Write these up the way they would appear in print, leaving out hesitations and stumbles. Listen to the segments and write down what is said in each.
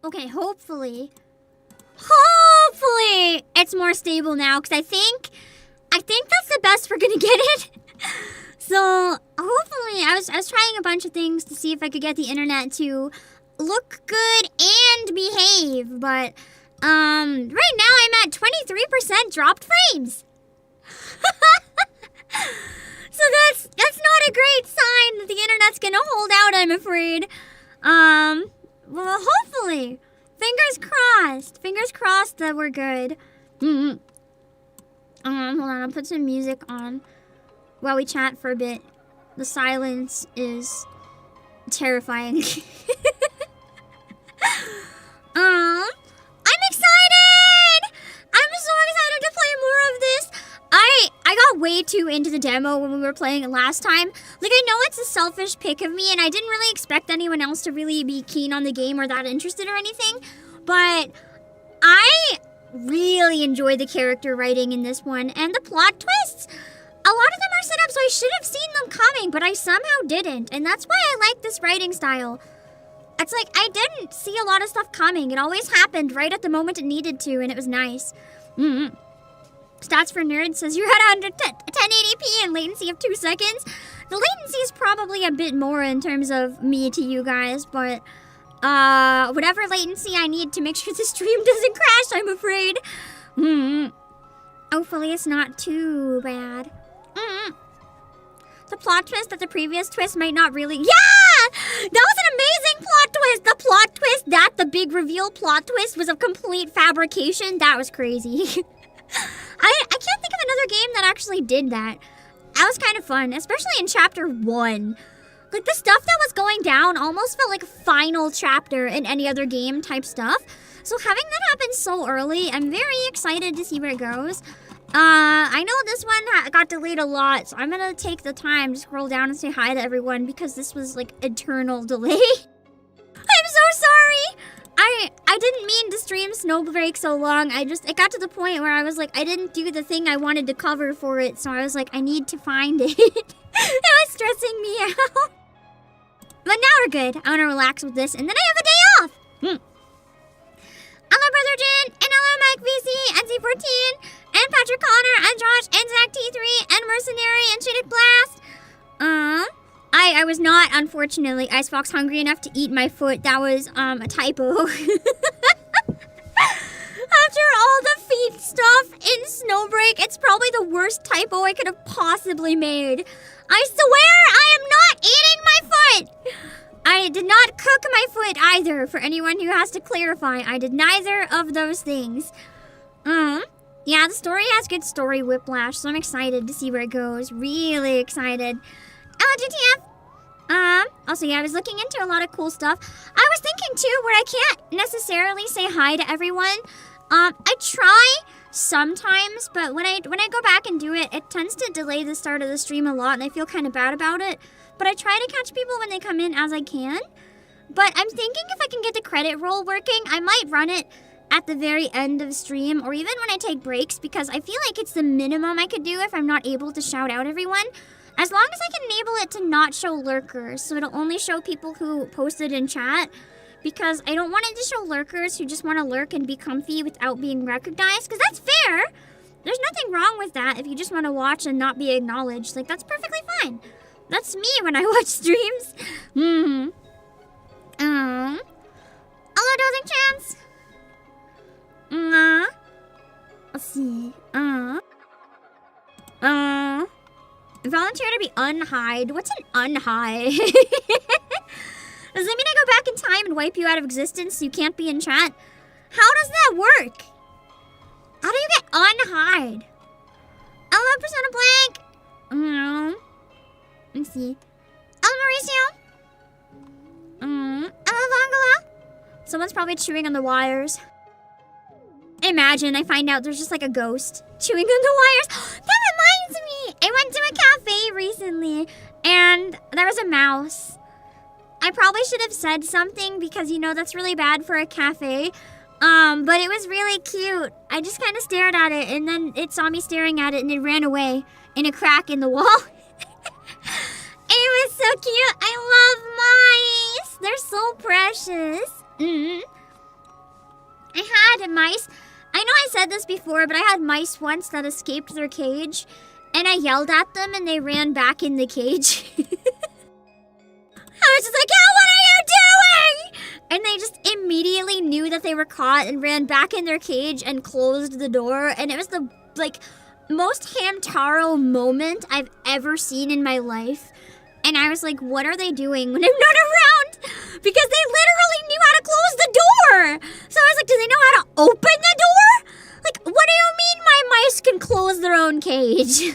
Okay, hopefully it's more stable now, because I think that's the best we're gonna get it. So hopefully, I was trying a bunch of things to see if I could get the internet to look good and behave, but right now I'm at 23% dropped frames. So that's not a great sign that the internet's gonna hold out, I'm afraid. Well, hopefully. Fingers crossed that we're good. Hold on, I'll put some music on while we chat for a bit. The silence is terrifying. I'm excited! I'm so excited to play more of this. I got way too into the demo when we were playing it last time. Like, I know it's a selfish pick of me, and I didn't really expect anyone else to really be keen on the game or that interested or anything, but I really enjoy the character writing in this one, and the plot twists. A lot of them are set up so I should have seen them coming, but I somehow didn't, and that's why I like this writing style. It's like, I didn't see a lot of stuff coming. It always happened right at the moment it needed to, and it was nice. Stats for Nerds says you're at 1080p and latency of 2 seconds. The latency is probably a bit more in terms of me to you guys, but whatever latency I need to make sure the stream doesn't crash, I'm afraid. Hopefully it's not too bad. The plot twist that the previous twist might not really... Yeah! That was an amazing plot twist! The plot twist that the big reveal plot twist was a complete fabrication. That was crazy. I can't think of another game that actually did that. That was kind of fun, especially in Chapter 1. Like, the stuff that was going down almost felt like final chapter in any other game type stuff. So having that happen so early, I'm very excited to see where it goes. I know this one got delayed a lot, so I'm gonna take the time to scroll down and say hi to everyone because this was like eternal delay. I'm so sorry! I didn't mean to stream Snowbreak so long. It got to the point where I was like, I didn't do the thing I wanted to cover for it, so I was like, I need to find it. It was stressing me out. But now we're good. I want to relax with this, and then I have a day off. Hello, Brother Jin, and hello, Mike VC, NC14, and Patrick Connor, and Josh, and Zach T3, and Mercenary, and Shaded Blast. I was not, unfortunately, Icefox hungry enough to eat my foot. That was, a typo. After all the feet stuff in Snowbreak, it's probably the worst typo I could have possibly made. I swear I am not eating my foot! I did not cook my foot either, for anyone who has to clarify. I did neither of those things. Yeah, the story has good story whiplash, so I'm excited to see where it goes. Really excited. LGTF! Also, yeah, I was looking into a lot of cool stuff. I was thinking, too, where I can't necessarily say hi to everyone. I try sometimes, but when I go back and do it, it tends to delay the start of the stream a lot, and I feel kind of bad about it. But I try to catch people when they come in as I can. But I'm thinking if I can get the credit roll working, I might run it at the very end of stream, or even when I take breaks, because I feel like it's the minimum I could do if I'm not able to shout out everyone. As long as I can enable it to not show lurkers, so it'll only show people who posted in chat, because I don't want it to show lurkers who just want to lurk and be comfy without being recognized, because that's fair. There's nothing wrong with that if you just want to watch and not be acknowledged. Like, that's perfectly fine. That's me when I watch streams. Hello, Dozing Chance. Let's see. Volunteer to be unhide. What's an unhide? Does that mean I go back in time and wipe you out of existence so you can't be in chat? How does that work? How do you get unhide? Hello, Persona Blank. Let's see. Hello, Mauricio. Hello, Vongala. Someone's probably chewing on the wires. Imagine I find out there's just like a ghost chewing on the wires. That reminds me! I went to a cafe recently and there was a mouse. I probably should have said something because, you know, that's really bad for a cafe. But it was really cute. I just kind of stared at it and then it saw me staring at it and it ran away in a crack in the wall. It was so cute. I love mice. They're so precious. I had mice. I know I said this before, but I had mice once that escaped their cage, and I yelled at them, and they ran back in the cage. I was just like, "Hell, what are you doing?" And they just immediately knew that they were caught and ran back in their cage and closed the door. And it was the, like, most Hamtaro moment I've ever seen in my life. And I was like, what are they doing when I'm not around? Because they literally knew how to close the door. So I was like, do they know how to open the door? Like, what do you mean my mice can close their own cage?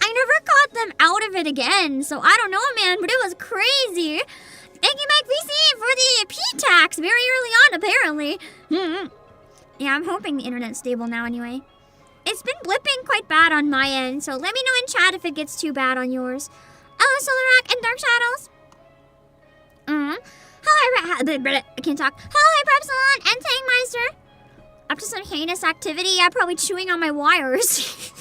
I never caught them out of it again. So I don't know, man, but it was crazy. Thank you, Mike VC, for the P-tax very early on, apparently. Yeah, I'm hoping the internet's stable now anyway. It's been blipping quite bad on my end, so let me know in chat if it gets too bad on yours. Hello, Solarac and Dark Shadows. Hello, I can't talk. Hello, Prepsilon and Tangmeister. Up to some heinous activity, yeah, probably chewing on my wires.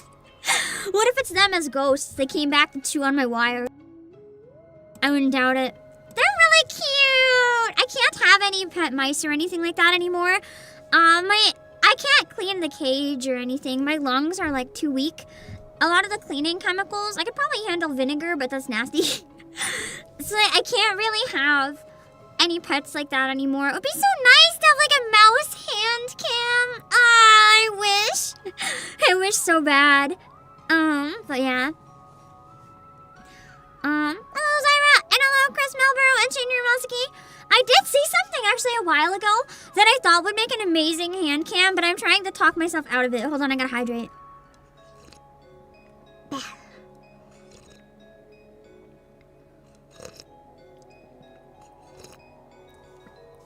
What if it's them as ghosts? They came back to chew on my wire. I wouldn't doubt it. They're really cute. I can't have any pet mice or anything like that anymore. I can't clean the cage or anything. My lungs are like too weak. A lot of the cleaning chemicals, I could probably handle vinegar, but that's nasty. So I can't really have any pets like that anymore. It would be so nice to have like a mouse hand cam. I wish. I wish so bad. But yeah. Hello Zyra, and hello Chris Melborough and Shane Yermosky. I did see something actually a while ago that I thought would make an amazing hand cam, but I'm trying to talk myself out of it. Hold on, I gotta hydrate.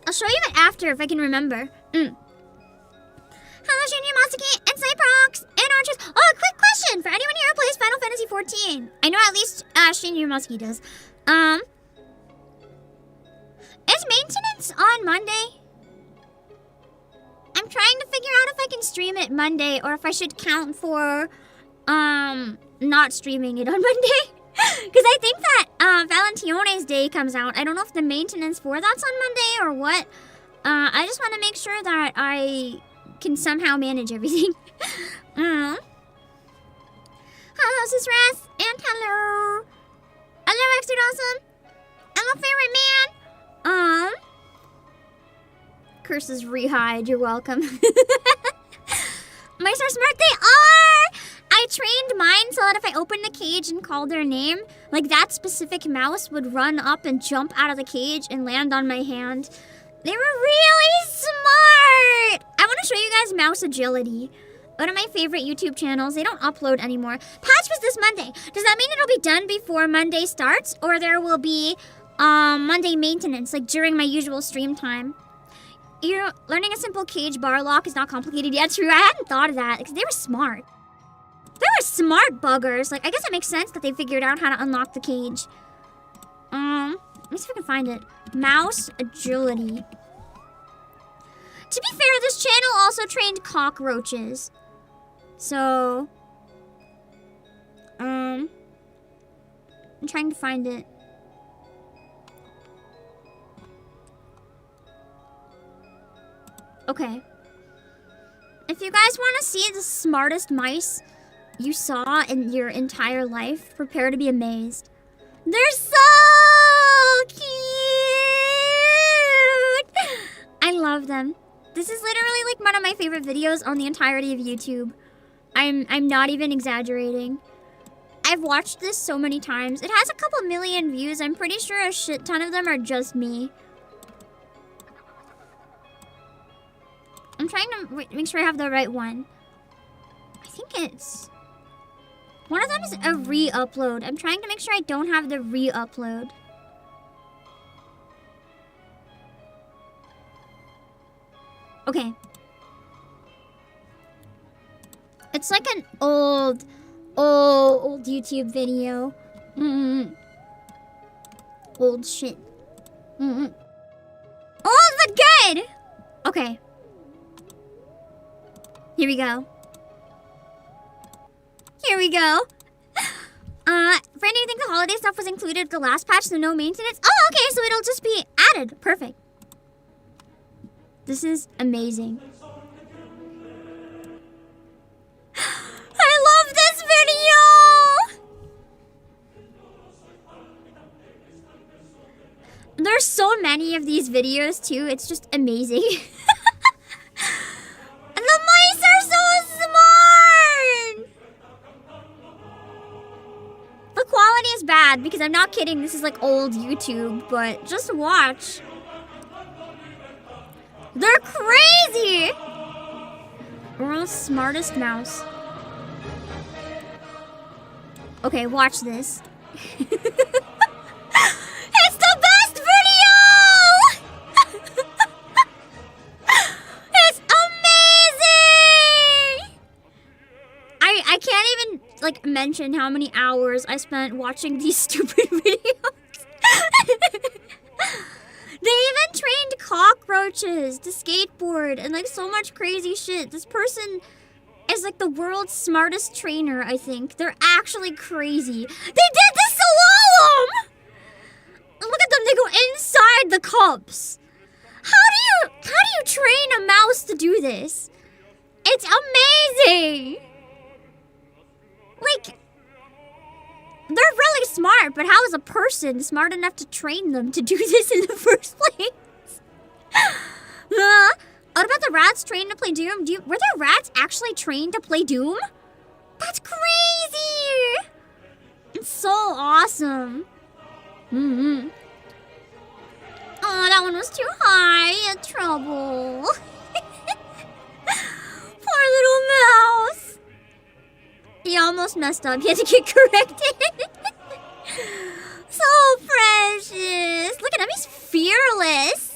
I'll show you it after if I can remember. Hello, Shane Yermosky and Cyprox and Archers. Oh, a quick question for anyone here who plays Final Fantasy XIV. I know at least Shane Yermosky does. Is maintenance on Monday? I'm trying to figure out if I can stream it Monday or if I should count for not streaming it on Monday. Because I think that Valentione's Day comes out. I don't know if the maintenance for that's on Monday or what. I just want to make sure that I can somehow manage everything. Hello, Sisras, and hello. Hello, Extra Awesome. Hello, favorite man. Curses rehide, you're welcome. Mice are smart, they are! I trained mine so that if I opened the cage and called their name, like that specific mouse would run up and jump out of the cage and land on my hand. They were really smart! I want to show you guys mouse agility. One of my favorite YouTube channels. They don't upload anymore. Patch was this Monday. Does that mean it'll be done before Monday starts? Or there will be Monday maintenance, like during my usual stream time? You know, learning a simple cage bar lock is not complicated yet. True, I hadn't thought of that because they were smart. They were smart buggers. Like, I guess it makes sense that they figured out how to unlock the cage. Let me see if I can find it. Mouse agility. To be fair, this channel also trained cockroaches. So, I'm trying to find it. Okay. If you guys want to see the smartest mice you saw in your entire life, prepare to be amazed. They're so cute! I love them. This is literally like one of my favorite videos on the entirety of YouTube. I'm not even exaggerating. I've watched this so many times. It has a couple million views. I'm pretty sure a shit ton of them are just me. I'm trying to make sure I have the right one. I think it's... one of them is a re-upload. I'm trying to make sure I don't have the re-upload. Okay. It's like an old YouTube video. Old shit. Old but good! Okay. Here we go. Here we go. Brandy, you think the holiday stuff was included with the last patch, so no maintenance? Oh, okay, so it'll just be added. Perfect. This is amazing. I love this video! There's so many of these videos too, it's just amazing. And the mice are so smart! The quality is bad because I'm not kidding, this is like old YouTube, but just watch. They're crazy! World's smartest mouse. Okay, watch this. It's the best video! It's amazing! I can't even like mention how many hours I spent watching these stupid videos. They even trained cockroaches to skateboard and like so much crazy shit. This person is like the world's smartest trainer, I think. They're actually crazy. They did the slalom! Look at them, they go inside the cups. How do you train a mouse to do this? It's amazing! Like, they're really smart, but how is a person smart enough to train them to do this in the first place? What about the rats trained to play Doom? Were the rats actually trained to play Doom? That's crazy! It's so awesome. Oh, that one was too high. You had trouble. Poor little mouse. He almost messed up. He had to get corrected. So precious. Look at him. He's fearless.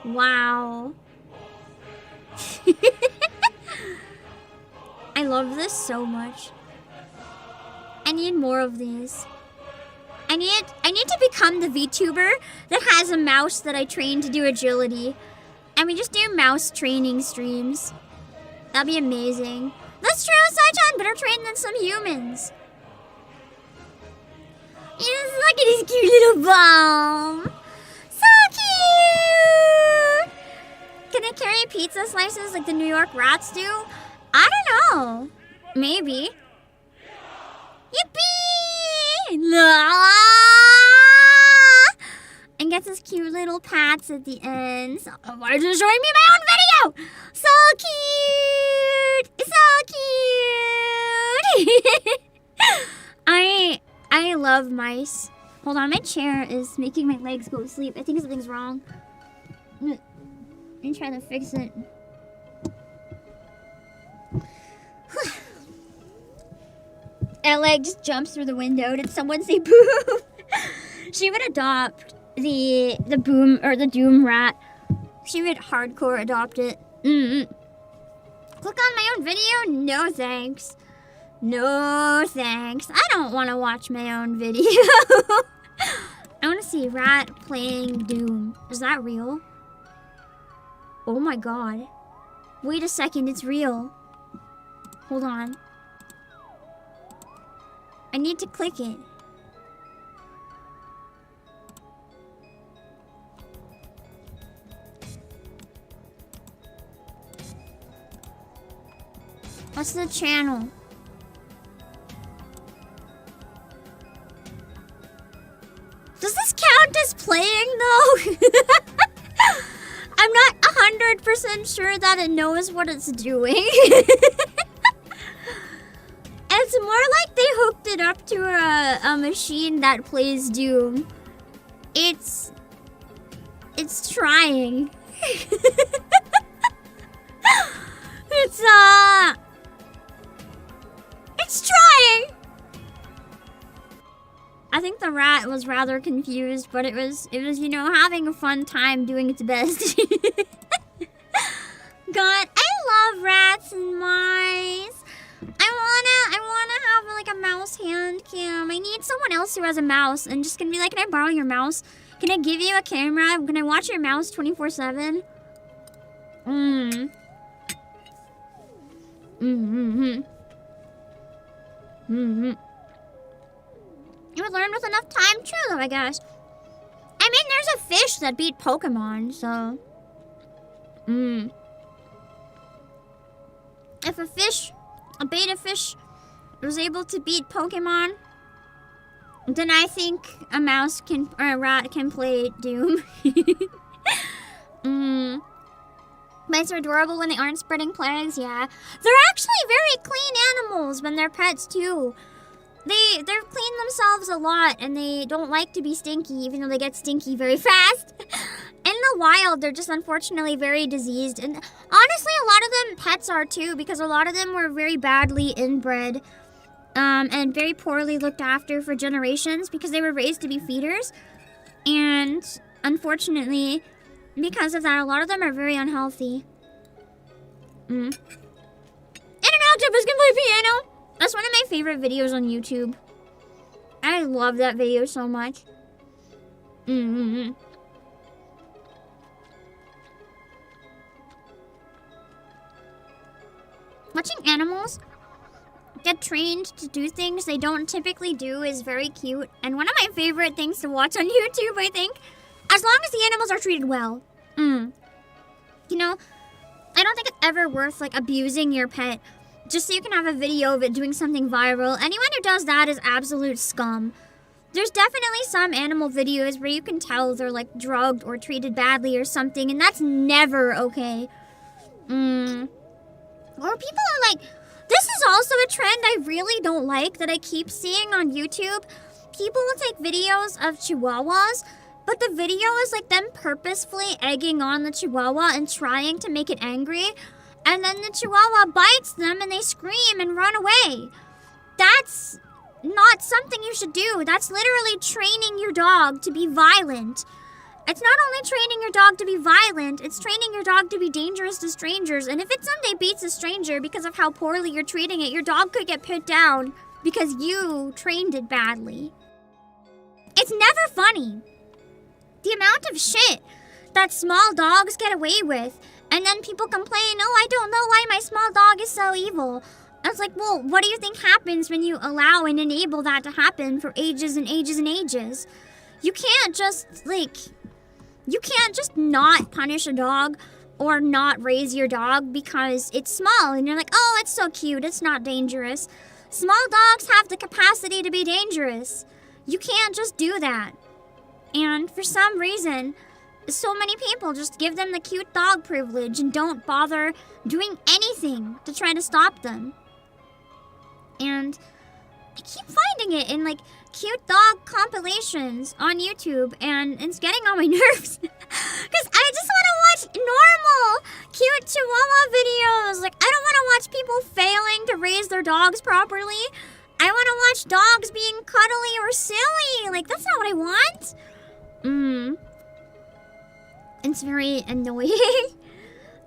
Wow. I love this so much. I need more of these. I need to become the VTuber that has a mouse that I train to do agility. And we just do mouse training streams. That'd be amazing. That's true, Saichan, better trained than some humans. Yes, look at his cute little bum. So cute! Can they carry pizza slices like the New York rats do? I don't know. Maybe. Yippee! La! And gets his cute little pats at the end. So, why are you showing me my own video? So cute! So cute! I love mice. Hold on, my chair is making my legs go to sleep. I think something's wrong. I'm trying to fix it. And leg just jumps through the window. Did someone say boom? She would adopt the boom or the doom rat. She would hardcore adopt it. Click on my own video? No thanks. No thanks. I don't want to watch my own video. I want to see rat playing Doom. Is that real? Oh my god. Wait a second, it's real. Hold on. I need to click it. What's the channel? Does this count as playing though? I'm not 100% sure that it knows what it's doing. It's more like they hooked it up to a machine that plays Doom. It's trying. It's trying. I think the rat was rather confused, but it was, you know, having a fun time doing its best. God, I love rats and mice. I wanna have like a mouse hand cam. I need someone else who has a mouse and just gonna be like, can I borrow your mouse? Can I give you a camera? Can I watch your mouse 24/7? You would learn with enough time, true though, I guess. I I mean, there's a fish that beat Pokemon, so... If a beta fish was able to beat Pokemon, then I think a mouse can, or a rat can play Doom. Mice are adorable when they aren't spreading plagues, yeah. They're actually very clean animals when they're pets, too. They clean themselves a lot, and they don't like to be stinky, even though they get stinky very fast. In the wild, they're just unfortunately very diseased. And honestly, a lot of them pets are, too, because a lot of them were very badly inbred. And very poorly looked after for generations because they were raised to be feeders. And unfortunately, because of that, a lot of them are very unhealthy. And an octopus can play piano. That's one of my favorite videos on YouTube. I love that video so much. Watching animals get trained to do things they don't typically do is very cute. And one of my favorite things to watch on YouTube, I think. As long as the animals are treated well. You know, I don't think it's ever worth, like, abusing your pet just so you can have a video of it doing something viral. Anyone who does that is absolute scum. There's definitely some animal videos where you can tell they're, like, drugged or treated badly or something, and that's never okay. Or people are like... This is also a trend I really don't like that I keep seeing on YouTube. People will take videos of chihuahuas, but the video is like them purposefully egging on the chihuahua and trying to make it angry. And then the chihuahua bites them and they scream and run away. That's not something you should do. That's literally training your dog to be violent. It's not only training your dog to be violent, it's training your dog to be dangerous to strangers. And if it someday beats a stranger because of how poorly you're treating it, your dog could get put down because you trained it badly. It's never funny. The amount of shit that small dogs get away with, and then people complain, oh, I don't know why my small dog is so evil. I was like, well, what do you think happens when you allow and enable that to happen for ages and ages and ages? You can't just, you can't just not punish a dog or not raise your dog because it's small and you're like, oh, it's so cute, it's not dangerous. Small dogs have the capacity to be dangerous. You can't just do that. And for some reason, so many people just give them the cute dog privilege and don't bother doing anything to try to stop them. And I keep finding it in cute dog compilations on YouTube, and it's getting on my nerves. Because I just want to watch normal, cute chihuahua videos. I don't want to watch people failing to raise their dogs properly. I want to watch dogs being cuddly or silly. That's not what I want. It's very annoying.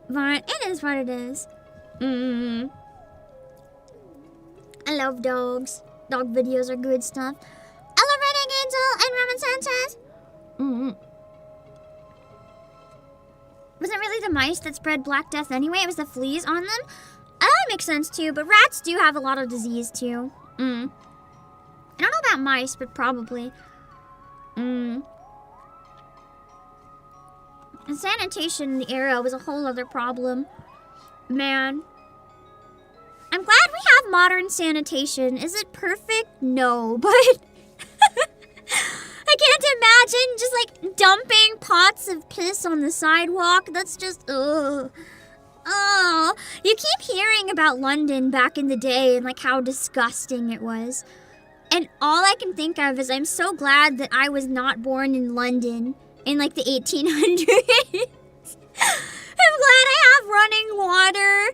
But it is what it is. I love dogs. Dog videos are good stuff. I love Red Angel and Roman Sanchez. Wasn't really the mice that spread Black Death anyway. It was the fleas on them. That makes sense too, but rats do have a lot of disease too. I don't know about mice, but probably. And sanitation in the area was a whole other problem. Man. I'm glad we have modern sanitation. Is it perfect? No, but I can't imagine just dumping pots of piss on the sidewalk. That's just, ugh. Oh, you keep hearing about London back in the day and how disgusting it was. And all I can think of is I'm so glad that I was not born in London in the 1800s. I'm glad I have running water.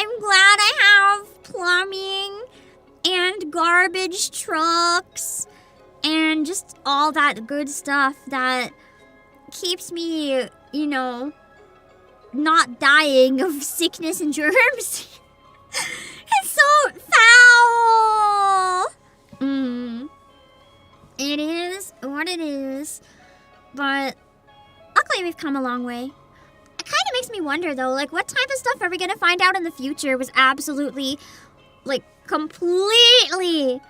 I'm glad I have plumbing and garbage trucks and just all that good stuff that keeps me, not dying of sickness and germs. It's so foul. It is what it is. But luckily we've come a long way. It kind of makes me wonder, though, what type of stuff are we going to find out in the future was absolutely, completely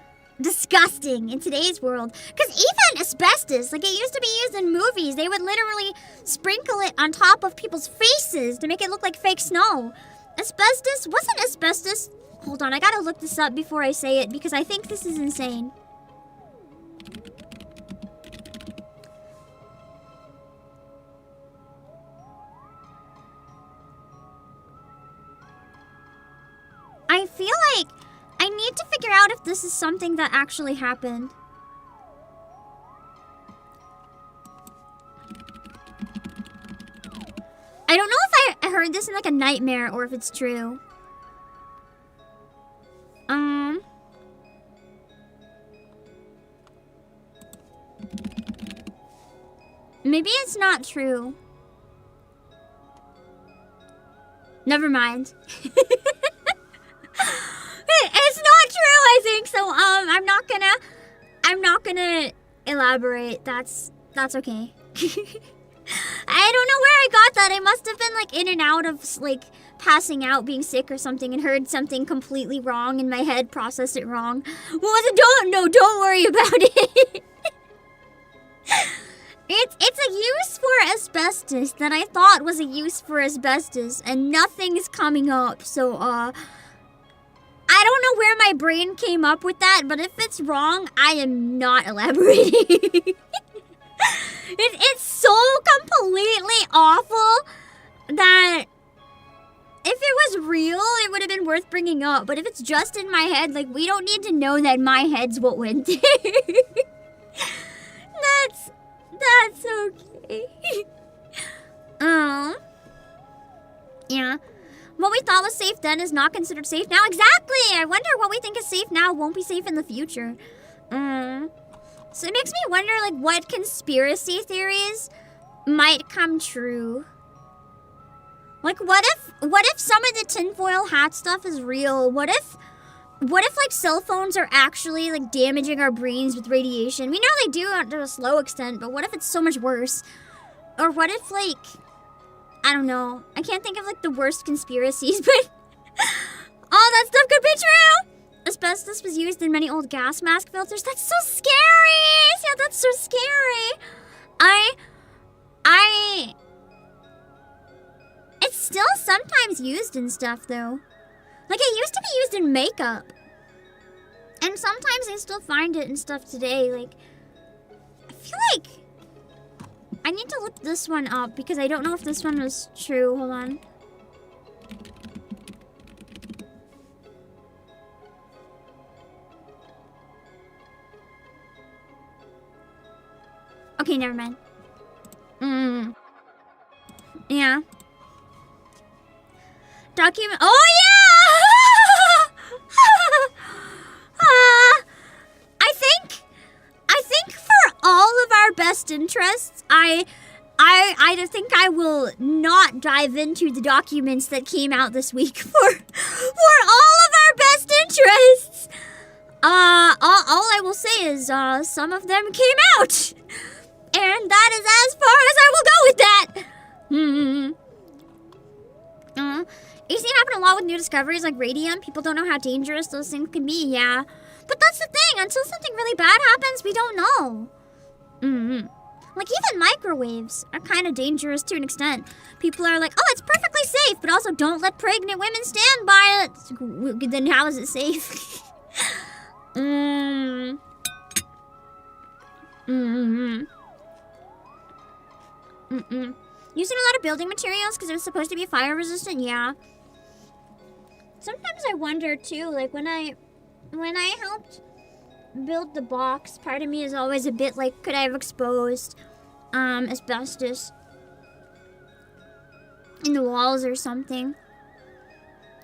disgusting in today's world. Because even asbestos, like it used to be used in movies, they would literally sprinkle it on top of people's faces to make it look like fake snow. Asbestos? Wasn't asbestos? Hold on, I gotta look this up before I say it because I think this is insane. I feel like I need to figure out if this is something that actually happened. I don't know if I heard this in like a nightmare or if it's true. Maybe it's not true. Never mind. It's not true, I think. So I'm not gonna elaborate. That's okay. I don't know where I got that. I must have been like in and out of like passing out, being sick or something, and heard something completely wrong in my head, processed it wrong. What was it? Don't worry about it. It's a use for asbestos that I thought was a use for asbestos, and nothing's coming up. So I don't know where my brain came up with that, but if it's wrong, I am not elaborating. It's so completely awful that if it was real, it would have been worth bringing up. But if it's just in my head, like, we don't need to know that my head's what went there. That's okay. Yeah. What we thought was safe then is not considered safe now. Exactly! I wonder what we think is safe now won't be safe in the future. So it makes me wonder, like, what conspiracy theories might come true. Like, what if some of the tinfoil hat stuff is real? What if like cell phones are actually like damaging our brains with radiation? We know they do to a slow extent, but what if it's so much worse? Or what if, like, I don't know. I can't think of like the worst conspiracies, but all that stuff could be true. Asbestos was used in many old gas mask filters. That's so scary. Yeah, that's so scary. It's still sometimes used in stuff though. Like, it used to be used in makeup. And sometimes I still find it in stuff today. Like, I feel like I need to look this one up because I don't know if this one was true. Hold on. Okay, never mind. Yeah. Document. Oh, yeah! I think for all of our best interests, I think I will not dive into the documents that came out this week for all of our best interests. All I will say is some of them came out, and that is as far as I will go with that. You see it happen a lot with new discoveries like radium. People don't know how dangerous those things can be, yeah. But that's the thing, until something really bad happens, we don't know. Like, even microwaves are kind of dangerous to an extent. People are like, oh, it's perfectly safe, but also don't let pregnant women stand by it. Then how is it safe? Using a lot of building materials because it was supposed to be fire resistant, yeah. Sometimes I wonder too, like when I helped build the box, part of me is always a bit like, could I have exposed asbestos in the walls or something?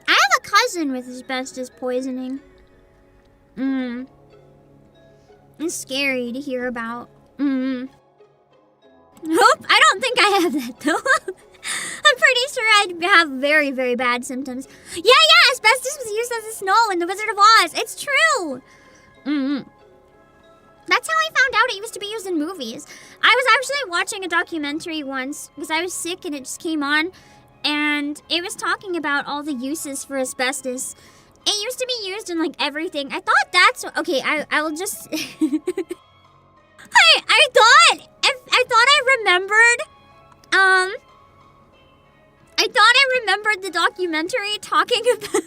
I have a cousin with asbestos poisoning. It's scary to hear about. Nope, I don't think I have that though. I'm pretty sure I'd have very, very bad symptoms. Yeah, asbestos was used as a snow in The Wizard of Oz. It's true. That's how I found out it used to be used in movies. I was actually watching a documentary once because I was sick and it just came on, and it was talking about all the uses for asbestos. It used to be used in like everything. I thought that's okay. I will just. I thought I remembered. I thought I remembered the documentary talking about.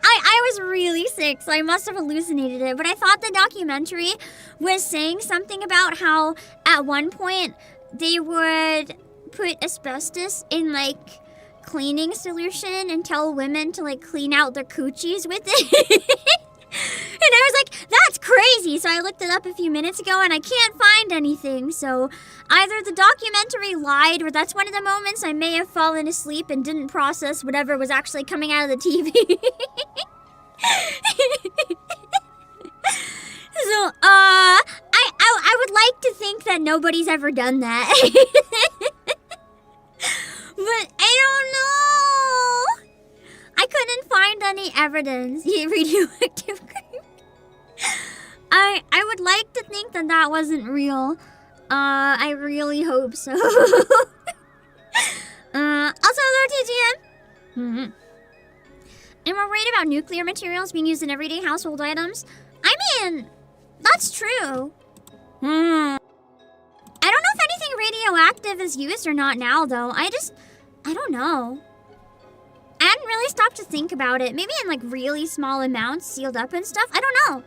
I was really sick, so I must have hallucinated it. But I thought the documentary was saying something about how at one point they would put asbestos in like cleaning solution and tell women to like clean out their coochies with it. And I was like, that's crazy. So I looked it up a few minutes ago and I can't find anything. So either the documentary lied or that's one of the moments I may have fallen asleep and didn't process whatever was actually coming out of the TV. So, I would like to think that nobody's ever done that. But I don't know. I couldn't find any evidence. Radioactive cream. I would like to think that that wasn't real. I really hope so. Also, hello, TGM. Mm-hmm. And we're worried about nuclear materials being used in everyday household items. I mean, that's true. I don't know if anything radioactive is used or not now, though. I don't know. I hadn't really stopped to think about it. Maybe in like really small amounts, sealed up and stuff. I don't know.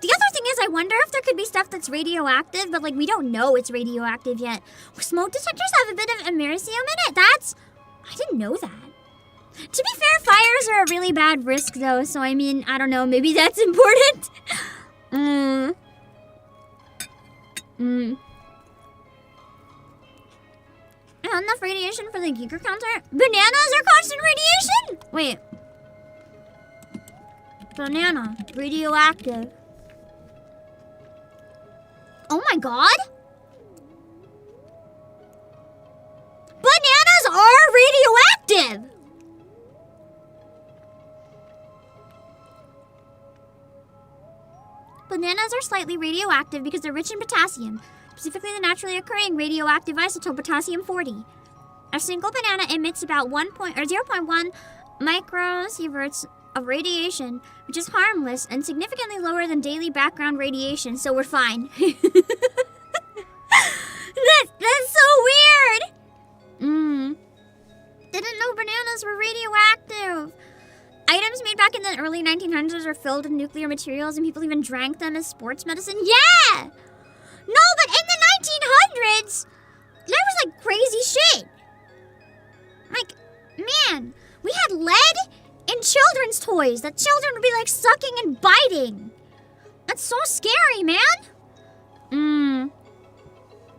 The other thing is, I wonder if there could be stuff that's radioactive, but like we don't know it's radioactive yet. Smoke detectors have a bit of americium in it. I didn't know that. To be fair, fires are a really bad risk though, so I mean, I don't know, maybe that's important. Enough radiation for the Geiger counter? Bananas are constant radiation? Wait. Banana. Radioactive. Oh my god? Bananas are radioactive! Bananas are slightly radioactive because they're rich in potassium, specifically the naturally occurring radioactive isotope potassium-40. A single banana emits about 0.1 microsieverts of radiation, which is harmless and significantly lower than daily background radiation, so we're fine. That's so weird! Didn't know bananas were radioactive. Items made back in the early 1900s are filled with nuclear materials and people even drank them as sports medicine. Yeah! No, but in the 1900s, there was like crazy shit. Like, man, we had lead in children's toys that children would be like sucking and biting. That's so scary, man.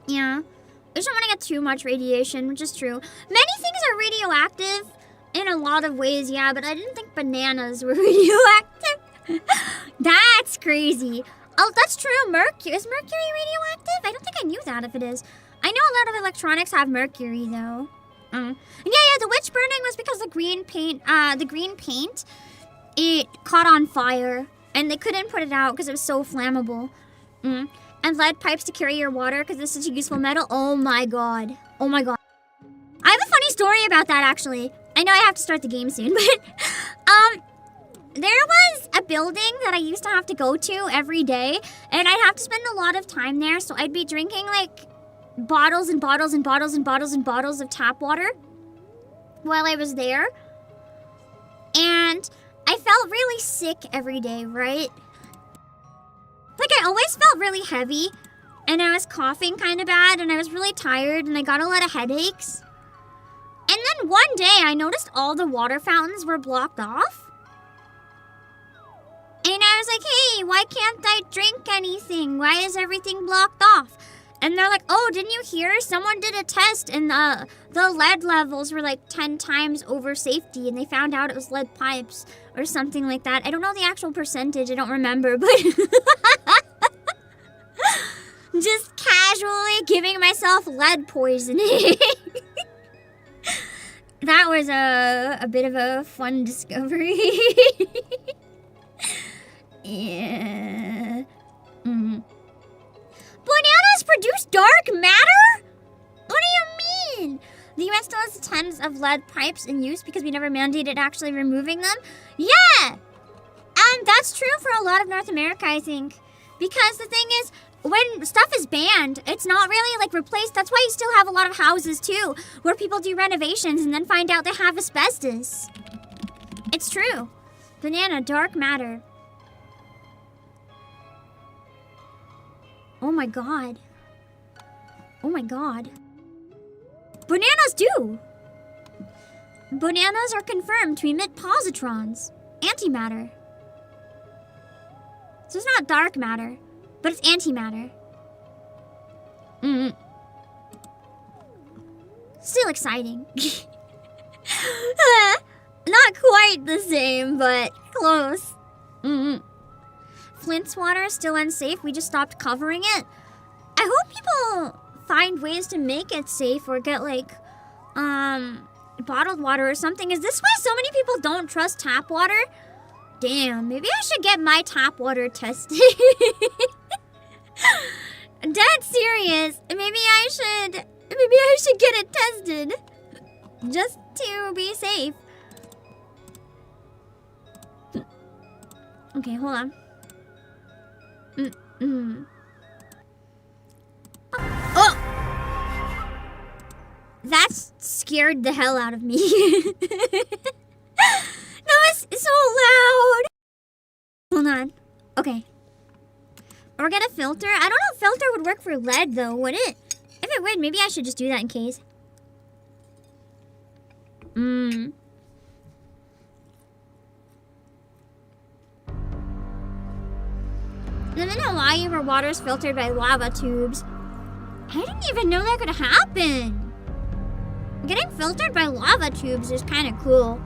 Yeah. We don't want to get too much radiation, which is true. Many things are radioactive in a lot of ways, yeah, but I didn't think bananas were radioactive. That's crazy. Oh, that's true. Mercury. Is mercury radioactive? I don't think I knew that if it is. I know a lot of electronics have mercury, though. Yeah, the witch burning was because the green paint, it caught on fire, and they couldn't put it out because it was so flammable. And lead pipes to carry your water because it's such a useful metal. Oh my god. Oh my god. I have a funny story about that, actually. I know I have to start the game soon, but, there was a building that I used to have to go to every day, and I'd have to spend a lot of time there, so I'd be drinking, like, bottles and bottles and bottles and bottles and bottles of tap water while I was there. And I felt really sick every day, right? Like, I always felt really heavy, and I was coughing kind of bad, and I was really tired, and I got a lot of headaches. And then one day, I noticed all the water fountains were blocked off. And I was like, hey, why can't I drink anything? Why is everything blocked off? And they're like, oh, didn't you hear? Someone did a test, and the lead levels were like 10 times over safety, and they found out it was lead pipes or something like that. I don't know the actual percentage. I don't remember, but just casually giving myself lead poisoning. That was a bit of a fun discovery. Yeah. Bananas produce dark matter? What do you mean? The US still has tons of lead pipes in use because we never mandated actually removing them. Yeah! And that's true for a lot of North America, I think. Because the thing is, when stuff is banned, it's not really like replaced. That's why you still have a lot of houses too, where people do renovations and then find out they have asbestos. It's true. Banana, dark matter. Oh my god. Oh my god. Bananas do! Bananas are confirmed to emit positrons. Antimatter. So it's not dark matter, but it's antimatter. Still exciting. Not quite the same, but close. Flint's water is still unsafe. We just stopped covering it. I hope people find ways to make it safe or get like bottled water or something. Is this why so many people don't trust tap water? Damn, maybe I should get my tap water tested. Dead serious. Maybe I should get it tested just to be safe. Okay, hold on. Oh! That scared the hell out of me. That was so loud. Hold on. Okay. Or get a filter. I don't know if filter would work for lead though, would it? If it would, maybe I should just do that in case. Live in Hawaii where water is filtered by lava tubes. I didn't even know that could happen. Getting filtered by lava tubes is kind of cool.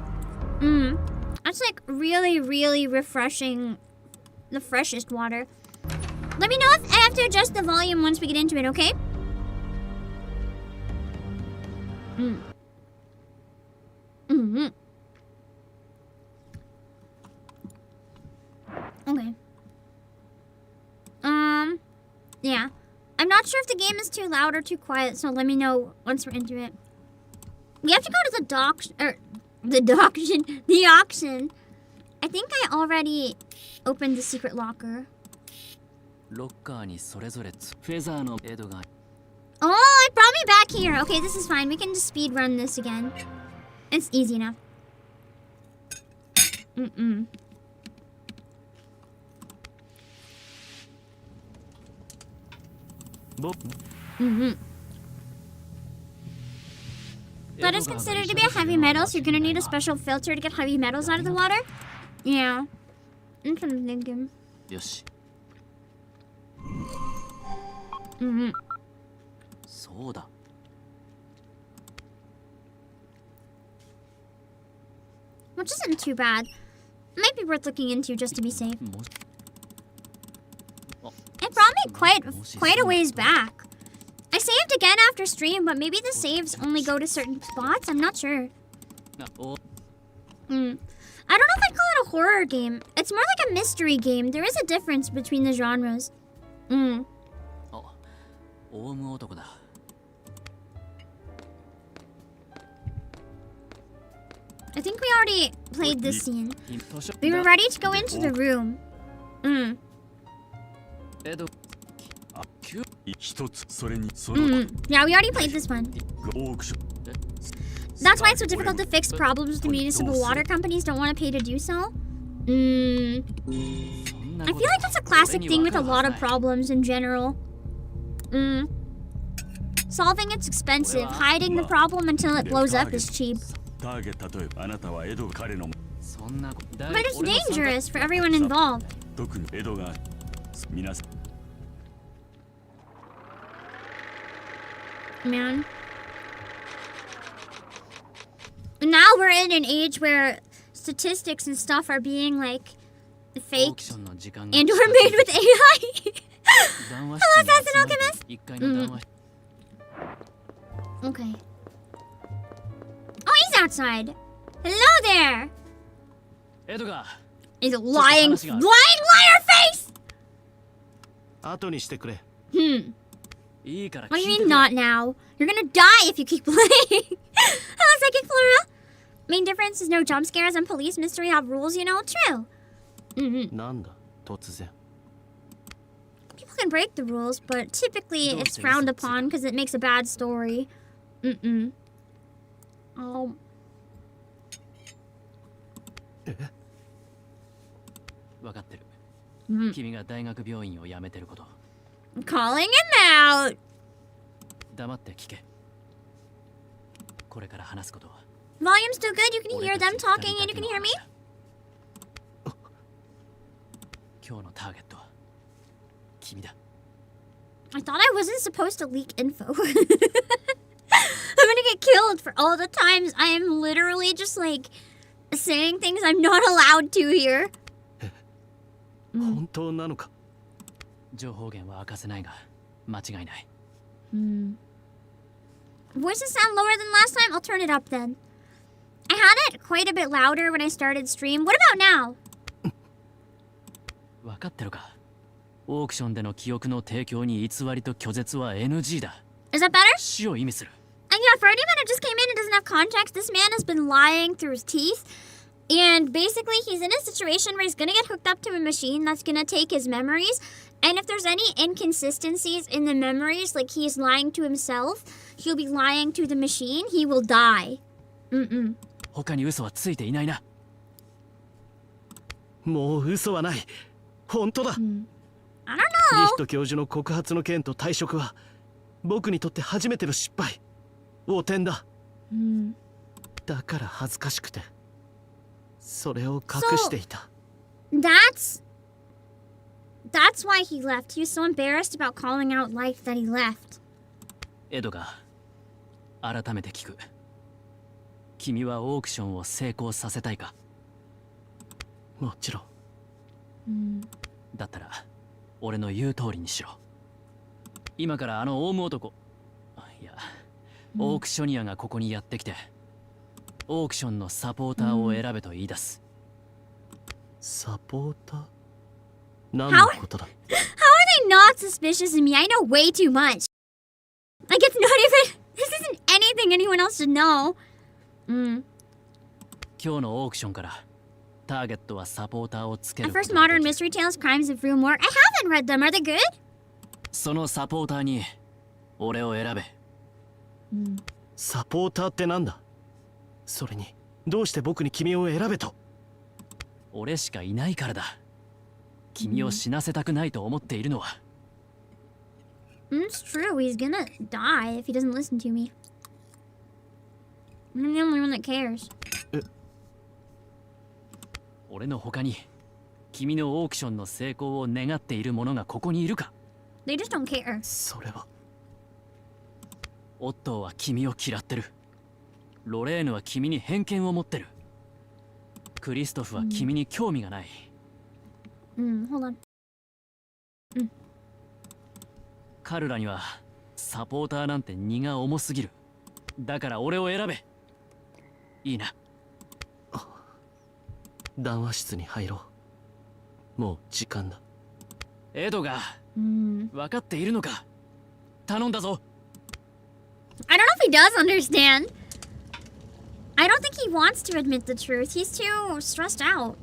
That's like really, really refreshing. The freshest water. Let me know if I have to adjust the volume once we get into it, okay? Okay. Yeah. I'm not sure if the game is too loud or too quiet, so let me know once we're into it. We have to go to the auction. I think I already opened the secret locker. Oh, it brought me back here. Okay, this is fine. We can just speed run this again. It's easy enough. Lead is considered to be a heavy metal, so you're gonna need a special filter to get heavy metals out of the water. Yeah. I'm kind of thinking. Which isn't too bad. Might be worth looking into just to be safe. It brought me quite a ways back. I saved again after stream, but maybe the saves only go to certain spots. I'm not sure. I don't know if I'd call it a horror game. It's more like a mystery game. There is a difference between the genres. I think we already played this scene. We were ready to go into the room. Yeah, we already played this one. That's why it's so difficult to fix problems with the municipal water companies don't want to pay to do so. I feel like that's a classic thing with a lot of problems in general. Solving it's expensive. Hiding the problem until it blows up is cheap. But it's dangerous for everyone involved. Man. Now we're in an age where statistics and stuff are being like faked and or made with AI. Hello, Assassin Alchemist. Okay. Oh, he's outside. Hello there. He's a lying liar face. What do you mean not now? You're gonna die if you keep playing. Hello, Psychic Flora. Main difference is no jump scares and police mystery have rules, you know? True. People can break the rules, but typically it's frowned upon because it makes a bad story. Oh. I'm calling him out. Volume's still good. You can hear them talking and you can hear me. I thought I wasn't supposed to leak info. I'm gonna get killed for all the times I am literally just like saying things I'm not allowed to here. Voices sound lower than last time? I'll turn it up then. I had it quite a bit louder when I started stream. What about now? Is that better? And yeah, for anyone who just came in and doesn't have context, this man has been lying through his teeth. And basically, he's in a situation where he's gonna get hooked up to a machine that's gonna take his memories. And if there's any inconsistencies in the memories, like he's lying to himself, he'll be lying to the machine, he will die. I don't know. That's why he left. He was so embarrassed about calling out life that he left. How are they not suspicious of me? I know way too much. Like, it's not even... This isn't anything anyone else should know. The first modern mystery tales, Crimes of Rue Morgue. I haven't read them. Are they good? It's true, he's gonna die if he doesn't listen to me. I'm the only one that cares. They just don't care. Hold on. I don't know if he does understand. I don't think he wants to admit the truth. He's too stressed out.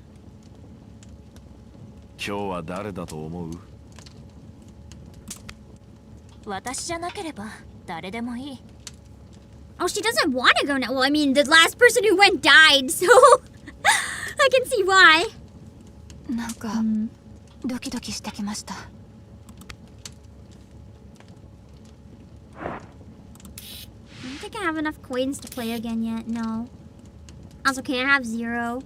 Oh, she doesn't want to go now. Well, I mean, the last person who went died, so I can see why. I don't think I have enough coins to play again yet. No. That's okay, I have 0.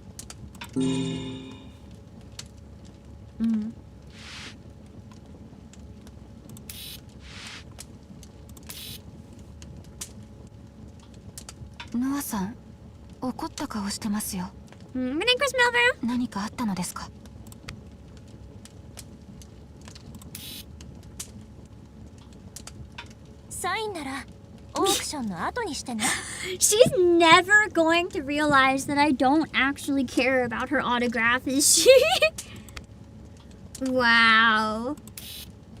Noah-san, 怒った顔してますよ。Good night, Chris Melver. 何かあったのですか? She's never going to realize that I don't actually care about her autograph, is she? Wow.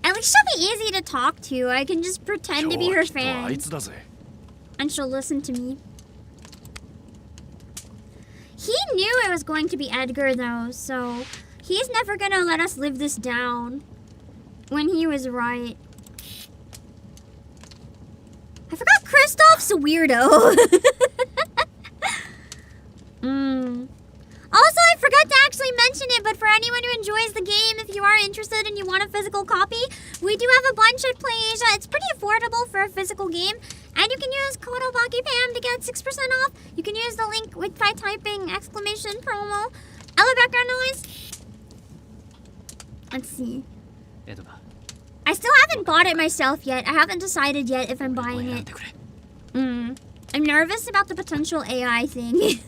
At least she'll be easy to talk to. I can just pretend to be her fan. And she'll listen to me. He knew it was going to be Edgar though, so he's never gonna let us live this down. When he was right. I forgot Kristoff's a weirdo. Also, I forgot to actually mention it, but for anyone who enjoys the game, if you are interested and you want a physical copy, we do have a bunch at Playasia. It's pretty affordable for a physical game, and you can use code obakepam to get 6% off. You can use the link by typing exclamation promo. Hello, background noise. Let's see. I still haven't bought it myself yet. I haven't decided yet if I'm buying it. I'm nervous about the potential AI thing.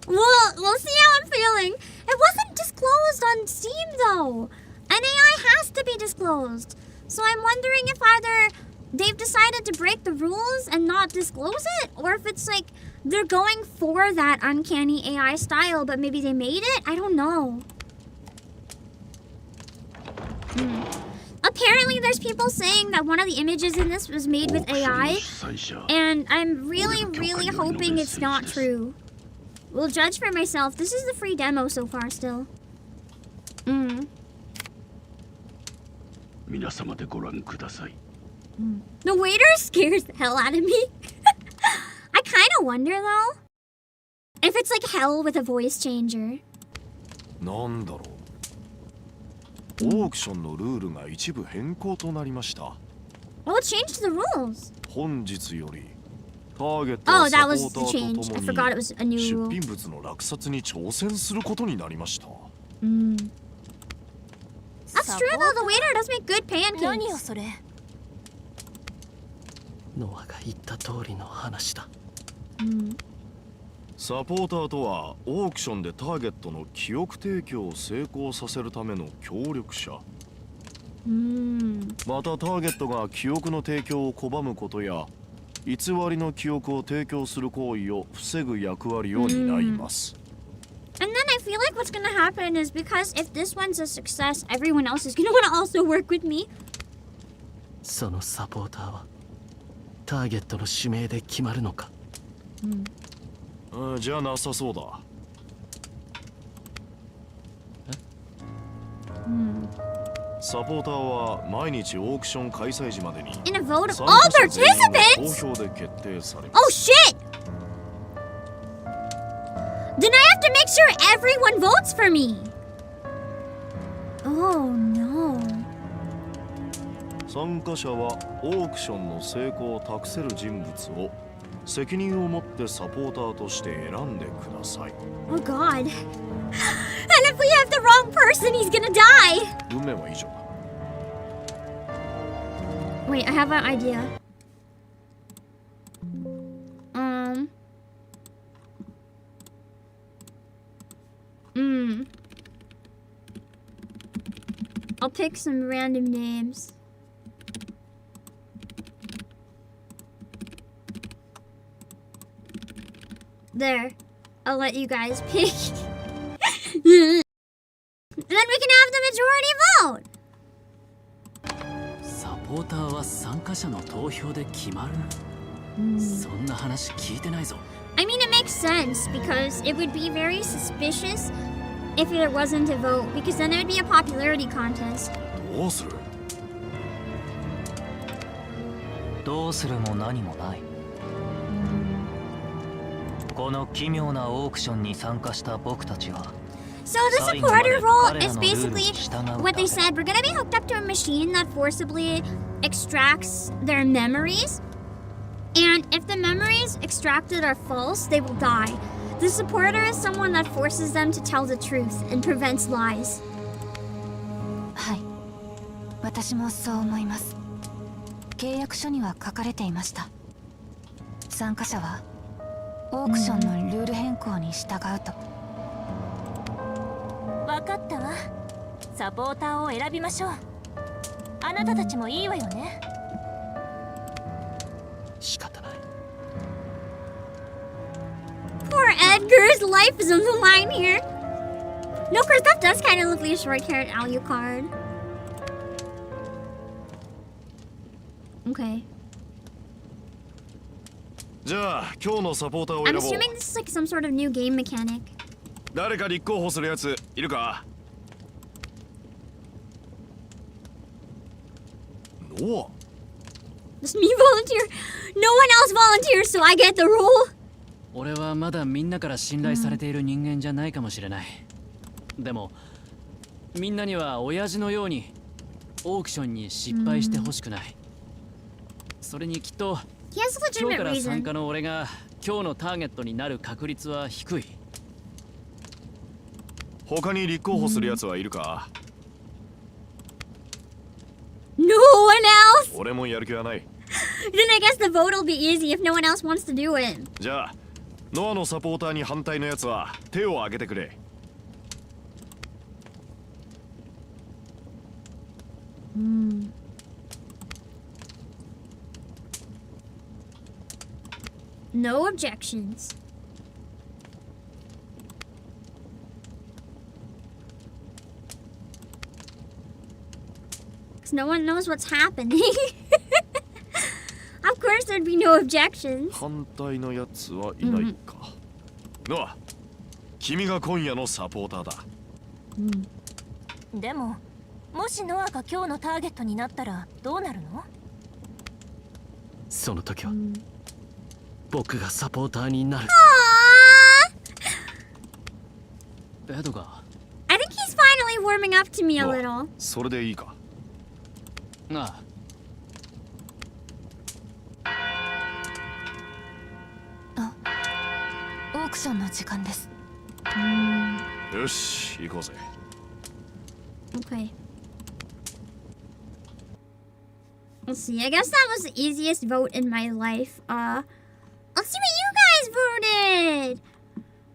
We'll see how I'm feeling. It wasn't disclosed on Steam though. An AI has to be disclosed. So I'm wondering if either they've decided to break the rules and not disclose it, or if it's like they're going for that uncanny AI style, but maybe they made it? I don't know. Apparently there's people saying that one of the images in this was made with AI, and I'm really hoping it's not true. We'll judge for myself. This is the free demo so far still. The waiter scares the hell out of me. I kind of wonder though, if it's like hell with a voice changer. Oh, it changed the rules. Oh, that was the change. I forgot it was a new rule. That's true though, the waiter does make good pancakes. And then I feel like what's gonna happen is, because if this one's a success, everyone else is gonna want to also work with me. In a vote of all participants? Oh shit! Then I have to make sure everyone votes for me. Oh no. Oh god. And if we have the wrong person, he's gonna die. Wait, I have an idea. I'll pick some random names. There. I'll let you guys pick. Then we can have the majority vote. I mean, it makes sense, because it would be very suspicious if there wasn't a vote, because then it would be a popularity contest. So the supporter role is basically what they said. We're gonna be hooked up to a machine that forcibly extracts their memories. And if the memories extracted are false, they will die. The supporter is someone that forces them to tell the truth and prevents lies. Poor Edgar's life is on the line here. No, Kristoff does kind of look like a short-haired Alucard. Okay. じゃあ今日のサポーターを I'm 選ぼう。 assuming this is like some sort of new game mechanic. 誰か立候補するやついるか？ノア。 Just me volunteer. No one else volunteers, so I get the role. 俺はまだみんなから信頼されている人間じゃないかもしれない。でもみんなには親父のようにオークションに失敗してほしくない。それにきっと He has a 今日 legitimate から参 reason. 加の俺が今日のターゲットになる確率は低い。他に立候補するやつはいるか？ No one else. 俺もやる気はない。 Then I guess the vote will be easy if no one else wants to do it. じゃあノアのサポーターに反対のやつは手を挙げてくれ。No objections. Because no one knows what's happening. Of course there'd be no objections. 反対のやつはいないか。ノア、君が今夜のサポーターだ。でも、もしノアが今日のターゲットになったらどうなるの？その時は僕がサポーターになる。エドが I think he's finally warming up to me a ノア little. それでいいか。あオークションの時間です。よし、行こうぜ。Okay. Let's see. I guess that was the easiest vote in my life. Let's see what you guys voted.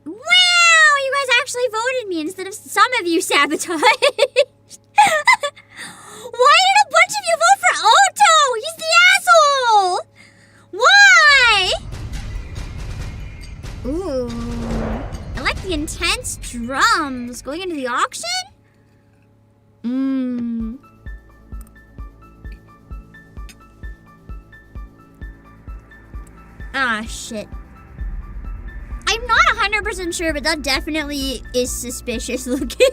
Wow, you guys actually voted me instead of some of you sabotaged. Why did a bunch of you vote for Otto? He's the asshole. Why? Ooh. I like the intense drums. Going into the auction? Ah, shit. I'm not 100% sure, but that definitely is suspicious looking.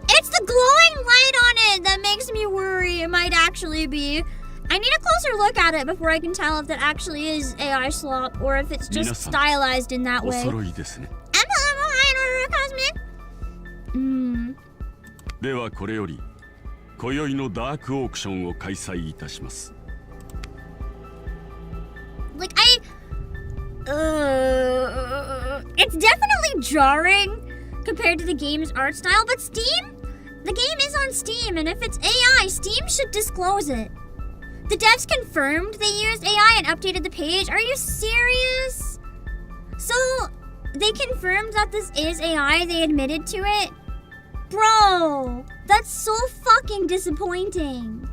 It's the glowing light on it that makes me worry it might actually be. I need a closer look at it before I can tell if that actually is AI slop or if it's just stylized in that way. Hello, Cosmic. ではこれより今宵のダークオークションを開催いたします。 Like it's definitely jarring compared to the game's art style, but Steam, the game is on Steam, and if it's AI, Steam should disclose it. The devs confirmed they used AI and updated the page. Are you serious? So they confirmed that this is AI, they admitted to it? Bro, that's so fucking disappointing.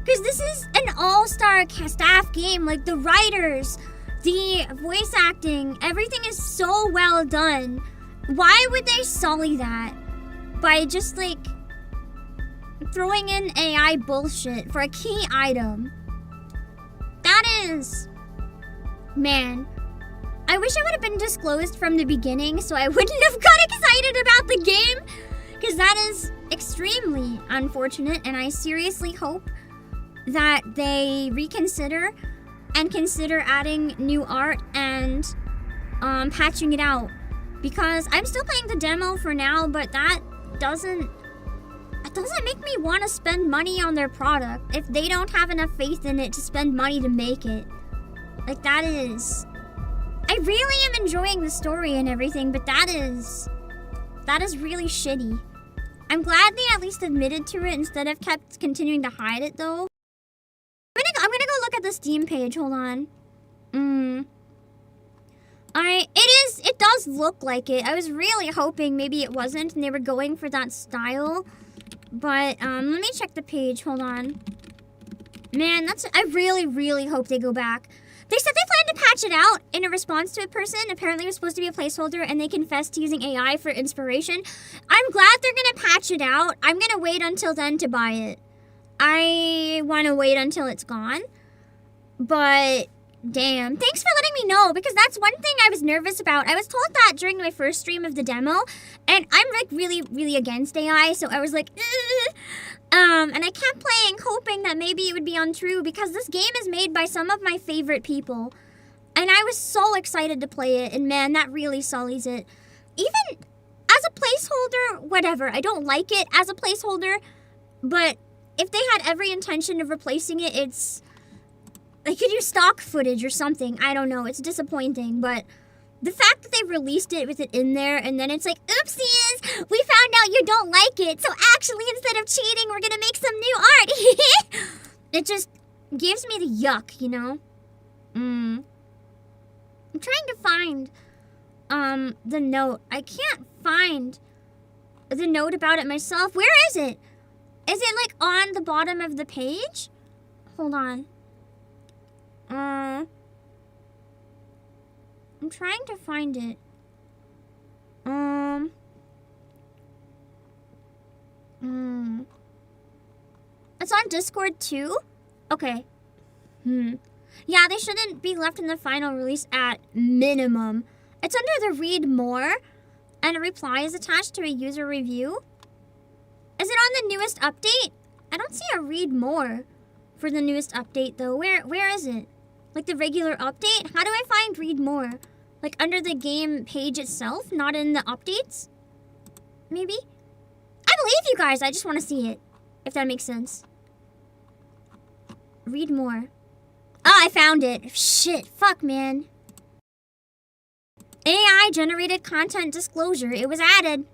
Because this is an all-star staff game. Like, the writers, the voice acting, everything is so well done. Why would they sully that by just, like, throwing in AI bullshit for a key item? That is... Man. I wish it would have been disclosed from the beginning so I wouldn't have got excited about the game. Because that is extremely unfortunate, and I seriously hope that they reconsider and consider adding new art and patching it out. Because I'm still playing the demo for now, but that doesn't make me want to spend money on their product if they don't have enough faith in it to spend money to make it. Like, that is... I really am enjoying the story and everything, but that is really shitty. I'm glad they at least admitted to it instead of kept continuing to hide it, though. I'm gonna go look at the Steam page. Hold on. Alright, it does look like it. I was really hoping maybe it wasn't and they were going for that style. But, let me check the page. Hold on. Man, I really, really hope they go back. They said they plan to patch it out in a response to a person. Apparently it was supposed to be a placeholder and they confessed to using AI for inspiration. I'm glad they're gonna patch it out. I'm gonna wait until then to buy it. I want to wait until it's gone. But damn, thanks for letting me know, because that's one thing I was nervous about. I was told that during my first stream of the demo, and I'm like really against AI, so I was like, ugh. And I kept playing hoping that maybe it would be untrue, because this game is made by some of my favorite people. And I was so excited to play it, and man, that really sullies it. Even as a placeholder, whatever, I don't like it as a placeholder, but if they had every intention of replacing it, it's... They could use stock footage or something. I don't know. It's disappointing, but the fact that they released it with it in there and then it's like, oopsies, we found out you don't like it, so actually instead of cheating, we're gonna make some new art. It just gives me the yuck, you know? I'm trying to find the note. I can't find the note about it myself. Where is it? Is it like on the bottom of the page? Hold on. I'm trying to find it. It's on Discord too? Okay. Yeah, they shouldn't be left in the final release at minimum. It's under the read more, and a reply is attached to a user review. Is it on the newest update? I don't see a read more for the newest update though. Where is it? Like the regular update? How do I find read more? Like under the game page itself, not in the updates? Maybe? I believe you guys, I just want to see it. If that makes sense. Read more. Ah, I found it. Shit, fuck man. AI generated content disclosure. It was added.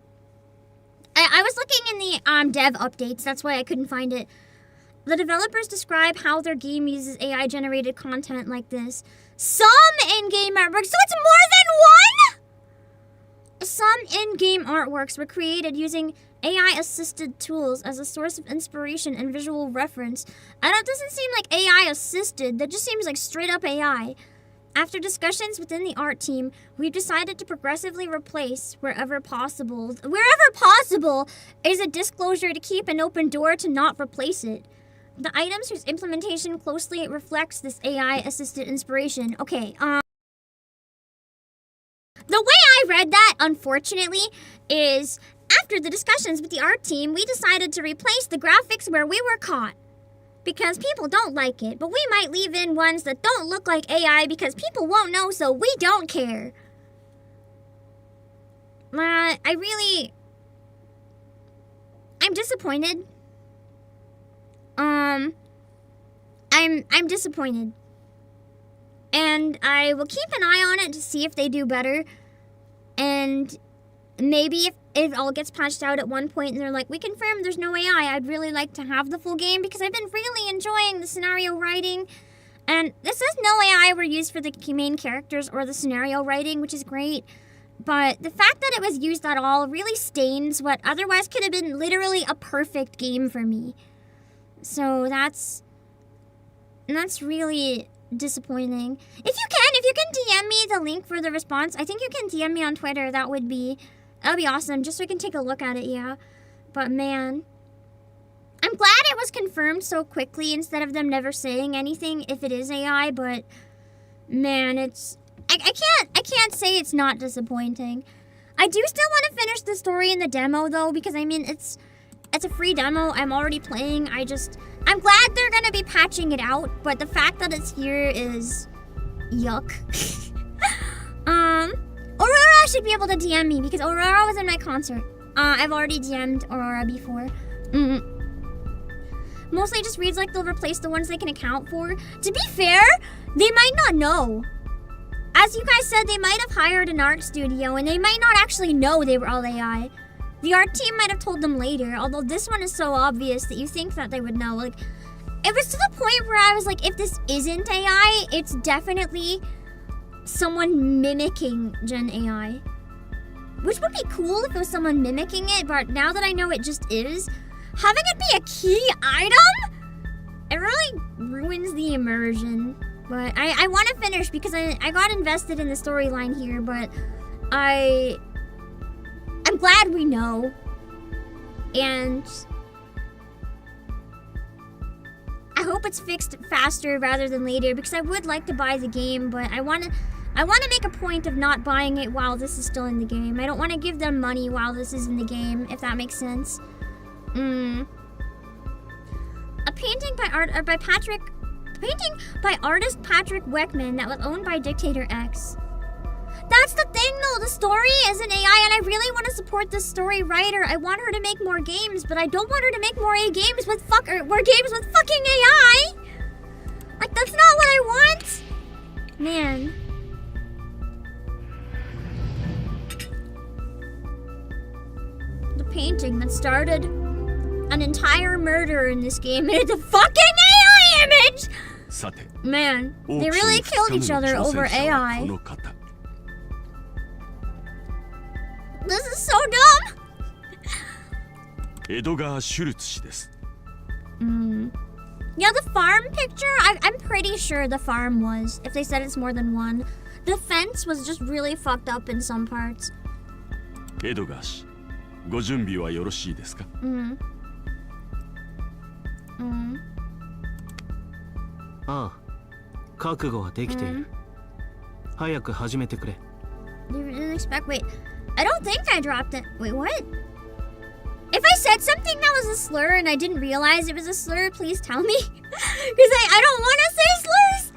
I was looking in the dev updates, that's why I couldn't find it. The developers describe how their game uses AI-generated content like this. Some in-game artworks, so it's more than one?! Some in-game artworks were created using AI-assisted tools as a source of inspiration and visual reference. And that doesn't seem like AI-assisted, that just seems like straight-up AI. After discussions within the art team, we've decided to progressively replace wherever possible. Wherever possible is a disclosure to keep an open door to not replace it. The items whose implementation closely reflects this AI-assisted inspiration. Okay, the way I read that, unfortunately, is after the discussions with the art team, we decided to replace the graphics where we were caught. Because people don't like it, but we might leave in ones that don't look like AI because people won't know, so we don't care. I'm disappointed. I'm disappointed. And I will keep an eye on it to see if they do better. And maybe if it all gets patched out at one point and they're like, we confirm there's no AI, I'd really like to have the full game because I've been really enjoying the scenario writing. And this says no AI were used for the main characters or the scenario writing, which is great. But the fact that it was used at all really stains what otherwise could have been literally a perfect game for me. So that's really disappointing. If you can DM me the link for the response, I think you can DM me on Twitter, that would be awesome, just so we can take a look at it, yeah. But man, I'm glad it was confirmed so quickly instead of them never saying anything if it is AI, but man, I can't say it's not disappointing. I do still want to finish the story in the demo though, because I mean, it's a free demo, I'm already playing, I'm glad they're gonna be patching it out, but the fact that it's here is yuck. Aurora should be able to DM me because Aurora was in my concert. I've already DM'd Aurora before. Mostly just reads like they'll replace the ones they can account for. To be fair, they might not know. As you guys said, they might have hired an art studio and they might not actually know they were all AI. The art team might have told them later, although this one is so obvious that you think that they would know. Like, it was to the point where I was like, if this isn't AI, it's definitely someone mimicking Gen AI. Which would be cool if it was someone mimicking it, but now that I know it just is, having it be a key item, it really ruins the immersion. But I want to finish because I got invested in the storyline here, but I'm glad we know. And hope it's fixed faster rather than later because I would like to buy the game, but I want to make a point of not buying it while this is still in the game. I don't want to give them money while this is in the game, if that makes sense. A painting by artist Patrick Weckman that was owned by Dictator X. That's the thing though, the story is an AI and I really want to support the story writer. I want her to make more games, but I don't want her to make more games with fucking AI. Like, that's not what I want. Man. The painting that started an entire murder in this game and it's a fucking AI image! さて Man, オー they クション really 2 killed 日 each 目の other 挑 over 戦者は AI. この方 This is so dumb! エドガー・シュルツ氏です Yeah, the farm picture, I'm pretty sure the farm was, if they said it's more than one. The fence was just really fucked up in some parts. エドガー氏ご準備はよろしいですかああ、覚悟はできている。早く始めてくれ。 You didn't expect, wait, I don't think I dropped it. Wait, what? If I said something that was a slur and I didn't realize it was a slur, please tell me. Because I don't want to say slurs.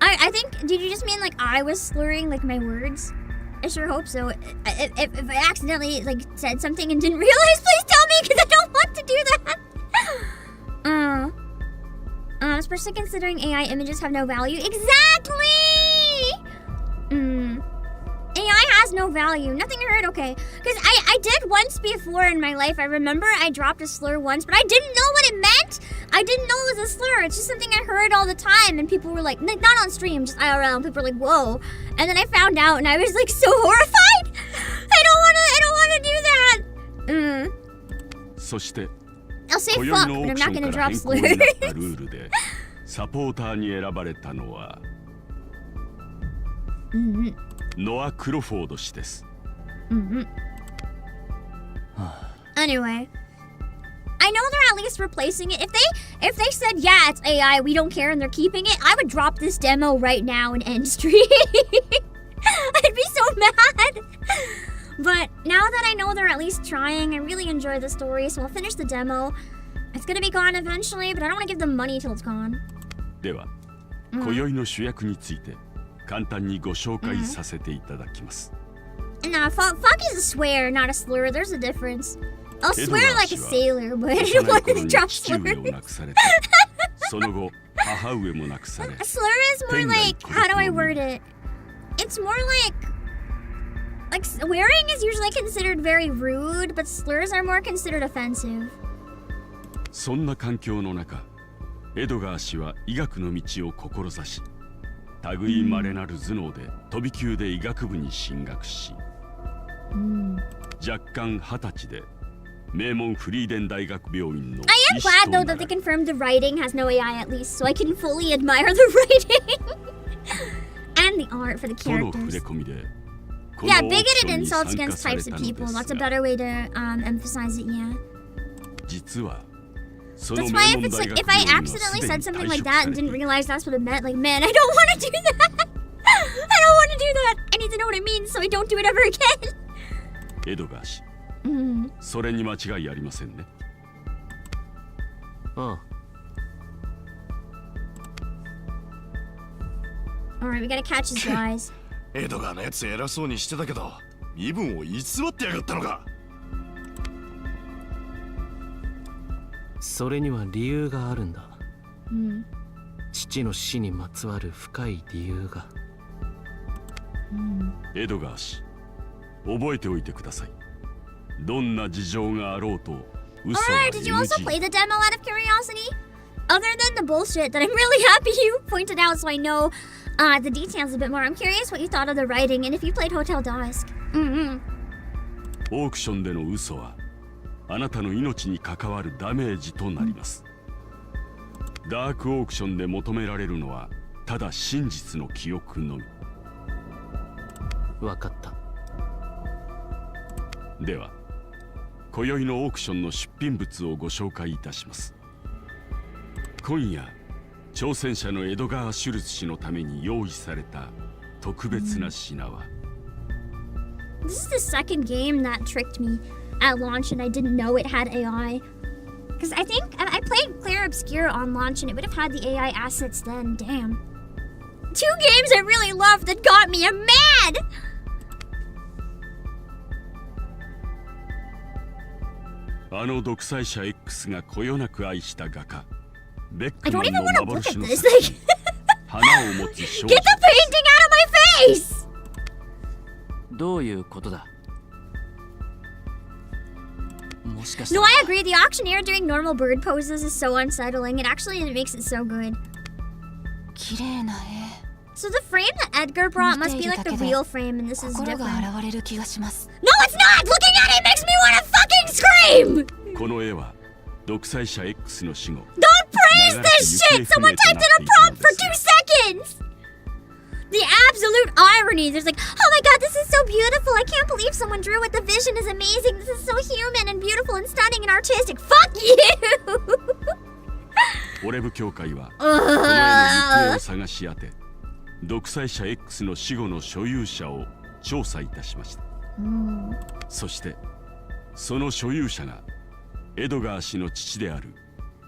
I think, did you just mean like I was slurring like my words? I sure hope so. If I accidentally like said something and didn't realize, please tell me because I don't want to do that. Especially considering AI images have no value. Exactly! AI has no value. Nothing hurt, okay. Because I did once before in my life. I remember I dropped a slur once, but I didn't know what it meant. I didn't know it was a slur. It's just something I heard all the time. And people were like, not on stream, just IRL. And people were like, whoa. And then I found out and I was like so horrified. I don't want to do that. そして I'll say 今 fuck, 宵のオ but ー I'm クシ not ョン gonna から drop 変更になった slurs. ルールでサポーターに選ばれたのはノア・クロフォード氏です Anyway, I know they're at least replacing it. If they said, yeah, it's AI, we don't care, and they're keeping it, I would drop this demo right now and end stream. I'd be so mad. But now that I know they're at least trying, I really enjoy the story, so I'll finish the demo. It's gonna be gone eventually, but I don't want to give them money till it's gone. では今宵の主役について簡単にご紹介させていただきます Nah, fuck is a swear, not a slur. There's a difference. I'll swear like a sailor, but I 幼 don't い want 頃 to に drop 父上を slurs. 亡くされてその後母上も亡くされ A slur is more like, how do I word it? It's more like swearing is usually considered very rude, but slurs are more considered offensive. そんな環境の中エドガー氏は医学の道を志し類いまれなる頭脳で飛び級で医学部に進学し若干20歳で名門フリーデン大学病院の I am glad though that they confirmed the writing has no AI at least, so I can fully admire the writing and the art for the との触れ characters. 込みで Yeah, bigoted insults against types of people. That's a better way to emphasize it. Yeah. 実はその That's 名 why 門 if 大 it's 学 like if I 病院は accidentally すで said に something 退 like 職 that さ and れて didn't いる realize that's what it meant, like man, I don't want to do that. I don't want to do that. I need to know what it means so I don't do it ever again. エドガー氏それに間違いありませんねああ All right, we gotta catch his lies. エドガーのやつ偉そうにしてたけど身分を偽ってやがったのかそれには理由があるんだ。父の死にまつわる深い理由が。エドガー氏覚えておいてくださいどんな事情があろうと嘘は Alright, did you also NG play the demo out of curiosity? Other than the bullshit that I'm really happy you pointed out so I know the details a bit more. I'm curious what you thought of the writing and if you played Hotel Dusk. オークションでの嘘はあなたの命に関わるダメージとなりますダークオークションで求められるのはただ真実の記憶のみわかった。では今宵のオークションの出品物をご紹介いたします今夜挑戦者のエドガー・シュルツ氏のために用意された特別な品は、This is the second game that tricked me at launch and I didn't know it had AI. Because I think I played Clear Obscure on launch and it would have had the AI assets then. Damn. 2 games I really loved that got me. I'm mad! あの独裁者 X がこよなく愛した画家ベッ I クマ don't ン even の want to look 幻 at の this. 作 Like, 品花を持つ少 get 女 the painting out of my face! どういうことだ？もしかして No, I agree. The auctioneer doing normal bird poses is so unsettling. It actually makes it so good. 綺麗な So the frame that Edgar brought must be like the real frame, and this 絵 is 心が different. 現れる気がします No, it's not! Looking at it makes me want to fucking scream! この絵は独裁者 X の死後 Don't praise this shit! Someone typed in a prompt for 2 seconds! The absolute irony. There's like, oh my god, this is so beautiful. I can't believe someone drew it. The vision is amazing. This is so human and beautiful and stunning and artistic. Fuck you! オレブ協会はこの絵の行方を探し当て独裁者 X の死後の所有者を調査いたしました。そしてその所有者がエドガー氏の父である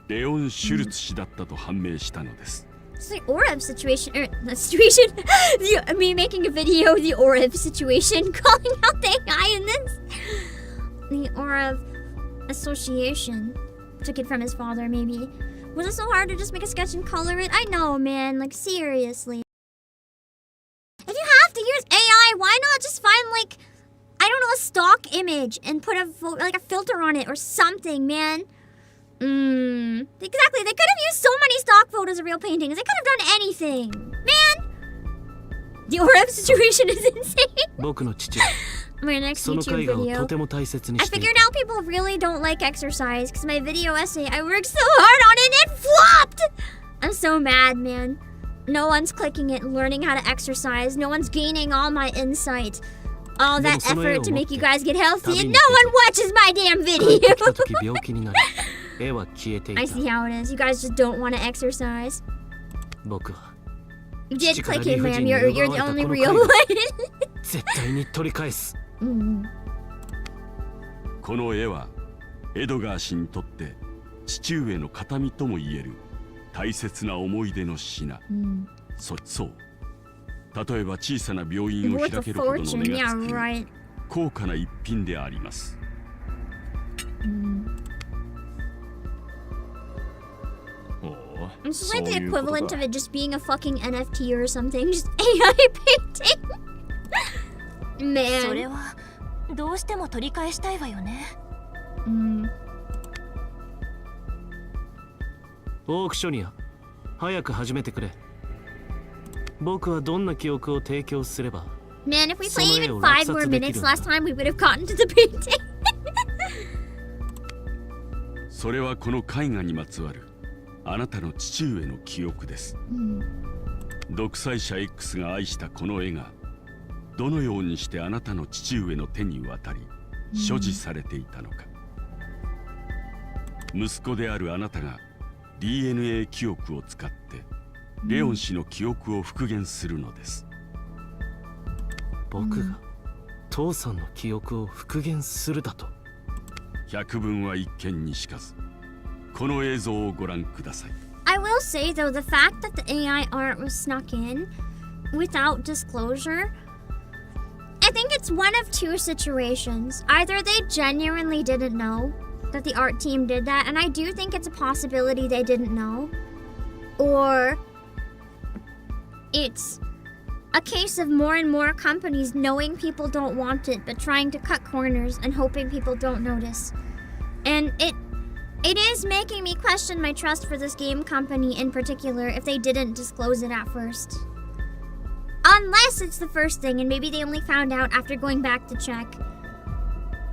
レオン・シュルツ氏だったと判明したのです。It's the Orev situation, the situation, me making a video, the Orev situation, calling out the AI in this. The Orev Association took it from his father, maybe. Was it so hard to just make a sketch and color it? I know, man, like, seriously. If you have to use AI, why not just find, like, I don't know, a stock image and put a filter on it or something, man? Exactly, they could have used so many stock photos of real paintings. They could have done anything. Man! The Orev situation is insane. 僕の父は My next その YouTube 絵画を video. とても大切に I してい figured た out people really don't like exercise because my video essay, I worked so hard on it and it flopped! I'm so mad, man. No one's clicking it, learning how to exercise. No one's gaining all my insight. All that effort to make you guys get healthy and no one watches my damn 帰って video! きた時病気になり絵は消えてい I た see how it is. You guys just don't want to exercise. 僕は You did 父から click it, 理不 ma'am. 尽に You're 奪 the われた only この real 絵 one. 画絶対に取り返すこの絵はエドガー氏にとって父上の形見ともいえる大切な思い出の品、そう例えば小さな病院を開 Worth a けるほどの fortune. 値が Yeah, つく right. 高価な一品であります。This is like the equivalent of it just being a fucking NFT or something. Just AI painting. それ Man. はどうしても取り返したいわよね。オークショニア早く始めてくれ僕はどんな記憶を提供すれば Man, if we play その絵 even を 5 more 落札でき minutes るんだ last time, we would have gotten to the painting. それはこの絵画にまつわるあなたの父上の記憶です。独裁者 X が愛したこの絵がどのようにしてあなたの父上の手に渡り所持されていたのか。息子であるあなたが DNA 記憶を使ってレオン氏の記憶を復元するのです。僕が父さんの記憶を復元するだと百聞は一見にしかずこの映像をご覧ください。 I will say though, the fact that the AI art was snuck in without disclosure, I think it's one of 2 situations. Either they genuinely didn't know that the art team did that, and I do think it's a possibility they didn't know, or it's a case of more and more companies knowing people don't want it but trying to cut corners and hoping people don't notice. And it is making me question my trust for this game company in particular if they didn't disclose it at first. Unless it's the first thing and maybe they only found out after going back to check.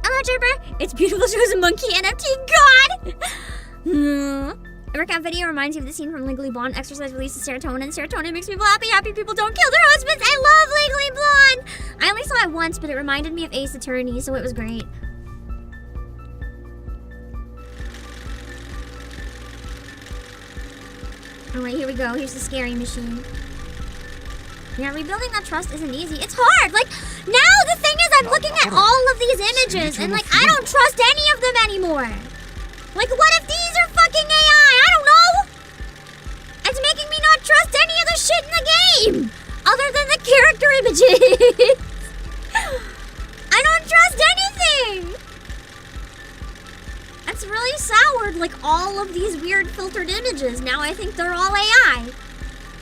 Hello, Gerber! It's beautiful shows a monkey NFT god! A workout video reminds you of the scene from Legally Blonde. Exercise releases serotonin. Serotonin makes people happy. Happy people don't kill their husbands. I love Legally Blonde! I only saw it once, but it reminded me of Ace Attorney, so it was great. Alright, here we go. Here's the scary machine. Yeah, rebuilding that trust isn't easy. It's hard! Like, now the thing is I'm looking at all of these images and like, I don't trust any of them anymore. Like, what if these are fucking AI? I don't know! It's making me not trust any of the shit in the game! Other than the character images! I don't trust anything! That's really soured, like, all of these weird filtered images. Now I think they're all AI.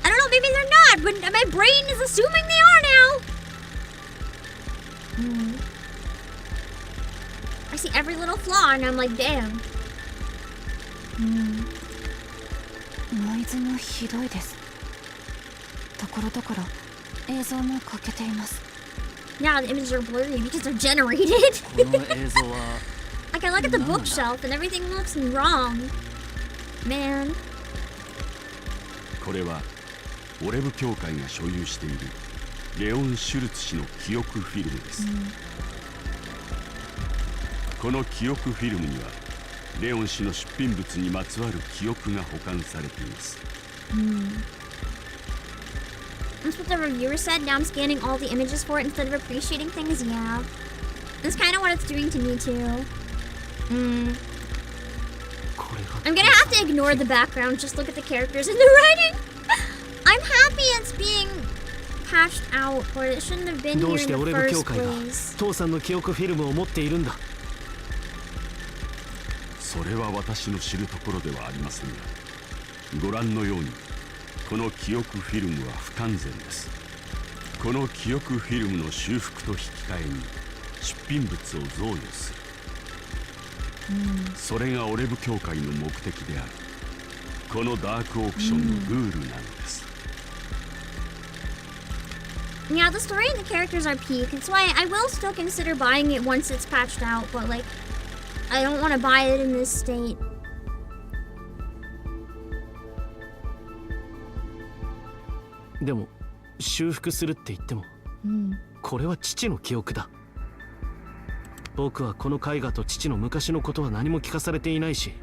I don't know, maybe they're not, but my brain is assuming they are now. I see every little flaw and I'm like, damn. ノイズもひどいです。ところどころ映像も欠けています。 Yeah, the images are blurry because they're generated. この映像は Like, I look at the bookshelf and everything looks wrong. Man. これはオレブ協会が所有しているレオン・シュルツ氏の記憶フィルムです。この記憶フィルムにはレオン氏の出品物にまつわる記憶が保管されています。That's what the reviewer said. Now I'm scanning all the images for it instead of appreciating things. Yeah. That's kind of what it's doing to me too. I'm gonna have to ignore the background, just look at the characters and the writing. I'm happy it's being patched out, but it shouldn't have been here in the first place. 父さんの記憶フィルムを持っているんだ。それは私の知るところではありませんが、ご覧のようにこの記憶フィルムは不完全です。この記憶フィルムの修復と引き換えに出品物を贈与する。それがオレブ協会の目的である。このダークオークションのルールなのです。Yeah, the story and the characters are peak. That's why I will still consider buying it once it's patched out, but like, I don't want to buy it in this state. でも修復するって言っても、これは父の記憶だ。僕はこの絵画と父の昔のことは何も聞かされていないし、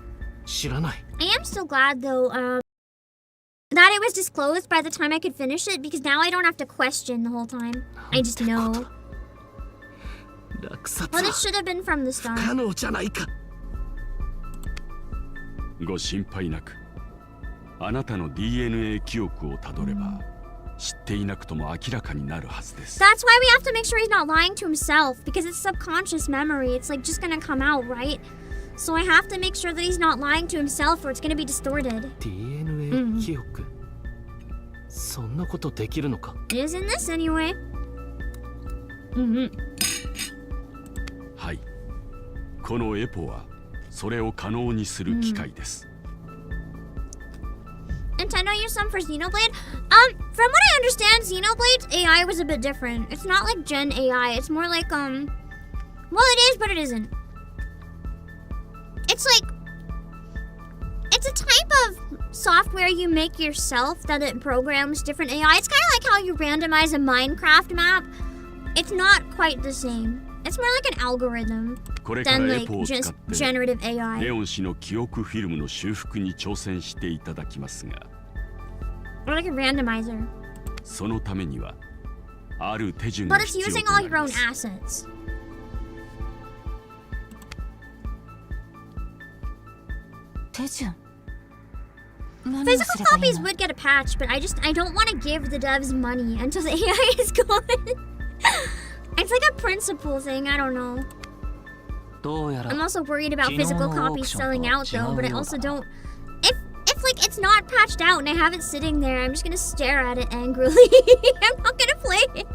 知らない。I am still glad though, that it was disclosed by the time I could finish it, because now I don't have to question the whole time. I just know. 落札 Well, は it should have been from the 不 start. 可能じゃないか。ご心配なく、あなたの DNA 記憶をたどれば、知っていなくとも明らかになるはずです。 That's why we have to make sure he's not lying to himself, because it's subconscious memory. It's like just gonna come out, right? So I have to make sure that he's not lying to himself or it's gonna be distorted. DNA 記憶、そんなことできるのか。 It is in this anyway. はい。このエポはそれを可能にする機械です。Nintendo used some for Xenoblade. From what I understand, Xenoblade's AI was a bit different. It's not like Gen AI. It's more like, well, it is, but it isn't. It's like, it's a type of software you make yourself that it programs different AI. It's kind of like how you randomize a Minecraft map. It's not quite the same. It's more like an algorithm これから than エ like ポを使っ just て generative レ AI. オン氏の記憶フィルムの修復に挑戦していただきますが、 Or like a randomizer. そのためにはある手順が But it's 必要 using とな all り your ま own す。 assets. 手順。何を Physical すればいい copies の？ would get a patch, but I don't want to give the devs money until the AI is gone. It's like a principle thing, I don't know. どうやら I'm also worried about 昨日の physical オー copies クション selling と out 違う though, but I よう also だな。 don't. If like it's not patched out and I have it sitting there, I'm just gonna stare at it angrily. I'm not gonna play it.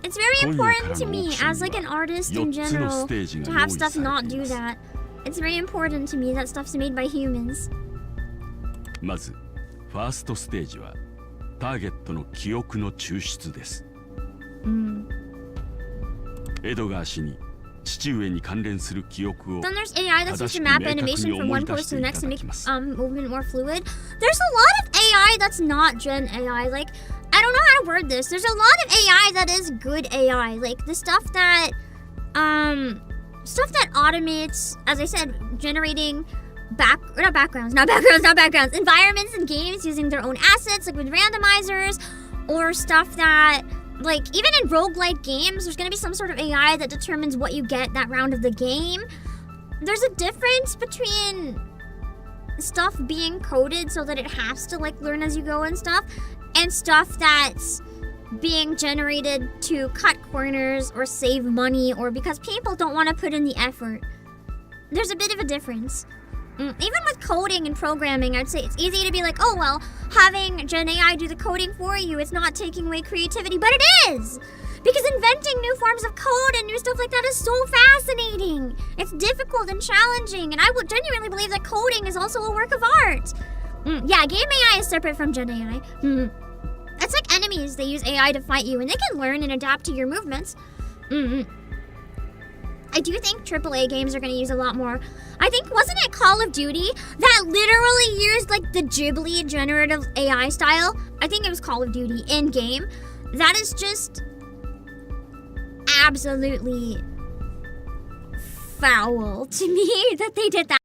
It's very important to me as like an artist in general to have stuff not do that. It's very important to me that stuff's made by humans. まずファーストステージはターゲットの記憶の抽出です。エドガー氏に父上に関連する記憶を Then there's AI that's 正 used し to く map 明確 animation に from 思 one い出 pose し to て the い next た to だ make きます。 movement more fluid. There's a lot of AI that's not Gen AI. Like, I don't know how to word this. There's a lot of AI that is good AI. Like the stuff that automates, as I said, generating not backgrounds, environments and games using their own assets, like with randomizers, or stuff that, like, even in roguelike games, there's gonna be some sort of AI that determines what you get that round of the game. There's a difference between stuff being coded so that it has to, like, learn as you go and stuff, and stuff that's being generated to cut corners or save money or because people don't want to put in the effort. There's a bit of a difference. Even with coding and programming, I'd say it's easy to be like, oh, well, having Gen AI do the coding for you, it's not taking away creativity, but it is! Because inventing new forms of code and new stuff like that is so fascinating. It's difficult and challenging, and I would genuinely believe that coding is also a work of art. Yeah, game AI is separate from Gen AI. It's like enemies. They use AI to fight you, and they can learn and adapt to your movements. I do think AAA games are going to use a lot more. I think, wasn't it Call of Duty that literally used, like, the Ghibli generative AI style? I think it was Call of Duty in-game. That is just absolutely foul to me that they did that.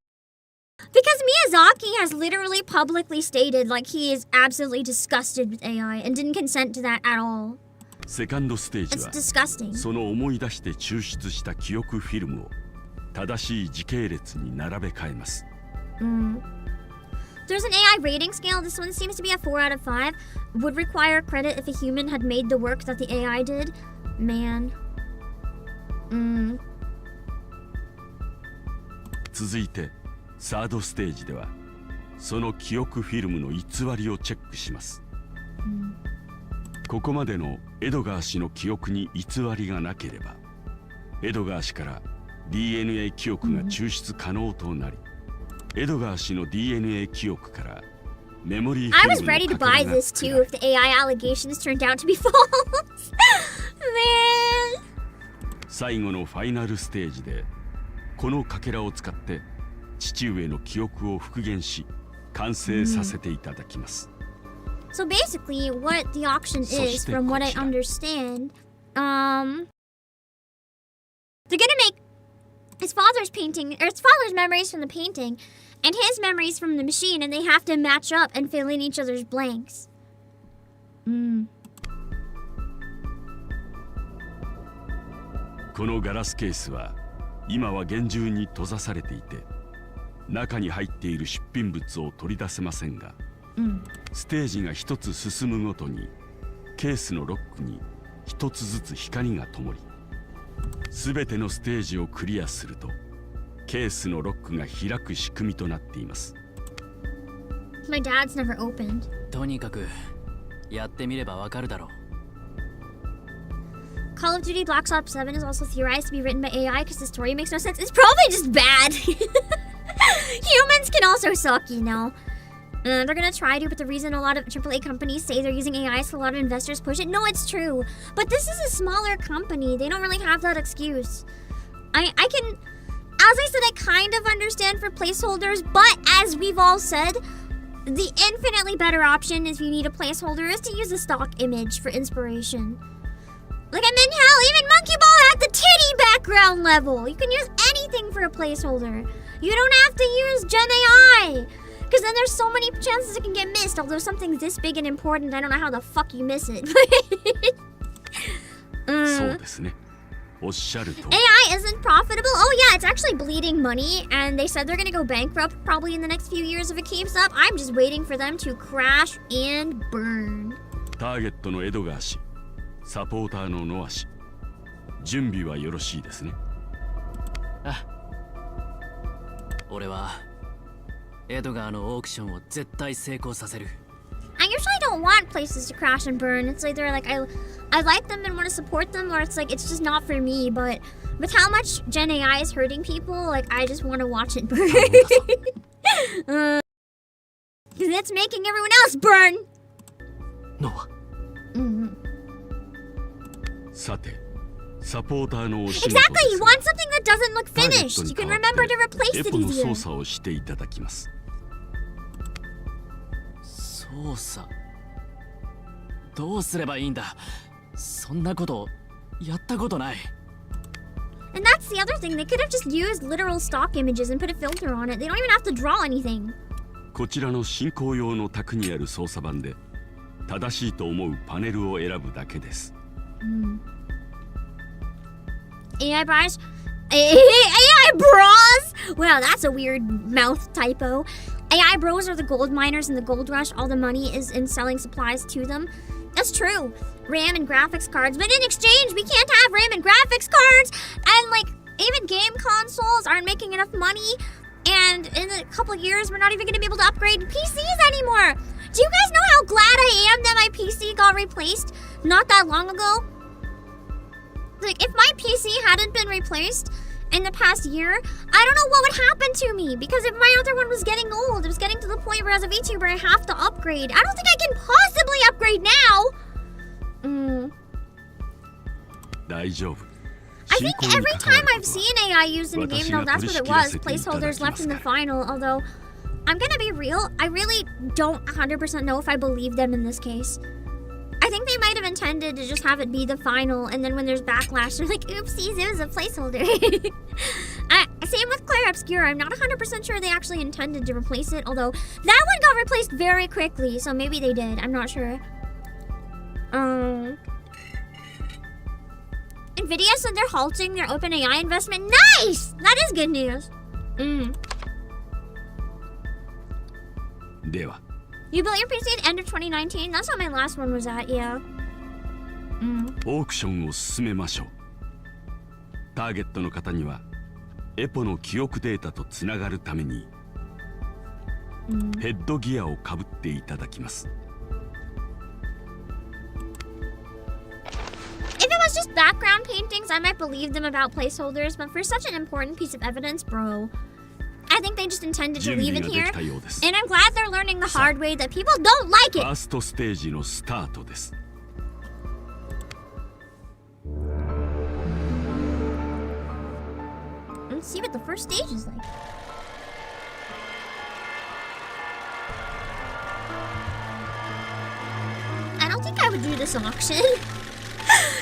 Because Miyazaki has literally publicly stated, like, he is absolutely disgusted with AI and didn't consent to that at all. セカンドステージ It's は disgusting. その思い出して抽出した記憶フィルムを正しい時系列に並べ替えます。There's an AI rating scale. This one seems to be a 4 out of 5. Would require credit if a human had made the work that the AI did. Man. 続いてサードステージではその記憶フィルムの偽りをチェックします。ここまでのエドガー氏の記憶に偽りがなければエドガー氏から DNA 記憶が抽出可能となりエドガー氏の DNA 記憶からメモリーフ I ィル was ムの ready to かけ buy らが this 作 too られ if the AI allegations turned out to be false. Man. 最後のファイナルステージでこのかけらを使って父上の記憶を復元し完成させていただきます。So basically, what the auction is, from what I understand, they're gonna make his father's painting, or his father's memories from the painting, and his memories from the machine, and they have to match up and fill in each other's blanks. このガラスケースは今は厳重に閉ざされていて中に入っている出品物を取り出せませんが、ステージが一つ進むごとにケースのロックに一つずつ光が灯り全てのステージをクリアするとケースのロックが開く仕組みとなっています。 My dad's never opened. とにかくやってみればわかるだろう。 Call of Duty Black Ops 7 is also theorized to be written by AI because the story makes no sense. It's probably just bad. Humans can also suck, you know. They're gonna try to, but the reason a lot of AAA companies say they're using AI is a lot of investors push it. No, it's true. But this is a smaller company. They don't really have that excuse. I can, as I said, I kind of understand for placeholders, but as we've all said, the infinitely better option if you need a placeholder is to use a stock image for inspiration. Like, I mean, hell, even Monkey Ball had the titty background level. You can use anything for a placeholder. You don't have to use Gen AI. Because then there's so many chances it can get missed. Although something's this big and important, I don't know how the fuck you miss it. そうですね。おっしゃると。 AI isn't profitable? Oh yeah, it's actually bleeding money. And they said they're gonna go bankrupt probably in the next few years if it keeps up. I'm just waiting for them to crash and burn. ターゲットのエドガー氏、サポーターのノア氏、準備はよろしいですね。あ、俺はエドガーのオークションを絶対成功させる。 I usually don't want places to crash and burn. It's like they're like I like them and want to support them, or it's like it's just not for me. But with how much Gen AI is hurting people, like I just want to watch it burn. Because it's making everyone else burn. ノア。さて、サポーターのお仕事 Exactly, で you す want something that doesn't look ターゲッ finished. ト You に can 代わ remember to って replace エ it ポの easier. 操作をしていただきます。操作どうすればいいんだ。そんなことやったことない。And that's the other thing. They could have just used literal stock images and put a filter on it. They don't even have to draw anything. こちらの進行用の卓にある操作盤で正しいと思うパネルを選ぶだけです。AI bras? AI bras? Wow, that's a weird mouth typo. AI bros are the gold miners in the gold rush. All the money is in selling supplies to them. That's true. RAM and graphics cards. But in exchange, we can't have RAM and graphics cards. And like, even game consoles aren't making enough money. And in a couple of years, we're not even going to be able to upgrade PCs anymore. Do you guys know how glad I am that my PC got replaced not that long ago? Like, if my PC hadn't been replaced in the past year, I don't know what would happen to me. Because if my other one was getting old, it was getting to the point where as a VTuber, I have to upgrade. I don't think I can possibly upgrade now. 大丈夫。 I think every time I've seen AI used in a game, though, that's what it was. Placeholders left in the final. Although, I'm gonna be real, I really don't 100% know if I believe them in this case. I think they might have intended to just have it be the final, and then when there's backlash, they're like, oopsies, it was a placeholder. Same with Claire Obscura. I'm not 100% sure they actually intended to replace it, although that one got replaced very quickly, so maybe they did. I'm not sure. Nvidia said they're halting their OpenAI investment. Nice! That is good news. You built your PC at the end of 2019? That's what my last one was at, yeah. オークションを進めましょう。ターゲットの方にはエポの記憶データとつながるためにヘッドギアをかぶっていただきます。 If it was just background paintings, I might believe them about placeholders, but for such an important piece of evidence, bro, I think they just intended to leave it here. And I'm glad they're learning the hard way that people don't like it. ファーストステージのスタートです。 Let's see what the first stage is like. I don't think I would do this auction.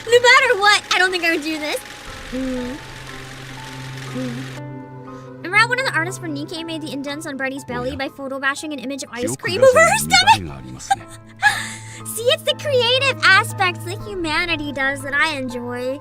No matter what, I don't think I would do this. Remember how one of the artists for Nikkei made the indents on Brightie's belly by photo bashing an image of ice cream over her stomach? See, it's the creative aspects that humanity does that I enjoy.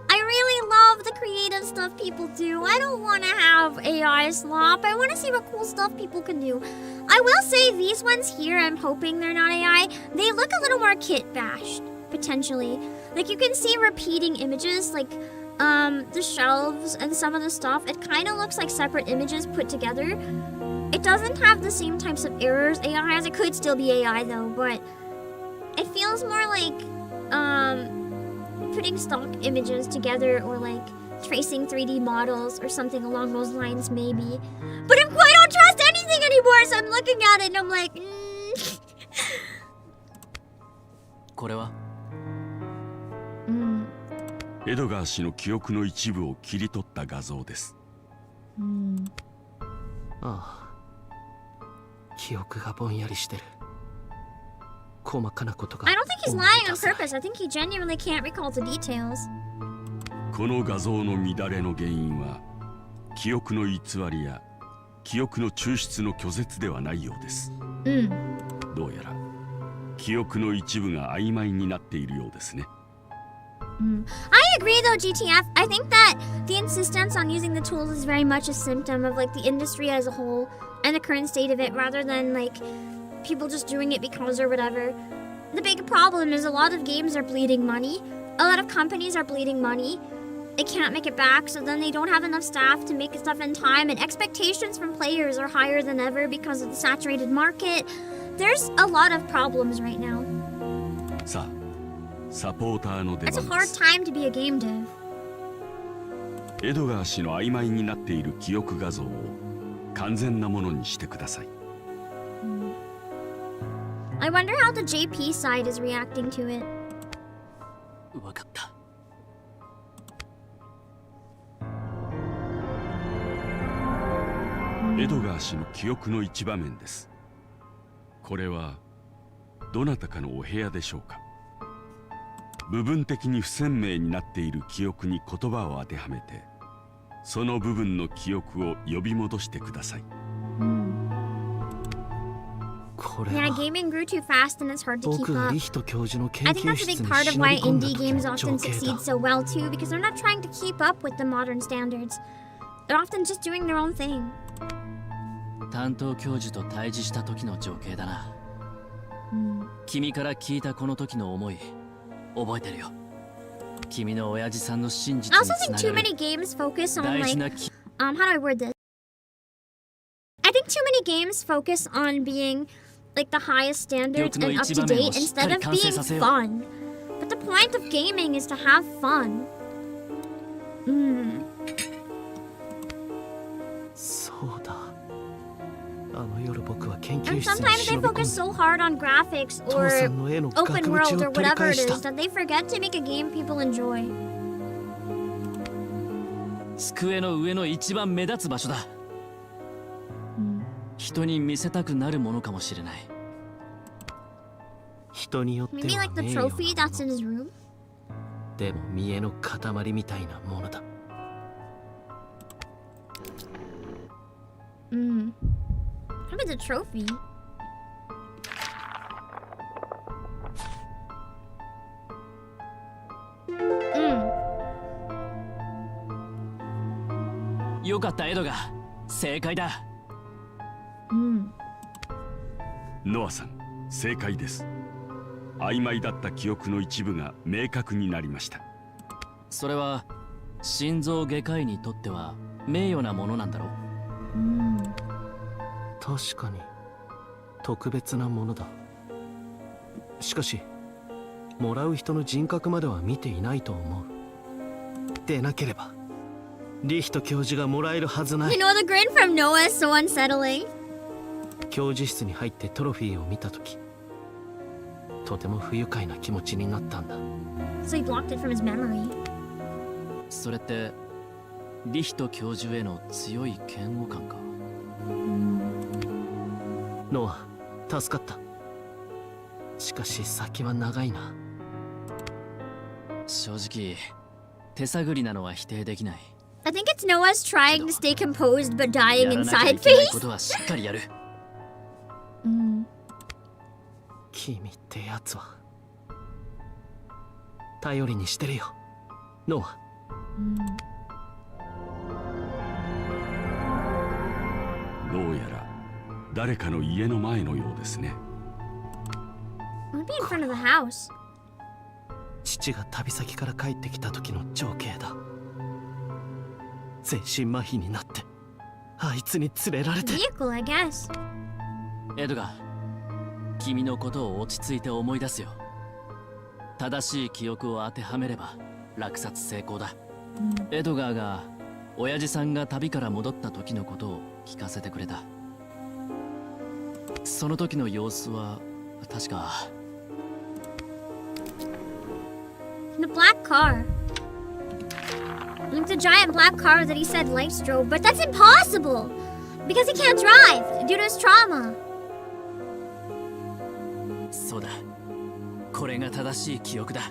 I really love the creative stuff people do. I don't want to have AI slop. I want to see what cool stuff people can do. I will say these ones here, I'm hoping they're not AI. They look a little more kit bashed, potentially. Like, you can see repeating images, like the shelves and some of the stuff. It kind of looks like separate images put together. It doesn't have the same types of errors AI has. It could still be AI though, but it feels more like putting stock images together or like tracing 3D models or something along those lines, maybe. But I don't trust anything anymore, so I'm looking at it and I'm like, これはエドガー氏の記憶の一部を切り取った画像です。ああ、記憶がぼんやりしてる。細かなことが。 I don't think he's lying on purpose. I think he genuinely can't recall the details. この画像の乱れの原因は記憶の偽りや記憶の抽出の拒絶ではないようです。どうやら記憶の一部が曖昧になっているようですね。I agree though, GTF. I think that the insistence on using the tools is very much a symptom of like the industry as a whole and the current state of it rather than like people just doing it because or whatever. The big problem is a lot of games are bleeding money. A lot of companies are bleeding money. They can't make it back, so then they don't have enough staff to make stuff in time, and expectations from players are higher than ever because of the saturated market. There's a lot of problems right now. さあ、サポーターの出 It's a 番 hard です。 time to be a game dev. エドガー氏の曖昧になっている記憶画像を完全なものにしてください。I wonder how the JP side is reacting to it. わかった。エドガー氏の記憶の一場面です。これはどなたかのお部屋でしょうか。部分的に不鮮明になっている記憶に言葉を当てはめてその部分の記憶を呼び戻してください。これ Yeah, は gaming grew too fast and it's hard to 僕 keep が up. リヒト教授の研 I think 究 that's a 室 big に part of 忍 why び込んだ indie 時 games の often 情景 succeed だ。 so well too, because they're not trying to keep up with the modern standards. They're often just doing their own thing. 担当教授と対峙した時の情景だな。君から聞いたこの時の思い覚えてるよ。君の親父さんの真実 I に also つ think な too がる many games focus on 大 like 事なき how do I word this? I think too many games focus on being like the highest standards and up to date instead of being fun. But the point of gaming is to have fun. そうだ。あの夜僕は研 And 究室に sometimes they 忍び込ん focus で so hard on graphics 父 or さんの絵の open 額縁 world を or 取り whatever 返 it した。 is that they forget to make a game people enjoy. 机の上の一番目立つ場所だ。人に見せたくなるものかもしれない。人によって Maybe は like the 名誉 trophy な that's も in の。 his room. でも見栄の塊みたいなものだ。How about the trophy? Mm. よかったエドが正解だ。ノアさん、正解です。曖昧だった記憶の一部が明確になりました。それは心臓外科医にとっては名誉なものなんだろう。確かに特別なものだ。しかしもらう人の人格までは見ていないと思う。でなければリヒト教授がもらえるはずな You い。 know, the grin from Noah is so unsettling. 教授室に入ってトロフィーを見たとき、とても不愉快な気持ちになったんだ。 So he blocked it from his memory. それってリヒト教授への強い嫌悪感か。ノア、助かった。しかし先は長いな。正直手探りなのは否定できない。 I think it's Noah's trying to stay composed but や dying らなきゃい inside けない face. ことはしっかりやる。君ってやつは頼りにしてるよ、ノア。どうやら誰かの家の前のようですね。 It would be in front of the house. 父が旅先から帰ってきた時の情景だ。全身麻痺になってあいつに連れられて。 Vehicle, I guess. エドガー、君のことを落ち着いて思い出すよ。正しい記憶を当てはめれば落札成功だ。エドガーが親父さんが旅から戻った時のことを聞かせてくれた。その時の様子は確か The black car. Like the giant black car that he said lights drove, but that's impossible! Because he can't drive due to his trauma. そうだ。これが正しい記憶だ。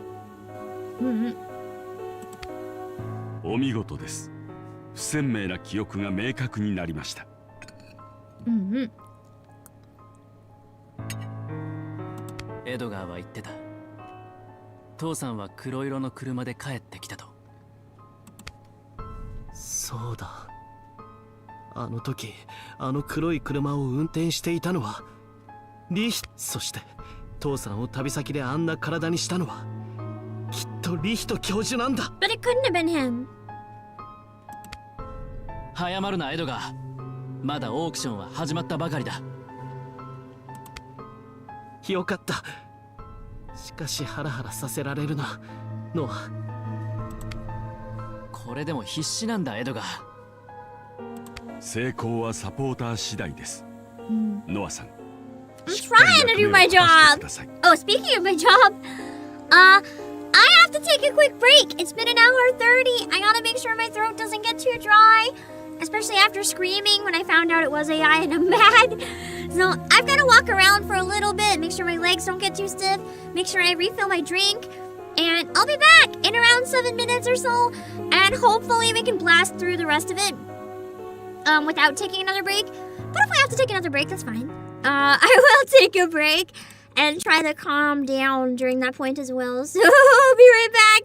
お見事です。不鮮明な記憶が明確になりました。エドガーは言ってた。父さんは黒色の車で帰ってきたと。そうだ。あの時あの黒い車を運転していたのはリヒト。そして父さんを旅先であんな体にしたのはきっとリヒト教授なんだ。 But it couldn't have been him. 早まるなエドガー。まだオークションは始まったばかりだ。よかった。しかしハラハラさせられるな、ノア。これでも必死なんだエドガー。成功はサポーター次第です。ノアさん。 I'm trying to do my job. Oh, speaking of my job, I have to take a quick break. It's been an hour 30. I gotta make sure my throat doesn't get too dry, especially after screaming when I found out it was AI and I'm mad. So I've gotta walk around for a little bit, make sure my legs don't get too stiff, make sure I refill my drink, and I'll be back in around 7 minutes or so. And And hopefully we can blast through the rest of it without taking another break. But if we have to take another break, that's fine. I will take a break and try to calm down during that point as well. So I'll be right back.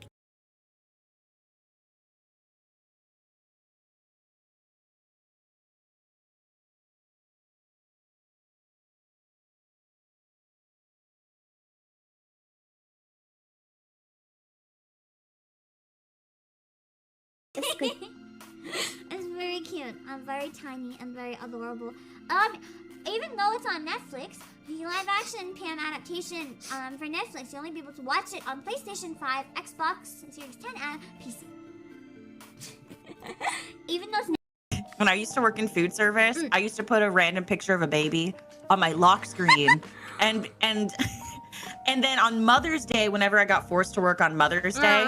It's very cute. I'm very tiny and very adorable. Even though it's on Netflix, the live-action Pam adaptation for Netflix, you'll only be able to watch it on PlayStation 5, Xbox Series 10, and PC. Even though it's when I used to work in food service, I used to put a random picture of a baby on my lock screen, and then on Mother's Day, whenever I got forced to work on Mother's Day,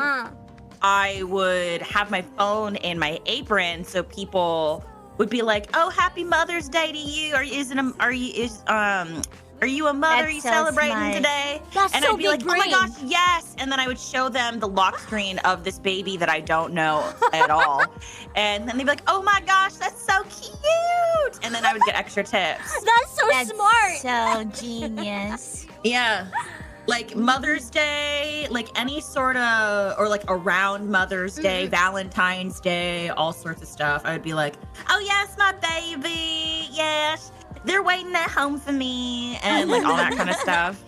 I would have my phone in my apron so people would be like, "Oh, happy Mother's Day to you! Are you a mother? Are you so celebrating smart. today?" That's And so I'd be like, big "Oh my brain. gosh, yes!" And then I would show them the lock screen of this baby that I don't know at all, and then they'd be like, "Oh my gosh, that's so cute!" And then I would get extra tips. That's so That's smart. so genius. Yeah. Like Mother's Day, like any sort of, or like around Mother's Day, Valentine's Day, all sorts of stuff. I would be like, "Oh yes, my baby, yes, they're waiting at home for me," and like all that kind of stuff.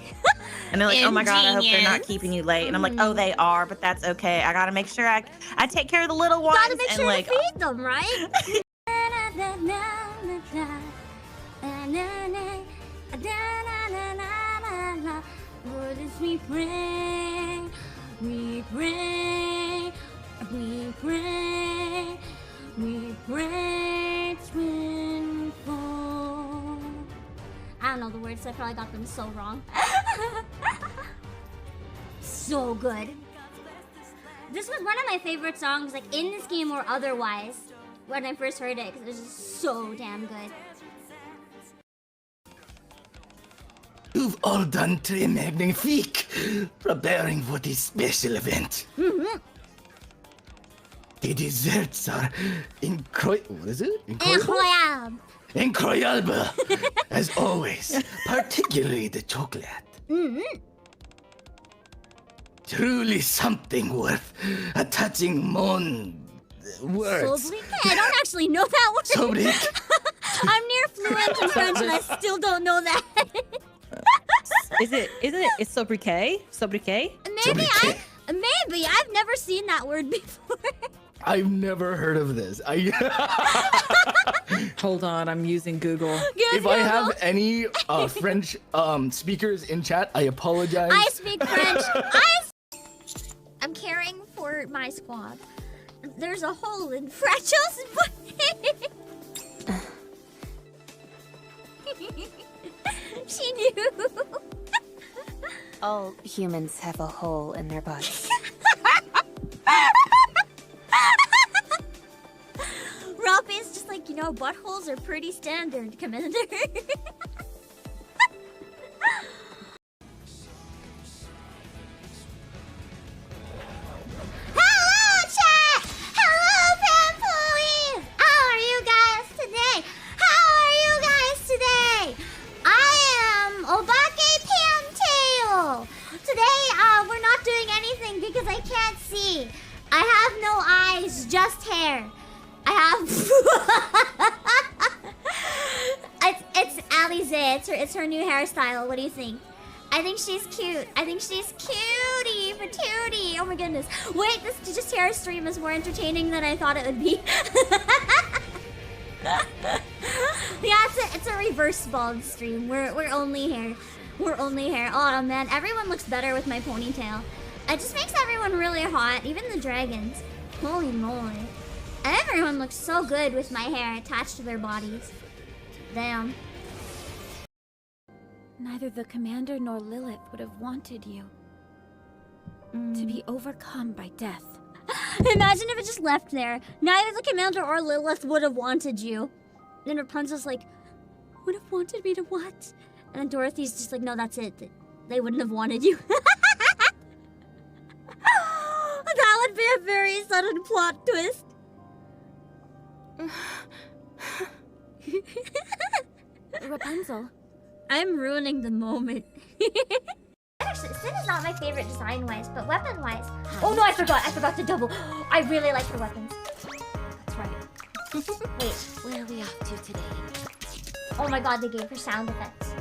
And they're like, "Oh my God, I hope they're not keeping you late." And I'm like, "Oh, they are, but that's okay. I gotta make sure I take care of the little ones." Gotta make and sure like, to feed them, right? Lord, as we pray, we pray, we pray, we pray, twin fall. I don't know the words, so I probably got them so wrong. So good. This was one of my favorite songs, like in this game or otherwise, when I first heard it, because it was just so damn good. You've all done très magnifique, preparing for this special event. The desserts are incredible. What is it? Incroyable. Incroyable, as always, particularly the chocolate. Truly something worth a touching words. Sobriquet? I don't actually know that word. Sobriquet. I'm near fluent in French and I still don't know that. it's sobriquet? Sobriquet? Sobriquet. Maybe. I've never seen that word before. I've never heard of this. Hold on, I'm using Google. If I have any French speakers in chat, I apologize. I speak French. I'm caring for my squad. There's a hole in Fragil's butt. She knew. All humans have a hole in their bodies. Ralphie's just like, buttholes are pretty standard, Commander. Hello, chat! Hello, Pampoline! How are you guys today? I am Obake Pam. Today, we're not doing anything because I can't see. I have no eyes, just hair. I have... it's Alize. It's her new hairstyle. What do you think? I think she's cute. I think she's cutie patootie. Oh my goodness. Wait, this just hair stream is more entertaining than I thought it would be. Yeah, it's a reverse bald stream. We're only hair. We're only hair. Oh man, everyone looks better with my ponytail. It just makes everyone really hot, even the dragons. Holy moly. Everyone looks so good with my hair attached to their bodies. Damn. Neither the commander nor Lilith would have wanted you to be overcome by death. Imagine if it just left there. Neither the commander or Lilith would have wanted you. Then Rapunzel's like, would have wanted me to what? And then Dorothy's just like, no, that's it. They wouldn't have wanted you. That would be a very sudden plot twist. Rapunzel. I'm ruining the moment. Actually, Sin is not my favorite design-wise, but weapon-wise. Oh no, I forgot to double. I really like her weapons. That's right. Wait. Where are we off to today? Oh my god, they gave her sound effects.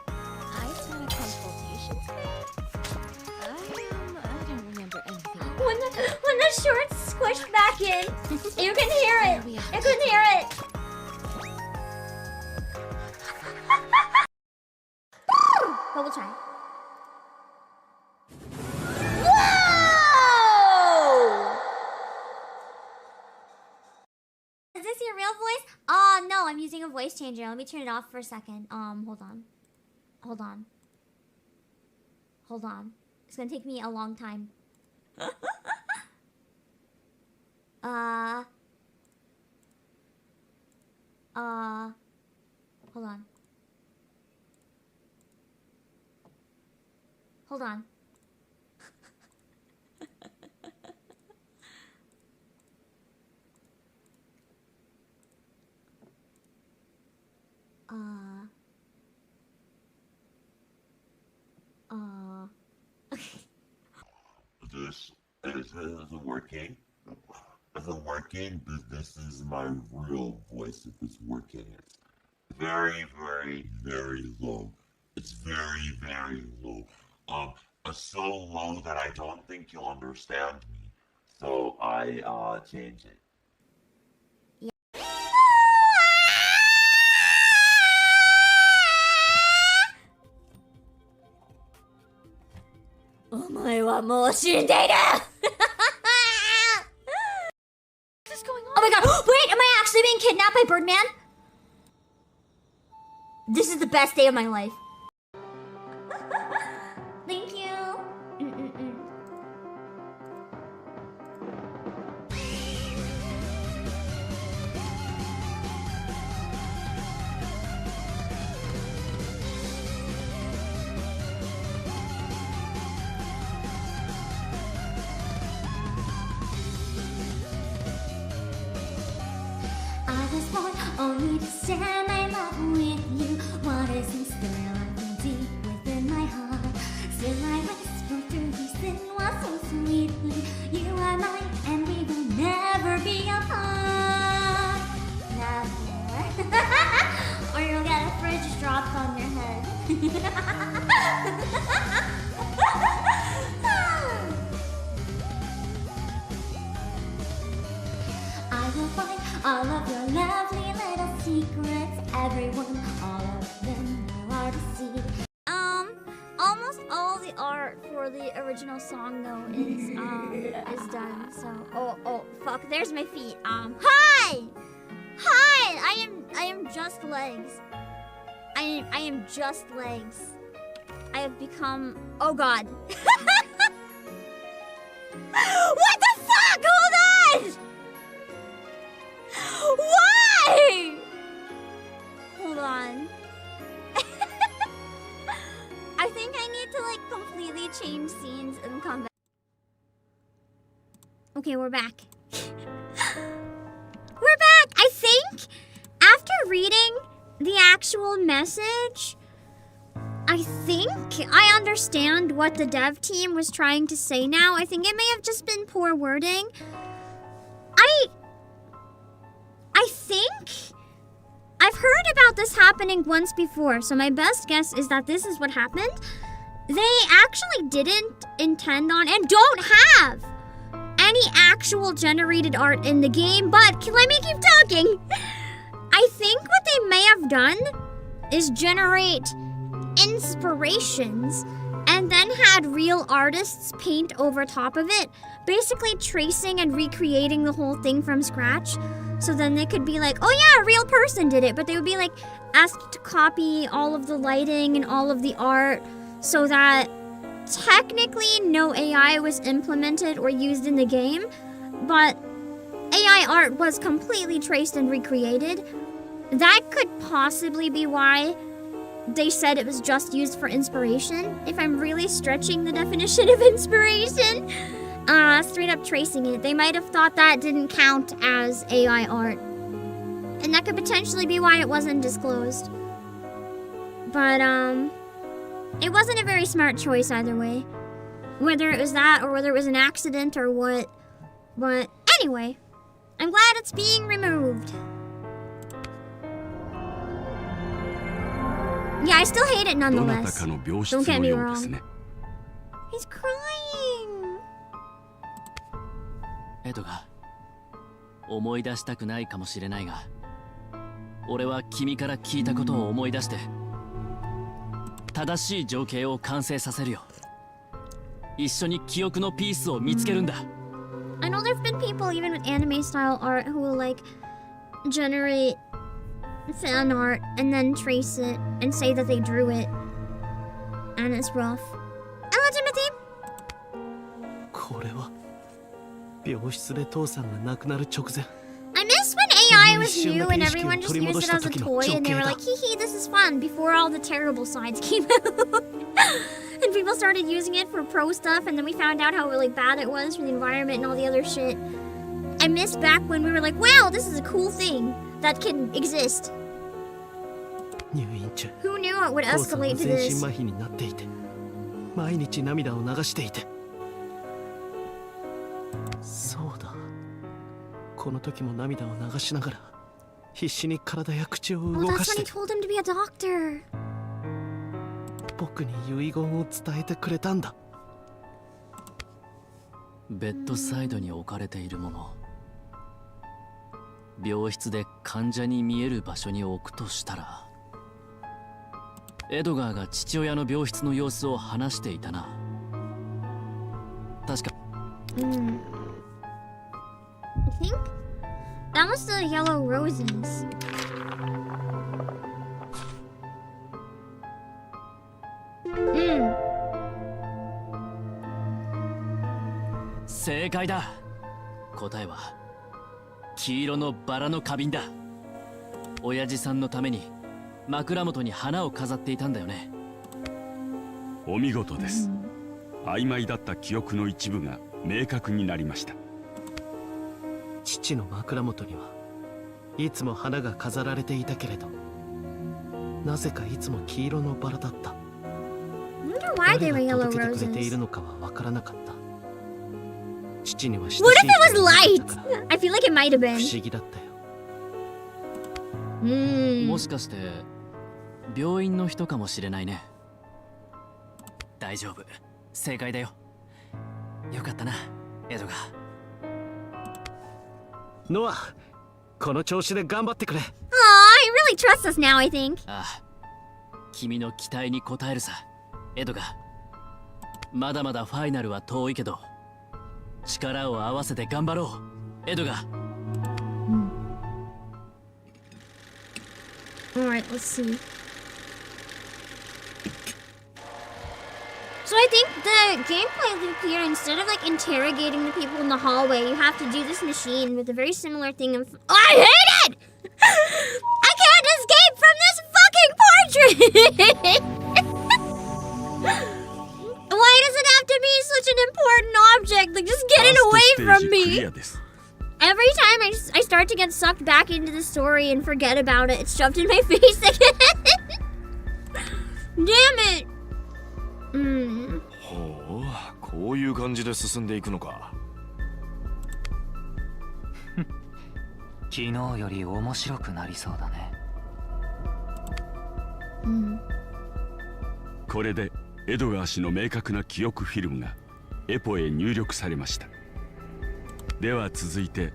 I saw a consultation I don't remember anything. When the shorts squished back in, you can hear it. You can hear it. But we'll try. Whoa! Is this your real voice? Oh no, I'm using a voice changer. Let me turn it off for a second. Hold on. It's gonna take me a long time. Hold on. This isn't working. Is it working? This is my real voice if it's working. It's very, very, very low. It's very, very low. So low that I don't think you'll understand me. So I change it. Oh my god, data! What's going on? Oh my god, wait, am I actually being kidnapped by Birdman? This is the best day of my life. Thank you. I was born only to share my love with you. What is this thrill from deep within my heart? Still I whisper through these thin walls so sweetly. You are mine and we will never be apart. Never. Or you'll get a fridge dropped on your head. I will find all of your lovely little secrets. Everyone, all of them are to see. Almost all the art for the original song though is done. So oh fuck, there's my feet. Hi! I am just legs. I am just legs. I have become, oh god. What the fuck? Hold on! Why? Hold on. I think I need to like completely change scenes and come back. Okay, we're back. We're back! I think after reading the actual message, I think I understand what the dev team was trying to say now. I think it may have just been poor wording. I think I've heard about this happening once before, so my best guess is that this is what happened. They actually didn't intend on and don't have any actual generated art in the game, but let me keep talking. I think what they may have done is generate inspirations and then had real artists paint over top of it, basically tracing and recreating the whole thing from scratch. So then they could be like, oh yeah, a real person did it, but they would be like asked to copy all of the lighting and all of the art so that technically no AI was implemented or used in the game, but AI art was completely traced and recreated. That could possibly be why they said it was just used for inspiration, if I'm really stretching the definition of inspiration. straight up tracing it. They might have thought that didn't count as AI art. And that could potentially be why it wasn't disclosed. But, it wasn't a very smart choice either way. Whether it was that or whether it was an accident or what. But anyway, I'm glad it's being removed. Yeah, I still hate it nonetheless. Don't get me wrong. He's crying. エドが思い出したくないかもしれないが、俺は君から聞いたことを思い出して正しい情景を完成させるよ。一緒に記憶のピースを見つけるんだ。I know there've been people even with anime style art who will like generate fan art and then trace it and say that they drew it. And it's rough. Hello, Timothy! これは病室で父さんが亡くなる直前。 I miss when AI was new and everyone just used it as a toy and they were like, hee hee, this is fun, before all the terrible sides came out. And people started using it for pro stuff, and then we found out how really bad it was for the environment and all the other shit. I miss back when we were like, wow, this is a cool thing that can exist. Who knew it would escalate to this? 毎日涙を流していて。そうだ。この時も涙を流しながら必死に体や口を動かして。 Oh, that's when he told him to be a doctor. 僕に遺言を伝えてくれたんだ。ベッドサイドに置かれているもの。病室で患者に見える場所に置くとしたら。エドガーが父親の病室の様子を話していたな。確か。I think that was the yellow roses. Mm. 正解だ。答えは黄色のバラの花瓶だ。親父さんのために枕元に花を飾っていたんだよね。お見事です。曖昧だった記憶の一部が明確になりました。父の枕元にはいつも花が飾られていたけれど、なぜかいつも黄色のバラだった。Why they were 誰 yellow が届けてくれてい roses? るのかは分からなかった。父には親しい What if 人 it was がいた light? から I feel like it might have 不 been. 思議だったよ。もしかして病院の人かもしれないね。大丈夫、正解だよ。よかったな、エドガー。ノア、この調子で頑張ってくれ。Aw, he really trusts us now, I think. ああ、君の期待に応えるさ、エドガー。まだまだファイナルは遠いけど、力を合わせて頑張ろう、エドガー。Alright, let's see. So I think the gameplay loop here, instead of like interrogating the people in the hallway, you have to do this machine with a very similar thing of— oh, I hate it! I can't escape from this fucking portrait! Why does it have to be such an important object? Like, just get it away from me! Every time I start to get sucked back into the story and forget about it, it's shoved in my face again. Damn it! ほう、こういう感じで進んでいくのか。昨日より面白くなりそうだね。これでエドガー氏の明確な記憶フィルムがエポへ入力されました。では続いて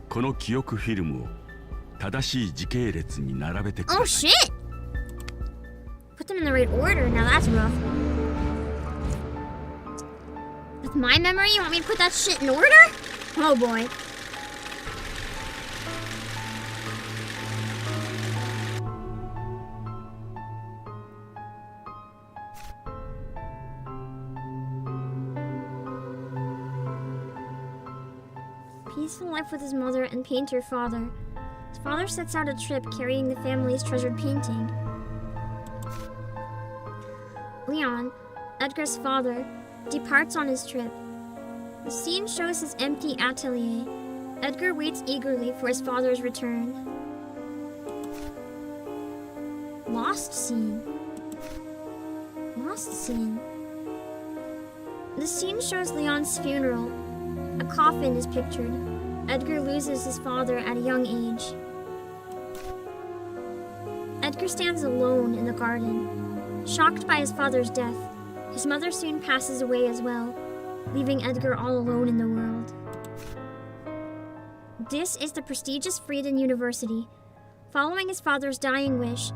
この記憶フィルムを正しい時系列に並べてください。Oh shit! Put them in the right order. Now that's rough. With my memory, you want me to put that shit in order? Oh boy. Peaceful life with his mother and painter father. His father sets out a trip carrying the family's treasured painting. Leon, Edgar's father, departs on his trip. The scene shows his empty atelier. Edgar waits eagerly for his father's return. Lost scene. Lost scene. The scene shows Leon's funeral. A coffin is pictured. Edgar loses his father at a young age. Edgar stands alone in the garden, shocked by his father's death. His mother soon passes away as well, leaving Edgar all alone in the world. This is the prestigious Frieden University. Following his father's dying wish,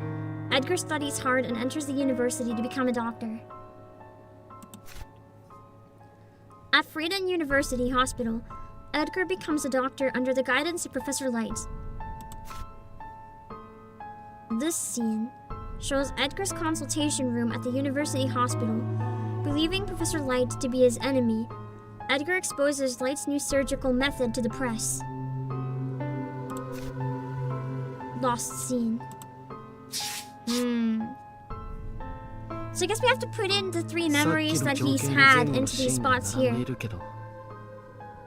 Edgar studies hard and enters the university to become a doctor. At Frieden University Hospital, Edgar becomes a doctor under the guidance of Professor Light. This scene shows Edgar's consultation room at the university hospital. Believing Professor Light to be his enemy, Edgar exposes Light's new surgical method to the press. Lost scene. So I guess we have to put in the 3 memories that he's had into these spots here.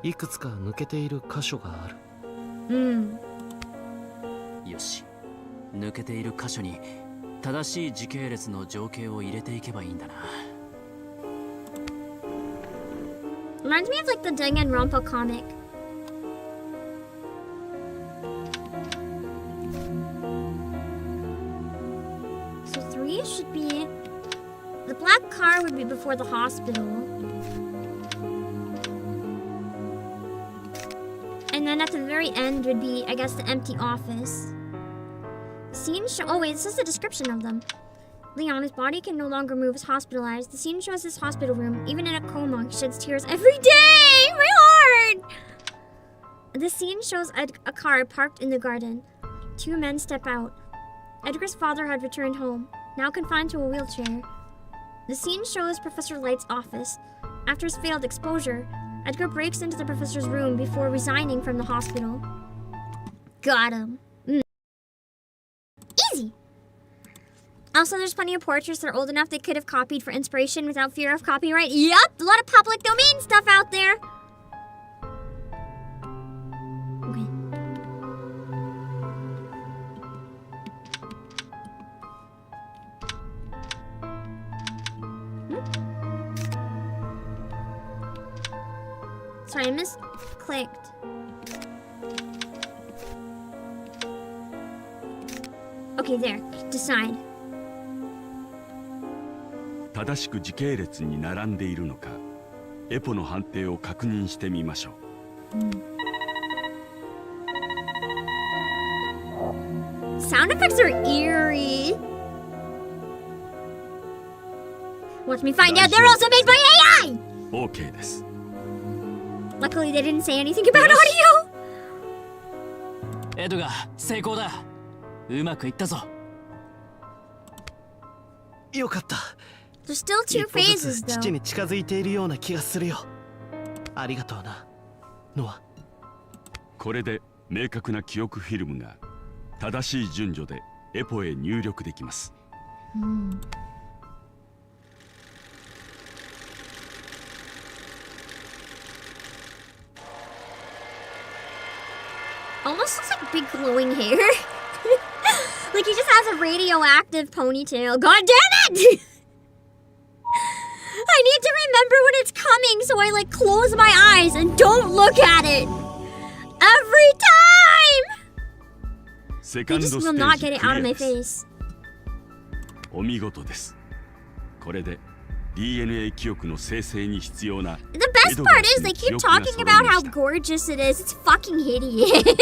いくつか抜けている箇所がある。よし、抜けている箇所に正しい時系列の情景を入れていけばいいんだな。Reminds me of like the Danganronpa comic. So 3 should be... The black car would be before the hospital. And then at the very end would be, I guess, the empty office. Scene show... Oh wait, this is a description of them. Leon, his body can no longer move, is hospitalized. The scene shows his hospital room. Even in a coma, he sheds tears every day! My heart! The scene shows a car parked in the garden. 2 men step out. Edgar's father had returned home, now confined to a wheelchair. The scene shows Professor Light's office. After his failed exposure, Edgar breaks into the professor's room before resigning from the hospital. Got him. Easy! Also, there's plenty of portraits that are old enough they could have copied for inspiration without fear of copyright. Yup! A lot of public domain stuff out there! Okay. Sorry, I misclicked. Okay, there. Decide. 正しく時系列に並んでいるのか、エポの判定を確認してみましょう。Sound effects are eerie. Watch me find out they're also made by AI! OK です。Luckily, they didn't say anything about audio. エドが成功だ。うまくいったぞ。よかった。There's still 2 phases, though. 父に近づいているような気がするよ。ありがとうな、ノア。これで明確な記憶フィルムが正しい順序でエポへ入力できます。Almost looks like big glowing hair. Like he just has a radioactive ponytail. God damn it! I need to remember when it's coming, so I like close my eyes and don't look at it. Every time! I just will not get it out of my face. お見事です。これで DNA 記憶の生成に必要な The best part is they keep talking about how gorgeous it is. It's fucking hideous.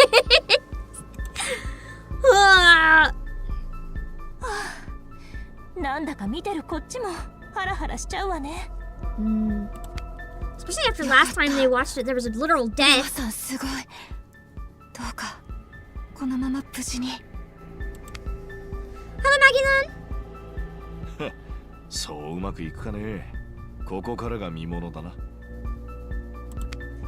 なんだか見てるこっちもハラハラしちゃうわね。Especially after last time they watched it, there was a literal death. さんすごい。どうかこのまま無事に。Hello, Maggie-lan. そううまくいくかね。ここからが見ものだな。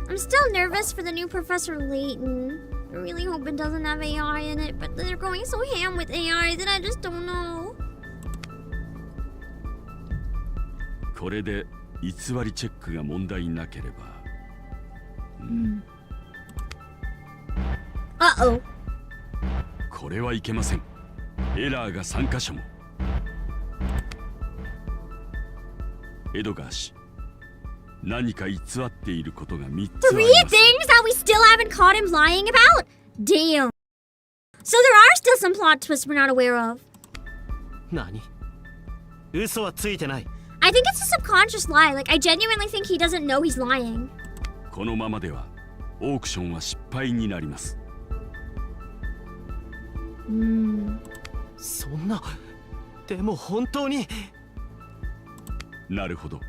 I'm still nervous for the new Professor Layton. I really hope it doesn't have AI in it, but they're going so ham with AI that I just don't know. これで偽りチェックが問題なければ Uh-oh. これはいけません。エラーが3箇所も。エドガー氏、何か偽っていることが3つあり Three ます。 things that we still haven't caught him lying about? Damn. So there are still some plot twists we're not aware of. 何？嘘はついてない。I think it's a subconscious lie. Like, I genuinely think he doesn't know he's lying. このままではオークションは失敗になります。そんな。でも本当に。なるほど。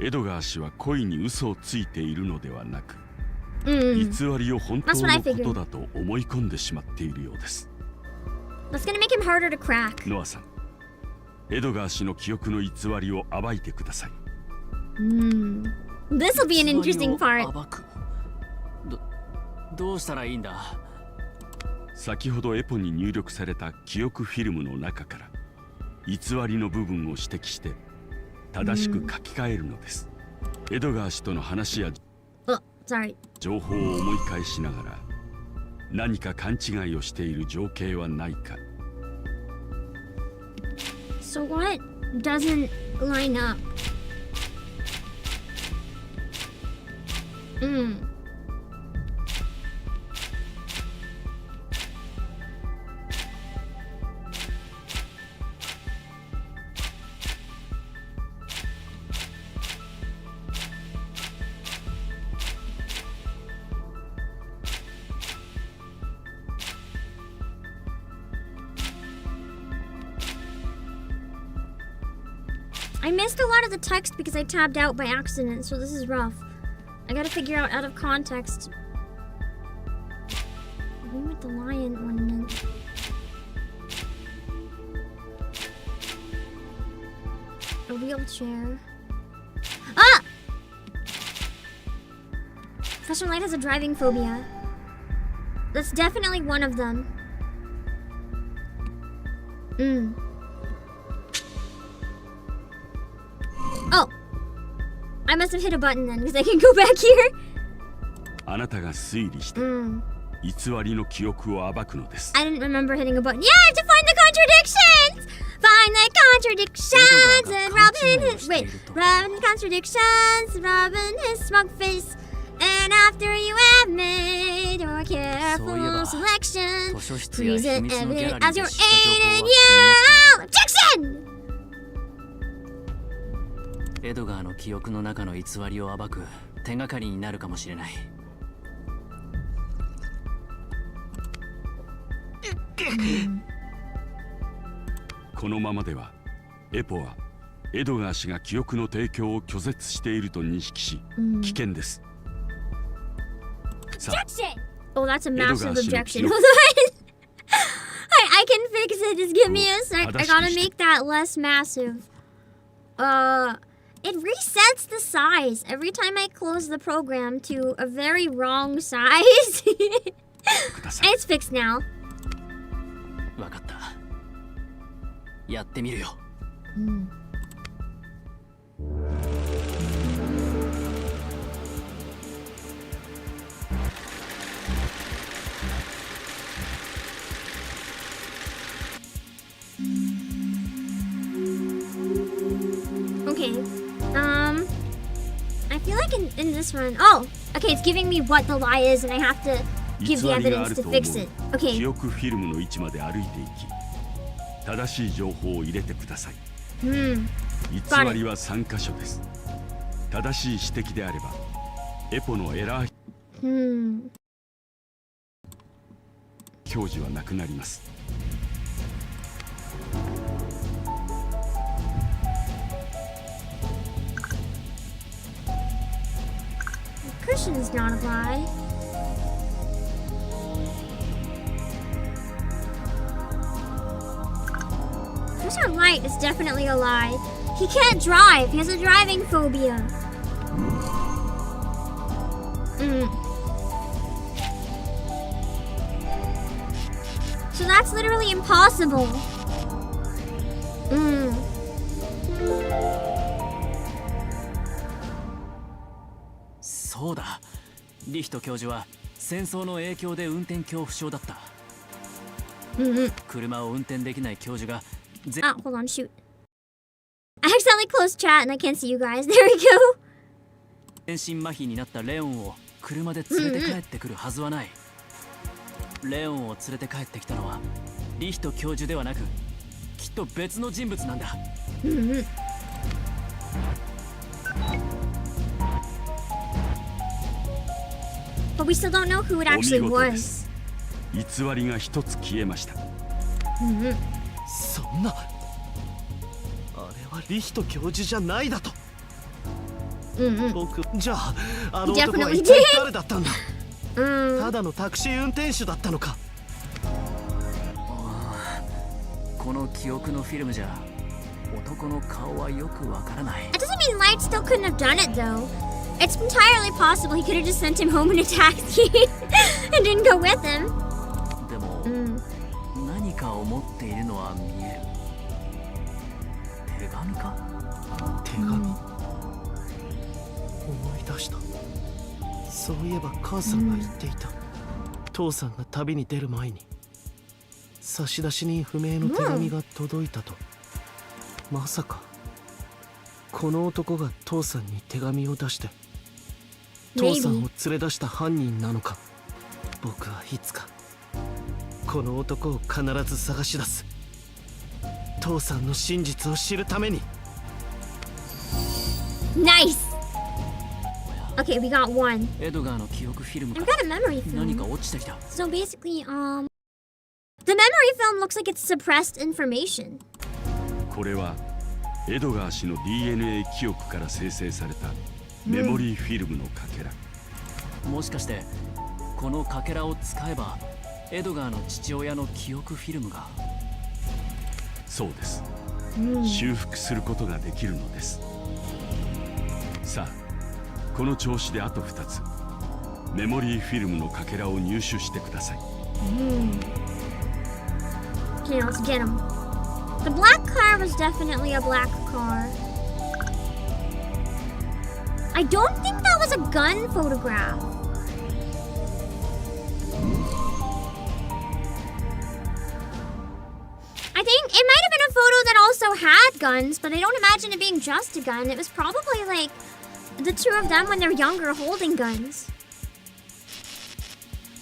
エドガー氏は恋に嘘をついているのではなく、偽りを本当のことだと思い込んでしまっているようです。That's gonna make him harder to crack. ノアさん、エドガー氏の記憶の偽りを暴いてください。This will be an interesting part. どうしたらいいんだ？先ほどエポに入力された記憶フィルムの中から偽りの部分を指摘して正しく書き換えるのです。エドガー氏との話や情報を思い返しながら何か勘違いをしている情景はないか。 So what doesn't line up? I missed a lot of the text because I tabbed out by accident, so this is rough. I gotta figure out of context. Agree with the lion ornament. A wheelchair. Ah! Professor Light has a driving phobia. That's definitely one of them. Oh! I must have hit a button then, because I can go back here. あなたが推理して偽りの記憶を暴くのです。 I didn't remember hitting a button. Yeah, I have to find the contradictions! Find the contradictions and Robin contradictions, Robin his smug face. And after you have made your careful selection, present evidence as your aid and your objection! エドガーの記憶の中の偽りを暴く手がかりになるかもしれない。このままではエポはエドガー氏が記憶の提供を拒絶していると認識し、危険です。Oh, that's a massive objection. Hold on. I can fix it. Just give me a sec. I gotta make that less massive. It resets the size every time I close the program to a very wrong size. It's fixed now. わかった。やってみるよ。Okay. I feel like in this run. Oh, okay. It's giving me what the lie is, and I have to give the evidence to fix it. Okay. 記憶フィルムの位置まで歩いていき、正しい情報を入れてください。偽りは3箇所です。正しい指摘であれば、エポのエラー表示はなくなります。Cushion is not a lie. Professor Light is definitely a lie. He can't drive. He has a driving phobia. So that's literally impossible. そうだ。リヒト教授は戦争の影響で運転恐怖症だった。車を運転できない教授がhold on, shoot. I accidentally closed chat and I can't see you guys. There we go. 全身麻痺になったレオンを車で連れて帰ってくるはずはない。レオンを連れて帰ってきたのはリヒト教授ではなく、きっと別の人物なんだ。But we still don't know who it actually was. 偽りが一つ消えました。そんな、あれはリヒト教授じゃないだと。僕、じゃああの男は一体誰だったんだ。ただのタクシー運転手だったのか。この記憶のフィルムじゃ男の顔はよくわからない。 That doesn't mean Light still couldn't have done it though. It's entirely possible he could have just sent him home in a taxi and didn't go with him. でも、何かを持っているのは見える。手紙か？手紙。思い出した。そういえば母さんが言っていた。父さんが旅に出る前に差出人不明の手紙が届いたと。まさかこの男が父さんに手紙を出して父さんを連れ出した犯人なのか。僕はいつかこの男を必ず探し出す。父さんの真実を知るために。Nice. Okay, we got one. エドガーの記憶フィルム I've か got a memory film. 何か落ちてきた。 So basically, the memory film looks like it's suppressed information. これはエドガー氏の DNA 記憶から生成されたメモリーフィルムのかけら。もしかしてこのかけらを使えばエドガーの父親の記憶フィルムが。そうです、修復することができるのです。さあこの調子であと2つメモリーフィルムのかけらを入手してください。Okay, let's get him. The black car was definitely a black car. I don't think that was a gun photograph. I think it might have been a photo that also had guns, but I don't imagine it being just a gun. It was probably like the two of them when they're younger holding guns.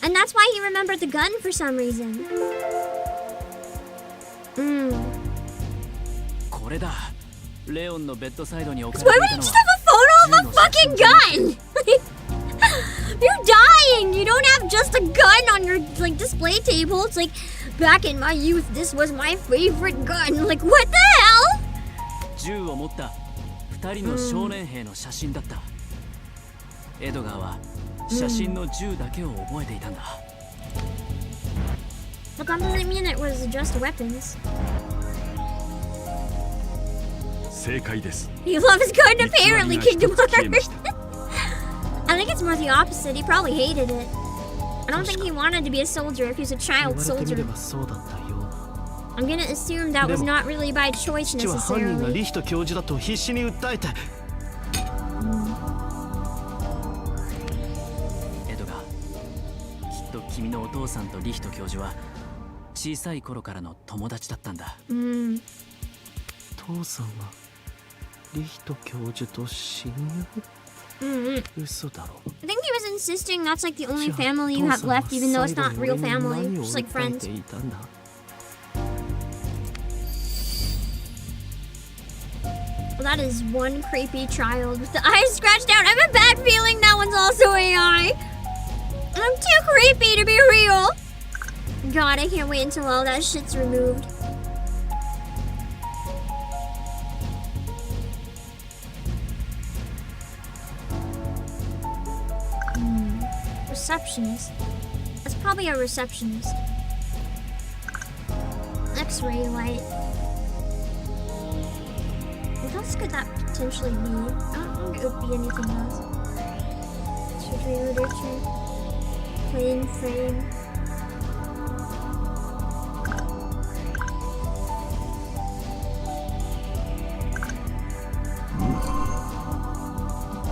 And that's why he remembered the gun for some reason. これだ。レオンのベッドサイドに置か Why れ would て you い just た have の a は photo of a fucking gun? You're dying! You don't have just a gun on your like display table. It's like, back in my youth, this was my favorite gun. Like, what the hell? 銃を持った2人の少年兵の写真だった。エドガーは写真の銃だけを覚えていたんだ。But that doesn't mean it was just weapons. 正解です。 You love his gun apparently, Kingdom Hearts. I think it's more the opposite. He probably hated it. I don't think he wanted to be a soldier if he was a child soldier. I'm gonna assume that was not really by choice 父は犯人が necessarily. リヒト教授だと必死に訴えて。エドガー、きっと君のお父さんとリヒト教授は小さい頃からの友達だったんだ。父さんはリヒト教授と親友？嘘だろ。 I think he was insisting that's like the only family you have left, even though it's not real family, just like friends. Well, that is one creepy child with the eyes scratched out. I have a bad feeling that one's also AI. I'm too creepy to be real. God, I can't wait until all that shit's removed. Receptionist. That's probably a receptionist. X-ray light. What else could that potentially be? I don't think it would be anything else. Surgery literature. Plain frame.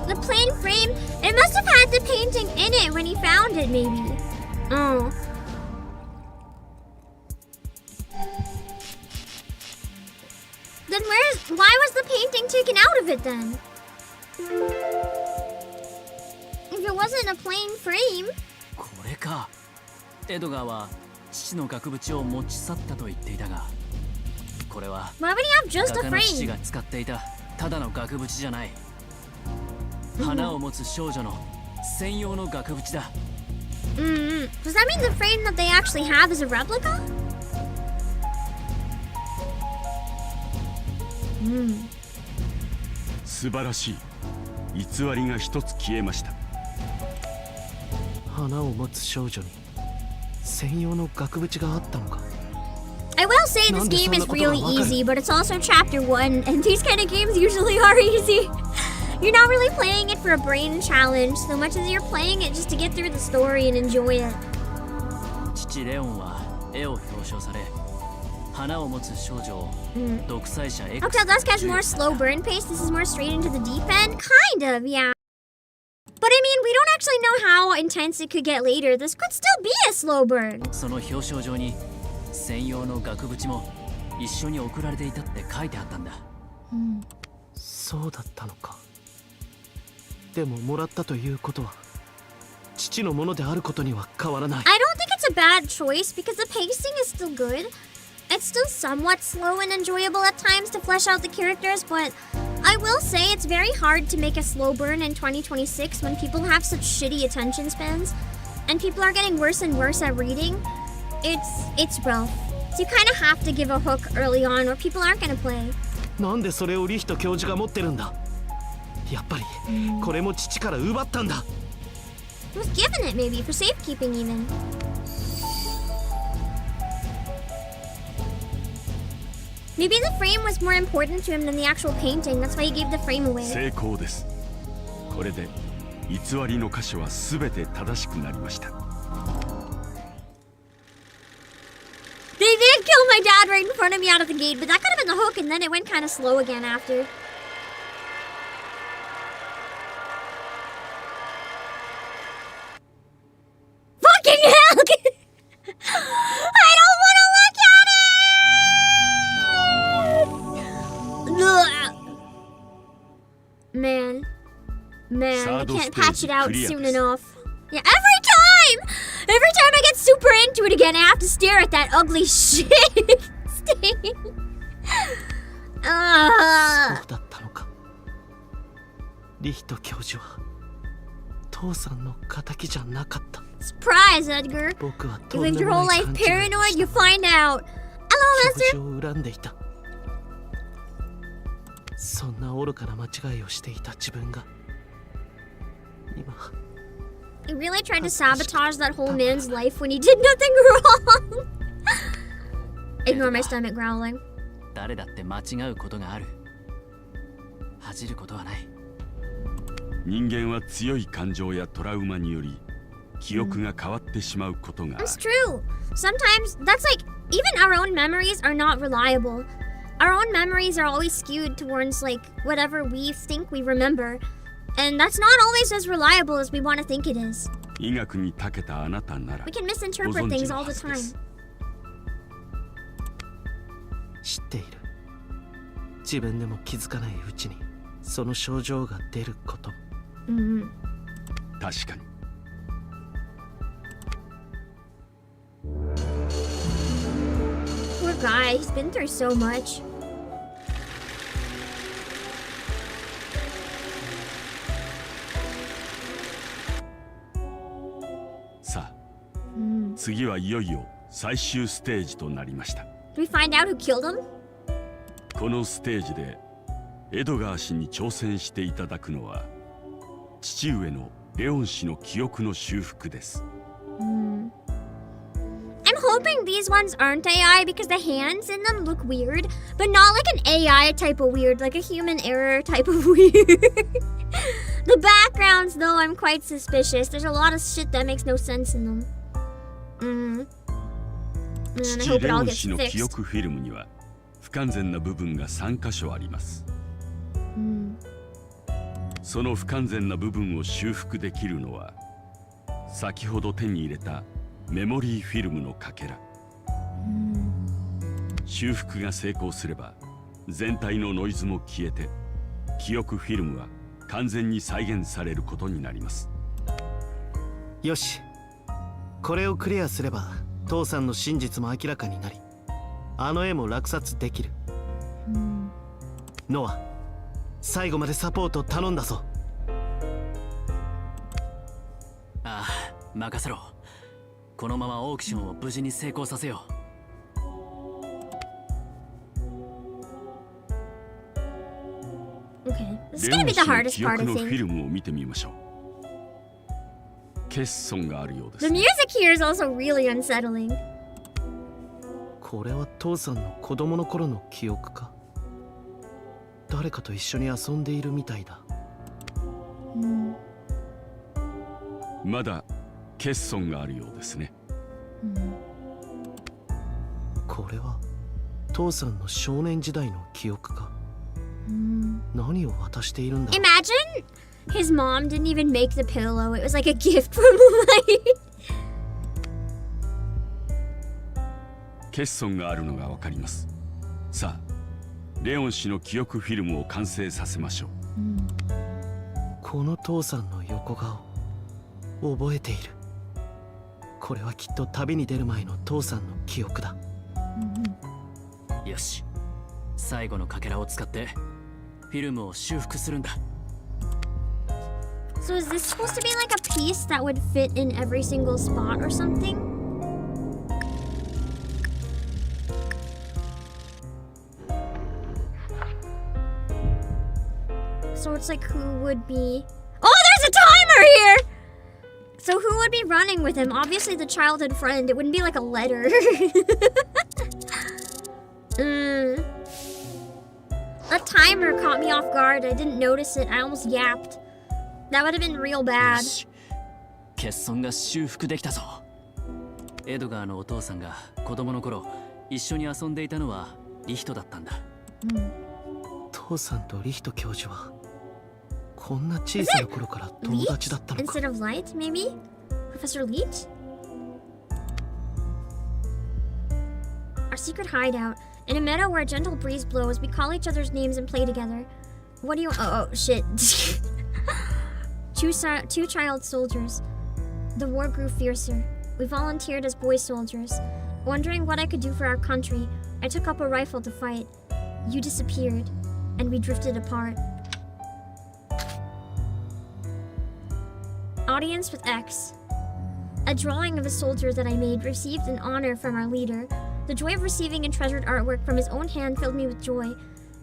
The plain frame, it must have had the painting in it found it, maybe. Oh. Then why was the painting taken out of it then? If it wasn't a plain frame. これか。エドガーは父の額縁を持ち去ったと言っていたが、これは Why would he have just a 画家の父 frame? が使っていたただの額縁じゃない。花を持つ少女の専用の額縁だ。Does that mean the frame that they actually have is a replica? 素晴らしい。偽りが一つ消えました。花を持つ少女に専用の額縁があったのか。I will say this game is really easy, but it's also chapter 1, and these kind of games usually are easy. You're not really playing it for a brain challenge so much as you're playing it just to get through the story and enjoy it. 父レオンは絵を表彰され、花を持つ少女を独裁者 X Octal Dusk has more slow burn pace. This is more straight into the deep end. Kind of, yeah. But I mean, we don't actually know how intense it could get later. This could still be a slow burn. その表彰状に専用の額縁も一緒に送られていたって書いてあったんだ。そうだったのか。でももらったということは父のものであることには変わらない。I don't think it's a bad choice because the pacing is still good. It's still somewhat slow and enjoyable at times to flesh out the characters, but I will say it's very hard to make a slow burn in 2026 when people have such shitty attention spans and people are getting worse and worse at reading. It's rough. So you kind of have to give a hook early on or people aren't going to play. なんでそれをリヒト教授が持ってるんだ。やっぱりこれも父から奪ったんだ。He was given it maybe for safekeeping even. Maybe the frame was more important to him than the actual painting. That's why he gave the frame away. 成功です。これで偽りの箇所はすべて正しくなりました。They did kill my dad right in front of me out of the gate, but that could have been the hook, and then it went kind of slow again after. Fucking hell! I don't want to look at it! Man, you can't patch it out soon enough. Yeah, every time I get super into it again, I have to stare at that ugly shit stain. そうだったのか。リヒト教授は父さんの仇じゃなかった。Surprise, Edgar. 僕は You lived your whole life paranoid, you find out. Hello, 教授を恨んでいた。そんな愚かな間違いをしていた自分が今 He really tried to sabotage that whole man's life when he did nothing wrong. Ignore my stomach growling. 誰だって間違うことがある。恥じることはない。人間は強い感情やトラウマにより記憶が変わってしまうことがある。 It's true. Sometimes that's like even our own memories are not reliable. Our own memories are always skewed towards like whatever we think we remember. And that's not always as reliable as we want to think it is. 医学に長けたあなたなら We can misinterpret things all the time. 知っている。自分でも気づかないうちにその症状が出ること。確かに。Poor guy, he's been through so much. さあ、次はいよいよ最終ステージとなりました。Do we find out who killed him? このステージでエドガー氏に挑戦していただくのは父上のレオン氏の記憶の修復です。I'm hoping these ones aren't AI because the hands in them look weird, but not like an AI type of weird, like a human error type of weird. The backgrounds, though, I'm quite suspicious. There's a lot of shit that makes no sense in them. And I 父 hope it レオ all ン gets 氏の記 fixed. 憶フィルムには不完全な部分が3箇所あります。その不完全な部分を修復できるのは先ほど手に入れたメモリーフィルムのかけら。修復が成功すれば全体のノイズも消えて記憶フィルムは完全に再現されることになります。よし、これをクリアすれば父さんの真実も明らかになり、あの絵も落札できる。ノア、最後までサポート頼んだぞ。ああ、任せろ。このままオークションを無事に成功させよう。Okay, this is gonna be the hardest part, I レオン氏の記憶のフィ think. ルムを見てみましょう。欠損があるようです The ね。 music here is also really unsettling. これは父さんの子供の頃の記憶か。誰かと一緒に遊んでいるみたいだ。まだ欠損があるようですね。これは父さんの少年時代の記憶か。何を渡しているんだろう。 Imagine his mom didn't even make the pillow. It was like a gift from life. 欠損があるのがわかります。さあ、レオン氏の記憶フィルムを完成させましょう。この父さんの横顔、覚えている。これはきっと旅に出る前の父さんの記憶だ。よし、最後のかけらを使ってフィルムを修復するんだ。 So is this supposed to be like a piece that would fit in every single spot or something? So it's like who would be... Oh, there's a timer here! So who would be running with him? Obviously the childhood friend. It wouldn't be like a letter. That timer caught me off guard. I didn't notice it. I almost yapped. That would have been real bad. 欠損が修復できたぞ。エドガーのお父さんが子供の頃一緒に遊んでいたのはリヒトだったんだ。父さんとリヒト教授はこんな小さな頃から友達だったのか。 Instead of Light, maybe? Professor Leech? Our secret hideout. In a meadow where a gentle breeze blows, we call each other's names and play together. What do you... Oh, shit. Two child soldiers. The war grew fiercer. We volunteered as boy soldiers. Wondering what I could do for our country, I took up a rifle to fight. You disappeared, and we drifted apart. Audience with X. A drawing of a soldier that I made received an honor from our leader. The joy of receiving and treasured artwork from his own hand filled me with joy.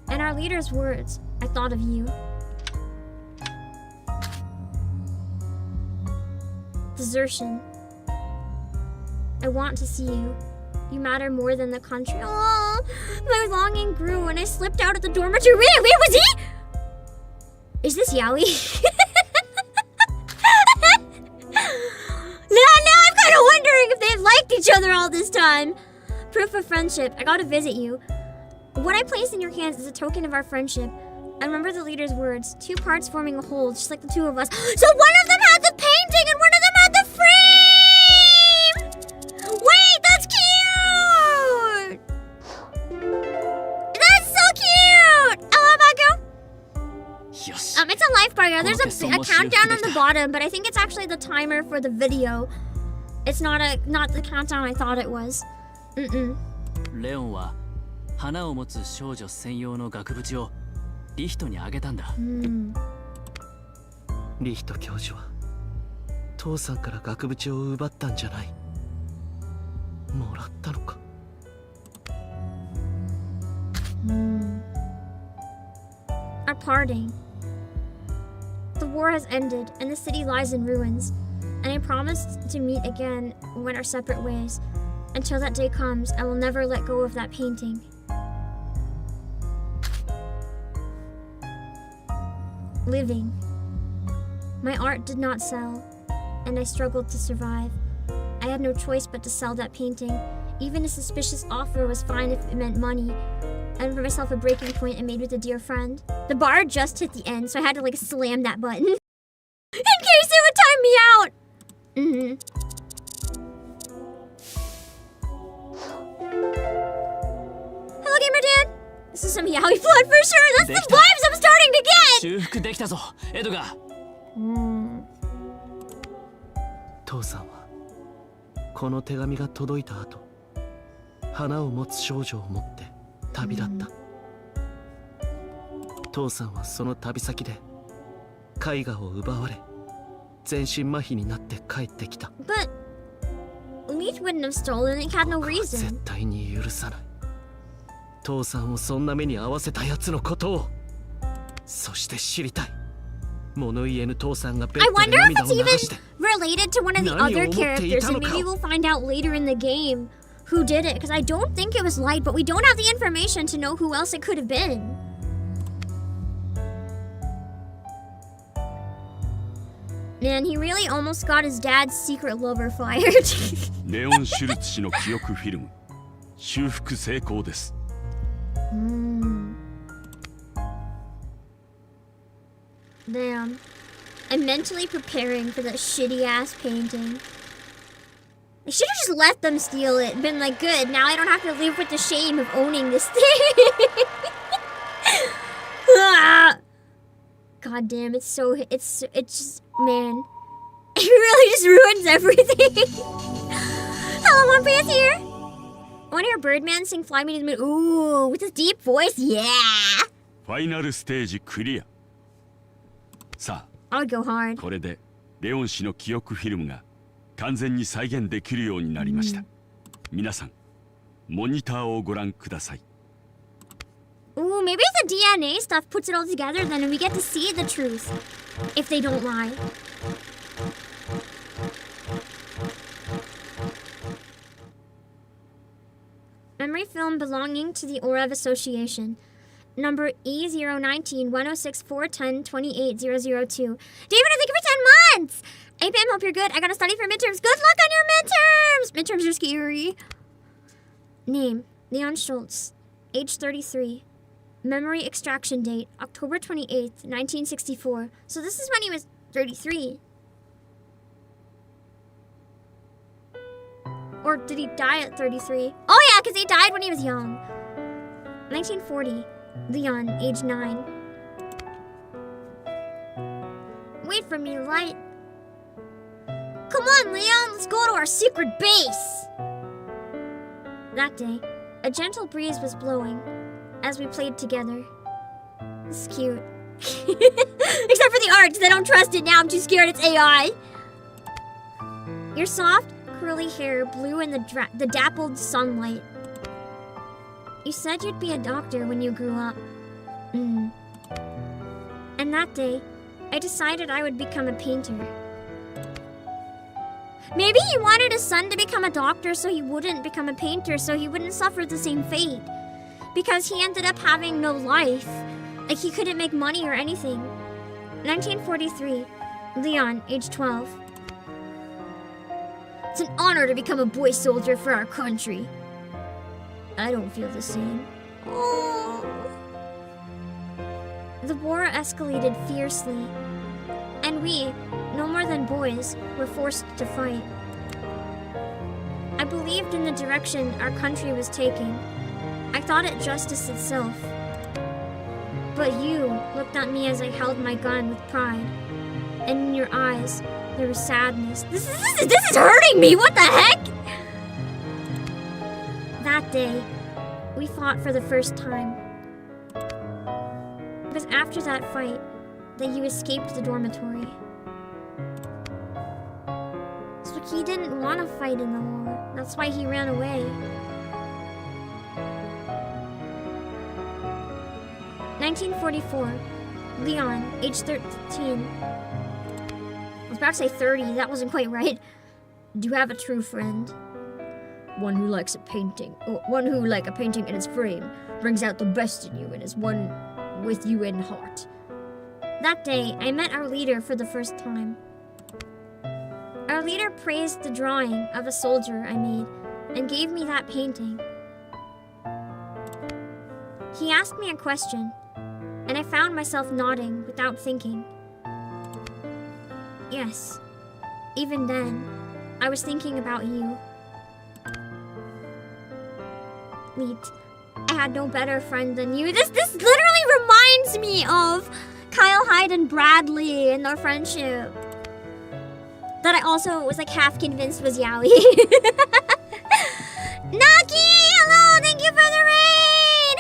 And our leader's words, I thought of you. Desertion. I want to see you. You matter more than the country. Oh, my longing grew when I slipped out of the dormitory. Wait, was he? Is this Yaoi? Now I'm kind of wondering if they've liked each other all this time. Proof of friendship. I gotta visit you. What I place in your hands is a token of our friendship. I remember the leader's words. 2 parts forming a whole, just like the two of us. So one of them had the painting and one of them had the frame! Wait, that's cute! That's so cute! Obake! Yes. It's a life bar. There's a countdown on the bottom, but I think it's actually the timer for the video. It's not the countdown I thought it was. レオンは花を持つ少女専用の額縁をリヒトにあげたんだ。リヒト教授は父さんから額縁を奪ったんじゃない。もらったのか。Our parting. The war has ended, and the city lies in ruins. And I promised to meet again when our separate ways. Until that day comes, I will never let go of that painting. Living. My art did not sell, and I struggled to survive. I had no choice but to sell that painting. Even a suspicious offer was fine if it meant money. And for myself a breaking point I made with a dear friend. The bar just hit the end, so I had to like slam that button. In case it would time me out! Hello, gamer dude. This is some yaoi blood for sure. That's the vibes I'm starting to get. 修復できたぞ、エドガー。父さんはこの手紙が届いた後、花を持つ少女を持って旅立った。父さんはその旅先で絵画を奪われ、全身麻痺になって帰ってきた。But Leech wouldn't have stolen it. He had no 僕は reason. 絶対に許さない。父さんをそんな目に遭わせた奴のことを、そして知りたい。物言えぬ父さんがベッ I ドで wonder if 涙 it's を流 even して。 related to one of the other characters, and maybe we'll find out later in the game who did it, because I don't think it was Light, but we don't have the information to know who else it could have been. Man, he really almost got his dad's secret lover fired. レオン・シュルツ氏の記憶フィルム、修復成功です。Damn. I'm mentally preparing for that shitty ass painting. I should have just let them steal it and been like, good, now I don't have to live with the shame of owning this thing. Ah. God damn, it's just, man. It really just ruins everything. Hello, One Piece here. I want to hear Birdman sing Fly Me to the Moon. Ooh, with his deep voice, yeah. ファイナルステージクリア。さあ、 I would go hard. これでレオン氏の記憶フィルムが完全に再現できるようになりました。皆さん、モニターをご覧ください。 Ooh, maybe the DNA stuff puts it all together, then we get to see the truth. If they don't lie. Memory film belonging to the Orev Association. Number E019-106-410-28002. David, thank you for 10 months! APM, hope you're good. I gotta study for midterms. Good luck on your midterms! Midterms are scary. Name, Leon Schultz. Age 33. Memory extraction date, October 28th, 1964. So this is when he was 33. Or did he die at 33? Oh yeah, because he died when he was young. 1940. Leon, age 9. Wait for me, Light. Come on, Leon, let's go to our secret base. That day, a gentle breeze was blowing as we played together. This is cute. Except for the art, because I don't trust it now. I'm too scared it's AI. Your soft, curly hair blew in the dappled sunlight. You said you'd be a doctor when you grew up. And that day, I decided I would become a painter. Maybe he wanted his son to become a doctor so he wouldn't become a painter, so he wouldn't suffer the same fate. Because he ended up having no life. Like, he couldn't make money or anything. 1943. Leon, age 12. It's an honor to become a boy soldier for our country. I don't feel the same. Oh. The war escalated fiercely, and we, no more than boys, were forced to fight. I believed in the direction our country was taking. I thought it justice itself. But you looked at me as I held my gun with pride, and in your eyes, there was sadness. This is hurting me! What the heck? That day, we fought for the first time. It was after that fight that you escaped the dormitory. So he didn't want to fight in the war. That's why he ran away. 1944. Leon, age 13. I was about to say 30. That wasn't quite right. Do you have a true friend? One who likes a painting. One who, like a painting in its frame, brings out the best in you and is one with you in heart. That day, I met our leader for the first time. Our leader praised the drawing of a soldier I made and gave me that painting. He asked me a question, and I found myself nodding without thinking. Yes, even then, I was thinking about you. Wait, I had no better friend than you. This literally reminds me of Kyle Hyde and Bradley and their friendship. That I also was like half convinced was Yaoi. Naki, hello, thank you for the raid.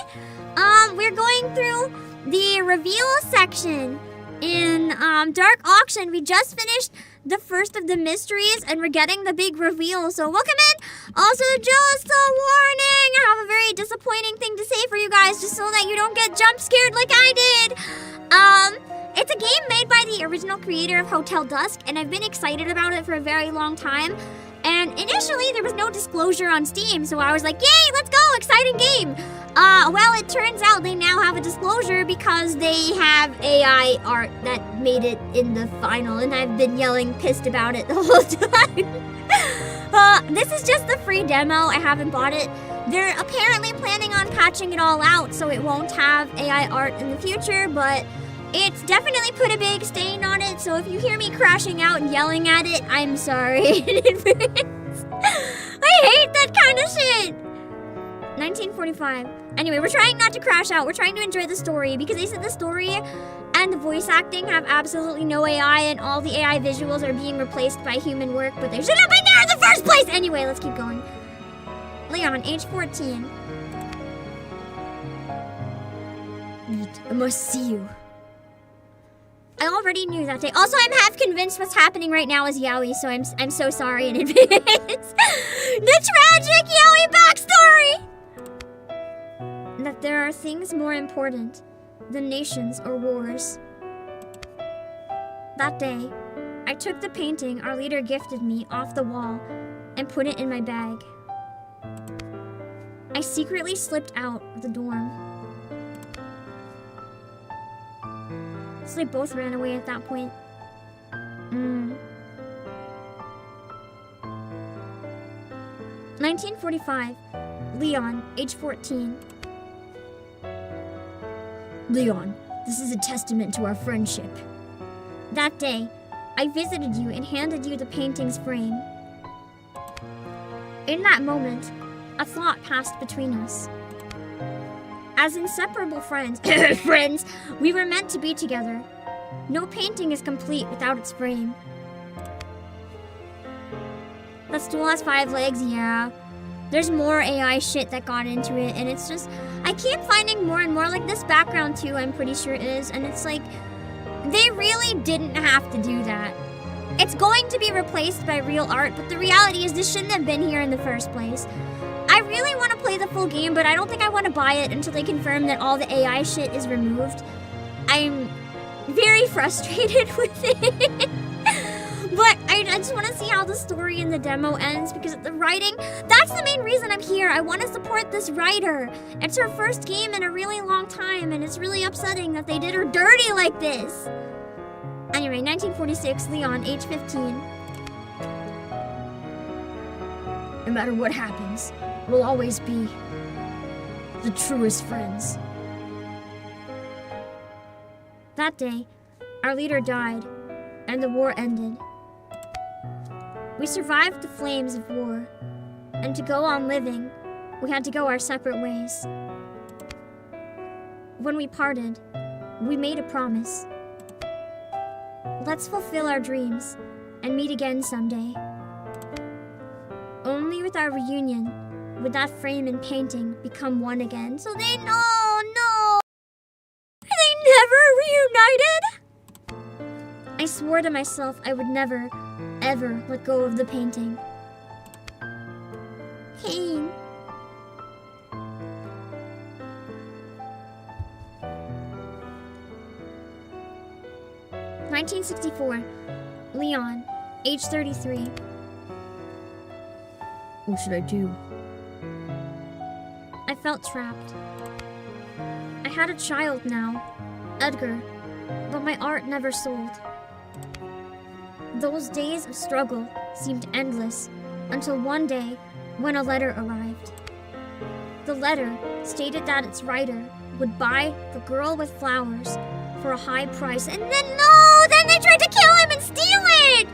We're going through the reveal section in Dark Auction. We just finished the first of the mysteries and we're getting the big reveal, so welcome in. Also, just a warning, I have a very disappointing thing to say for you guys, just so that you don't get jump scared like I did. It's a game made by the original creator of Hotel Dusk, and I've been excited about it for a very long time. And initially, there was no disclosure on Steam, so I was like, yay, let's go, exciting game. Well, it turns out they now have a disclosure because they have AI art that made it in the final, and I've been yelling pissed about it the whole time. This is just the free demo. I haven't bought it. They're apparently planning on patching it all out, so it won't have AI art in the future, but it's definitely put a big stain on it, so if you hear me crashing out and yelling at it, I'm sorry in advance. I hate that kind of shit. 1945. Anyway, we're trying not to crash out. We're trying to enjoy the story because they said the story and the voice acting have absolutely no AI and all the AI visuals are being replaced by human work, but they should have been there in the first place! Anyway, let's keep going. Leon, age 14. I must see you. I already knew that day. Also, I'm half convinced what's happening right now is Yaoi, so I'm so sorry in advance. The tragic Yaoi backstory! That there are things more important than nations or wars. That day, I took the painting our leader gifted me off the wall and put it in my bag. I secretly slipped out of the dorm. So they both ran away at that point. 1945. Leon, age 14. Leon, this is a testament to our friendship. That day, I visited you and handed you the painting's frame. In that moment, a thought passed between us. As inseparable friends, we were meant to be together. No painting is complete without its frame. The stool has 5 legs, yeah. There's more AI shit that got into it, and it's just, I keep finding more and more, like this background too, I'm pretty sure it is, and it's like, they really didn't have to do that. It's going to be replaced by real art, but the reality is this shouldn't have been here in the first place. I really want to play the full game, but I don't think I want to buy it until they confirm that all the AI shit is removed. I'm very frustrated with it. But I just want to see how the story in the demo ends, because the writing, that's the main reason I'm here. I want to support this writer. It's her first game in a really long time, and it's really upsetting that they did her dirty like this. Anyway, 1946, Leon, age 15. No matter what happens, we'll always be the truest friends. That day, our leader died, and the war ended. We survived the flames of war, and to go on living, we had to go our separate ways. When we parted, we made a promise. Let's fulfill our dreams and meet again someday. Only with our reunion would that frame and painting become one again. So they no. They never reunited? I swore to myself I would never, ever let go of the painting. Pain. (1964) Leon, age 33. What should I do? I felt trapped. I had a child now, Edgar, but my art never sold. Those days of struggle seemed endless until one day when a letter arrived. The letter stated that its writer would buy the girl with flowers for a high price, and then they tried to kill him and steal it!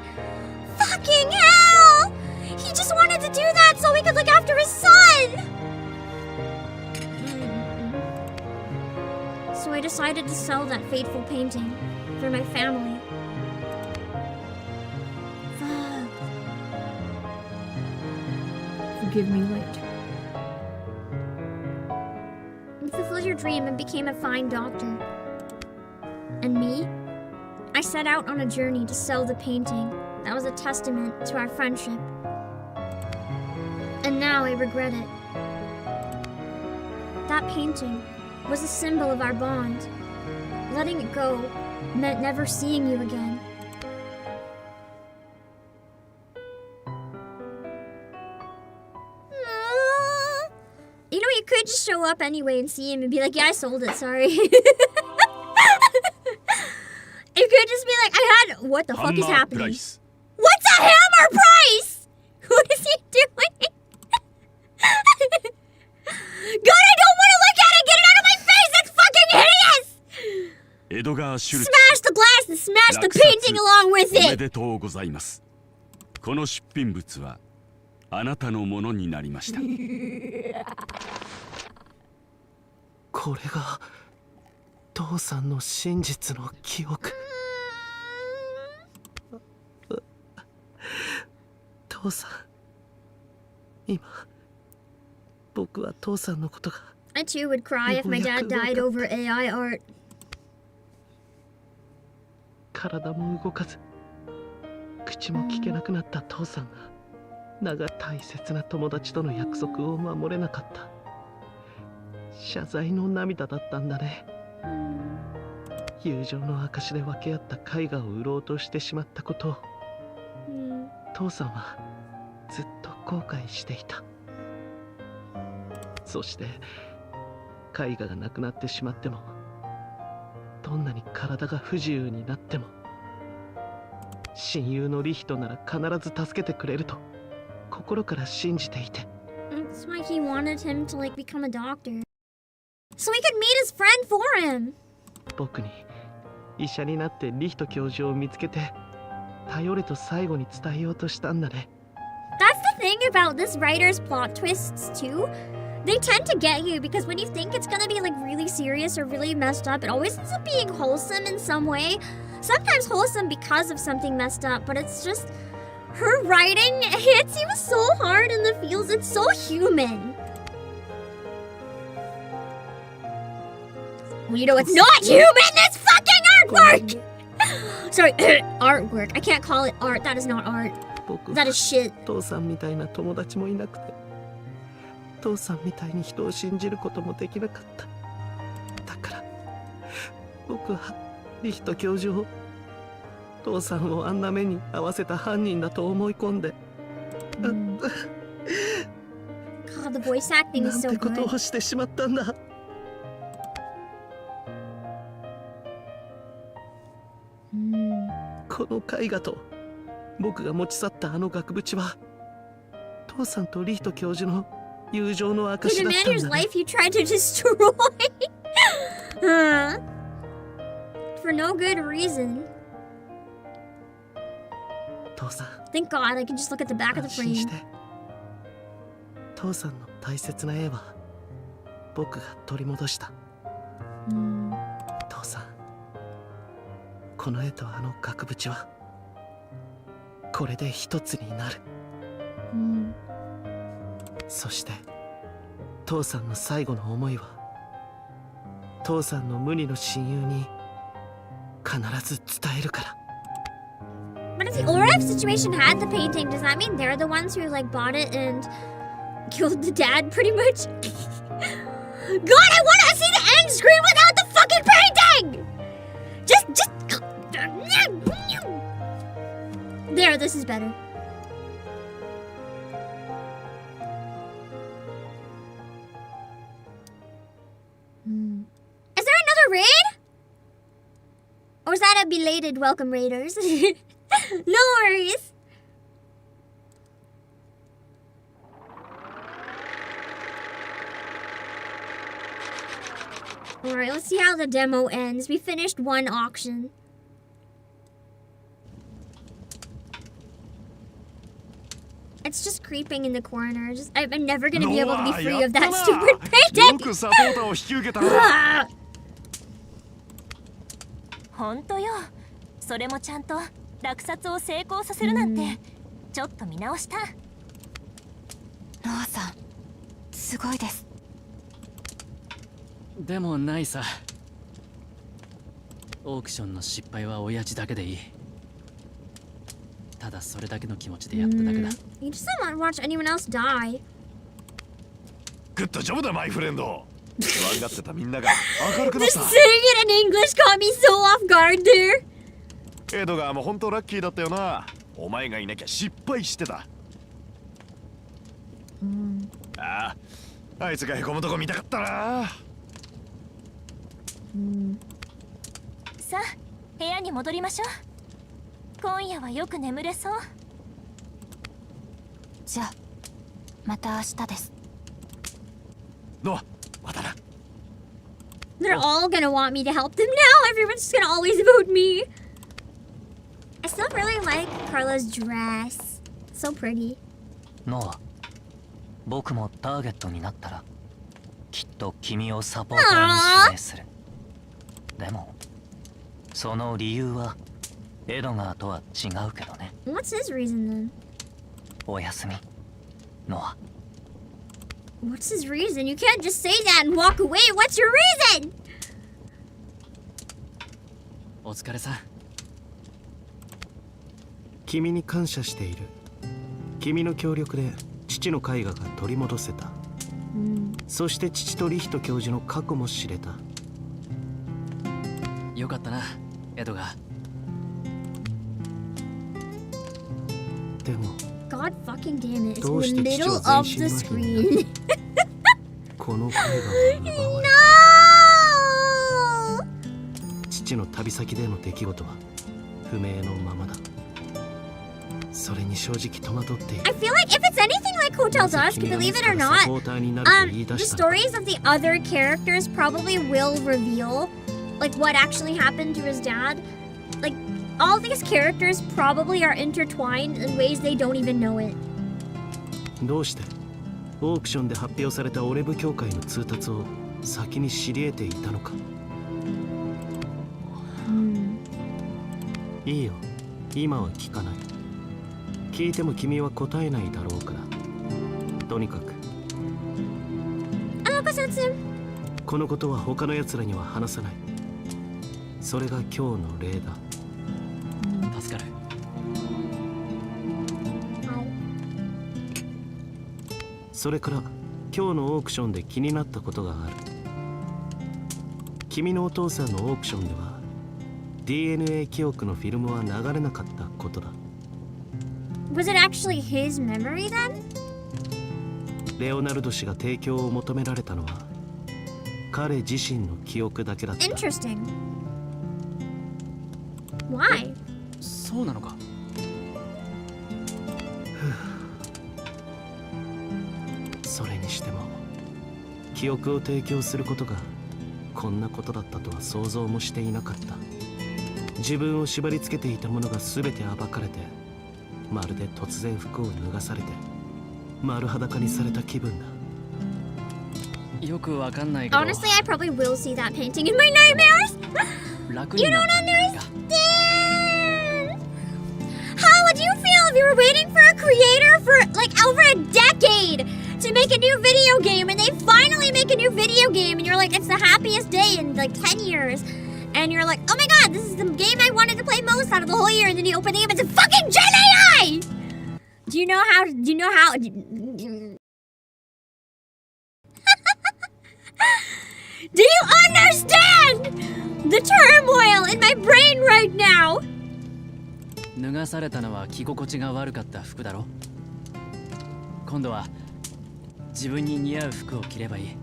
Fucking hell! decided to sell that fateful painting for my family. Fuck. Forgive me later. You fulfilled your dream and became a fine doctor. And me? I set out on a journey to sell the painting that was a testament to our friendship. And now I regret it. That painting was a symbol of our bond. Letting it go meant never seeing you again. You know, you could just show up anyway and see him and be like, yeah, I sold it, sorry. You could just be like, what the fuck is happening? Price. What's a hammer price? What is he doing? God, I don't want to look at it! Get it out of my face! It's fucking hideous! Smash the glass and smash the painting along with おめ it! でとうございます。この出品物はあなたのものになりました。これが父さんの真実の記憶。父さん、今僕は父さんのことが I too would cry if my dad died over AI art. 体も動かず口も聞けなくなった父さんが大切な友達との約束を守れなかった。謝罪の涙だったんだね。友情の証で分け合った絵画を売ろうとしてしまったことを父さんはずっと後悔していた。そして絵画がなくなってしまっても、どんなに体が不自由になっても、親友のリヒトなら必ず助けてくれると心から信じていて。That's why he wanted him to like become a doctor. So he could meet his friend for him. 僕に医者になってリヒト教授を見つけて頼れと最後に伝えようとしたんだね。That's the thing about this writer's plot twists too. They tend to get you because when you think it's gonna be like really serious or really messed up, it always ends up being wholesome in some way. Sometimes wholesome because of something messed up, but it's just her writing hits you so hard in the feels. It's so human. Well, you know it's not human. This fucking artwork. Sorry, artwork. I can't call it art. That is not art. That is shit. 父さんみたいな友達もいなくて、父さんみたいに人を信じることもできなかった。だから僕はリヒト教授を父さんをあんな目に遭わせた犯人だと思い込んで、God, the voice acting is so なんてこと good. をしてしまったんだ。この絵画と僕が持ち去ったあの額縁は父さんとリヒト教授の友情の You're 証 the だっ man たん whose だね。 life you tried to destroy. For no good reason. 父さん、 Thank God I can just look at the back of the 安心し frame. て。父さんの大切な絵は僕が取り戻した。父さん、この絵とあの額縁はこれで一つになる。そして父さんの最後の思いは父さんの無二の親友に必ず伝えるから。But if the Oref situation had the painting, does that mean they're the ones who like bought it and killed the dad pretty much? God, I want to see the end screen without the fucking painting! Just... There, this is better. Is there another raid? Or is that a belated welcome, raiders? No worries. Alright, let's see how the demo ends. We finished one auction. It's just creeping in the corner. I'm never gonna be able to be free of that stupid painting! ほんとよ。それもちゃんと落札を成功させるなんて、ちょっと見直した。ロアさんすごいです。でもないさ。オークションの失敗は親父だけでいい。ただそれだけの気持ちでやっただけだ。You just don't want to watch anyone else die. グッドジョブだマイフレンド。不安がってたみんなが明るくなっ Just た。 saying it in English caught me so off guard there. エドガーも本当ラッキーだったよな。お前がいなきゃ失敗してた。ああ、あいつがへこむとこ見たかったな。さあ、部屋に戻りましょう。今夜はよく眠れそう。じゃあまた明日です。ノア、またな。They're all gonna want me to help them now. Everyone's just gonna always vote me. I still really like Carla's dress. So pretty. ノア、僕もターゲットになったらきっと君をサポーターに指名する。でもその理由はエドガーとは違うけどね。 What's his reason then? おやすみ、ノア。 What's his reason? You can't just say that and walk away. What's your reason? お疲れさん。君に感謝している。君の協力で父の絵画が取り戻せた。そして父とリヒト教授の過去も知れた。よかったな、エドガー。でも God fucking damn it. It's どうし in て the 父 middle は of 全 the 身麻痺にな screen. この絵画が奪われた。 No! 父の旅先での出来事は不明のままだ。それに正直戸惑っている。 I feel like if it's anything like Hotel Dusk, believe it or not, the stories of the other characters probably will reveal like what actually happened to his dad. Like all these characters probably are intertwined in ways they don't even know it. どうしてオークションで発表されたオレブ協会の通達を先に知り得ていたのか。いいよ、今は聞かない。聞いても君は答えないだろうから。とにかくこのことは他の奴らには話さない。それが今日の例だ。助かる。それから今日のオークションで気になったことがある。君のお父さんのオークションでは DNA 記憶のフィルムは流れなかったことだ。Was it actually his memory then? レオナルド氏が提供を求められたのは彼自身の記憶だけだった。 Interesting. Why? そうなのか。それにしても記憶を提供することがこんなことだったとは想像もしていなかった。自分を縛り付けていたものが全て暴かれて、まるで突然服を脱がされて丸裸にされた気分だ。よくわかんないけど。 Honestly, I probably will see that painting in my nightmares. 楽になったんじゃないか。 How would you feel if you were waiting for a creator for like over a decade to make a new video game and they finally make a new video game and you're like, it's the happiest day in like 10 years. And you're like, oh my god, this is the game I wanted to play most out of the whole year. And then you open the game, it's a fucking Gen AI! Do you know how... Do you understand the turmoil in my brain right now? 脱がされたのは着心地が悪かった服だろ。今度は自分に似合う服を着ればいい。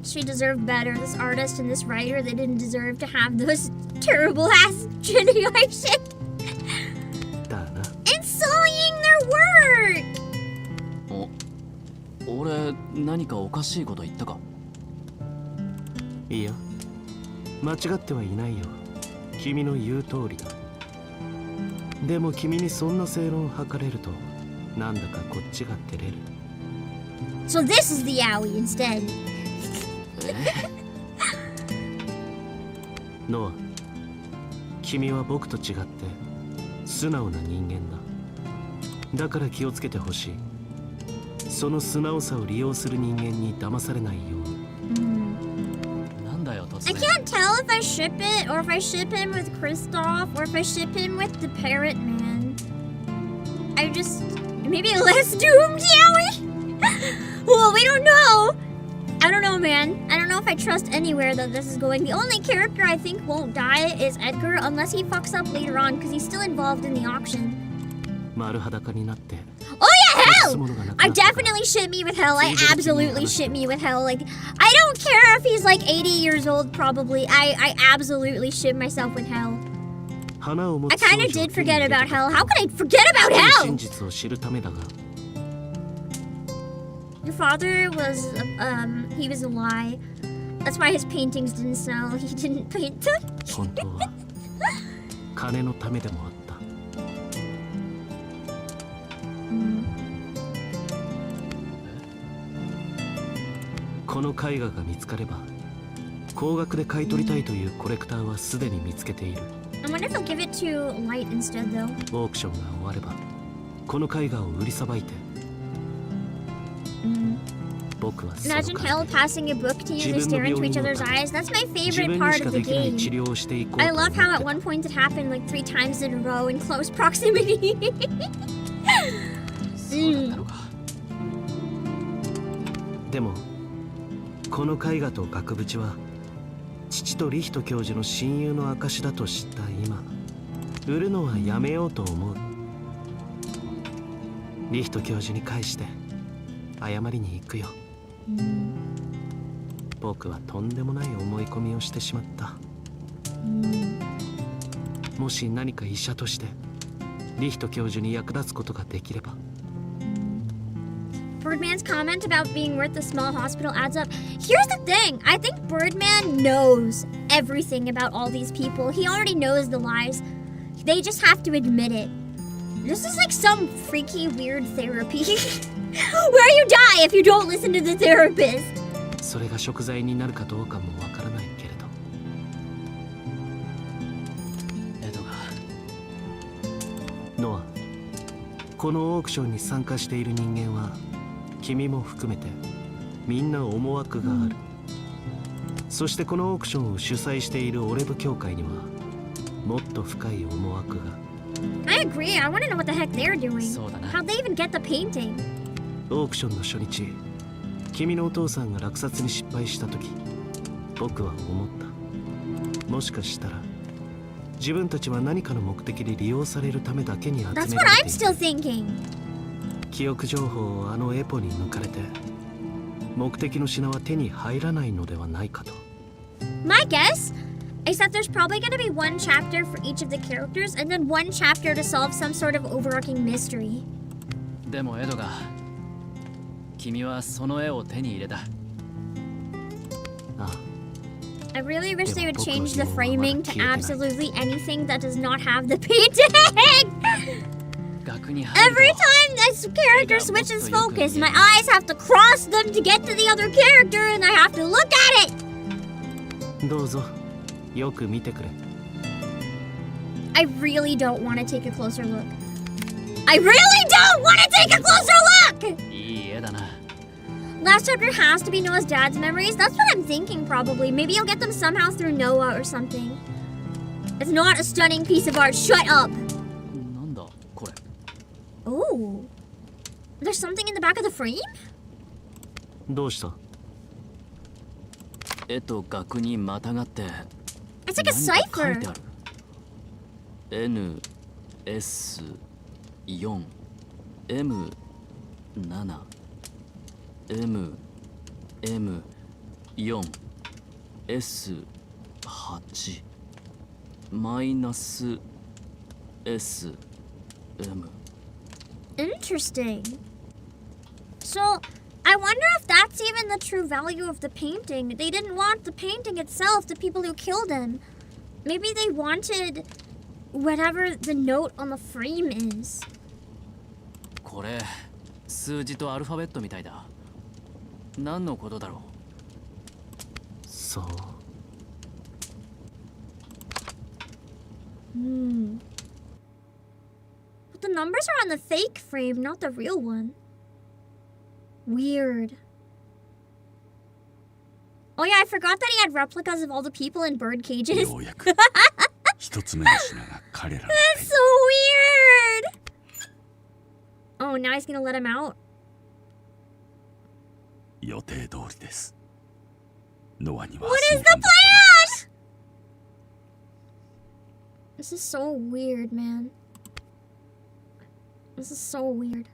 She deserved better. This artist and this writer, they didn't deserve to have those terrible ass Gen AI shit. だな。 And sullying their work. 俺何かおかしいこと言ったか。いいや、間違ってはいないよ。君の言う通りだ。でも君にそんな正論を吐かれるとなんだかこっちが照れる。 So this is the owie instead. ノア、君は僕と違って素直な人間だ。だから気をつけてほしい。その素直さを利用する人間に騙されないように。なんだよ突 I 然。 can't tell if I ship it, or if I ship him with Kristoff, or if I ship him with the parrot man. I just... Maybe less doomed, shall we? Well, we don't know. I don't know, man. I don't know if I trust anywhere that this is going. The only character I think won't die is Edgar, unless he fucks up later on, because he's still involved in the auction. 丸裸になって Oh yeah, Hell! I definitely ship me with Hell. I absolutely ship me with Hell. Like, I don't care if he's like 80 years old, probably. I absolutely ship myself with Hell. I kind of did forget about Hell. How could I forget about Hell? Your father was, he was a lie. That's why his paintings didn't sell. He didn't paint them. 本当は金のためでもあった。この絵画が見つかれば高額で買い取りたいというコレクターはすでに見つけている。 I wonder if they'll give it to Light instead, though. オークションが終わればこの絵画を売りさばいて。僕はその Imagine Hell passing a book to you. They stare into each other's eyes. That's my favorite part of the game. I love how at one point it happened like 3 times in a row in close proximity. でもこの絵画と額縁は父とリヒト教授の親友の証だと知った今、売るのはやめようと思う。リヒト教授に返して謝りに行くよ。僕はとんでもない思い込みをしてしまった。もし何か医者としてリヒト教授に役立つことができれば。Birdman's comment about being worth the small hospital adds up. Here's the thing. I think Birdman knows everything about all these people. He already knows the lies. They just have to admit it. This is like some freaky weird therapy. Where you die if you don't listen to the therapist. それが贖罪になるかどうかもわからないけれど。エドが。ノア、このオークションに参加している人間は君も含めてみんな思惑がある。そしてこのオークションを主催しているオレブ協会にはもっと深い思惑が。I agree. I want to know what the heck they're doing. How'd they even get the painting? オークションの初日、君のお父さんが落札に失敗した時、僕は思った。もしかしたら自分たちは何かの目的で利用されるためだけに集められている。 That's what I'm still thinking. 記憶情報をあのエポに抜かれて目的の品は手に入らないのではないかと。 My guess is that there's probably going to be one chapter for each of the characters and then one chapter to solve some sort of overarching mystery. でもエドが、君はその絵を手に入れた。I really wish they would change the framing to absolutely anything that does not have the painting. Every time this character switches focus, my eyes have to cross them to get to the other character and I have to look at it. どうぞよく見てくれ。 I really don't want to take a closer look. I really don't want to take a closer look! いい絵だな。 Last chapter has to be Noah's dad's memories. That's what I'm thinking, probably. Maybe I'll get them somehow through Noah or something. It's not a stunning piece of art. Shut up! なんだこれ。 Oh. There's something in the back of the frame? どうした？絵と額にまたがって。 It's like a cipher. NS4 M7 MM4 S8 マイナス SM. Interesting. So, I wonder if that's even the true value of the painting. They didn't want the painting itself, the people who killed him. Maybe they wanted whatever the note on the frame is. これ数字とアルファベットみたいだ。何のことだろう。そう。But the numbers are on the fake frame, not the real one. Weird. Oh yeah, I forgot that he had replicas of all the people in bird cages. That's so weird! Oh, now he's gonna let him out? What is the plan? This is so weird, man. This is so weird.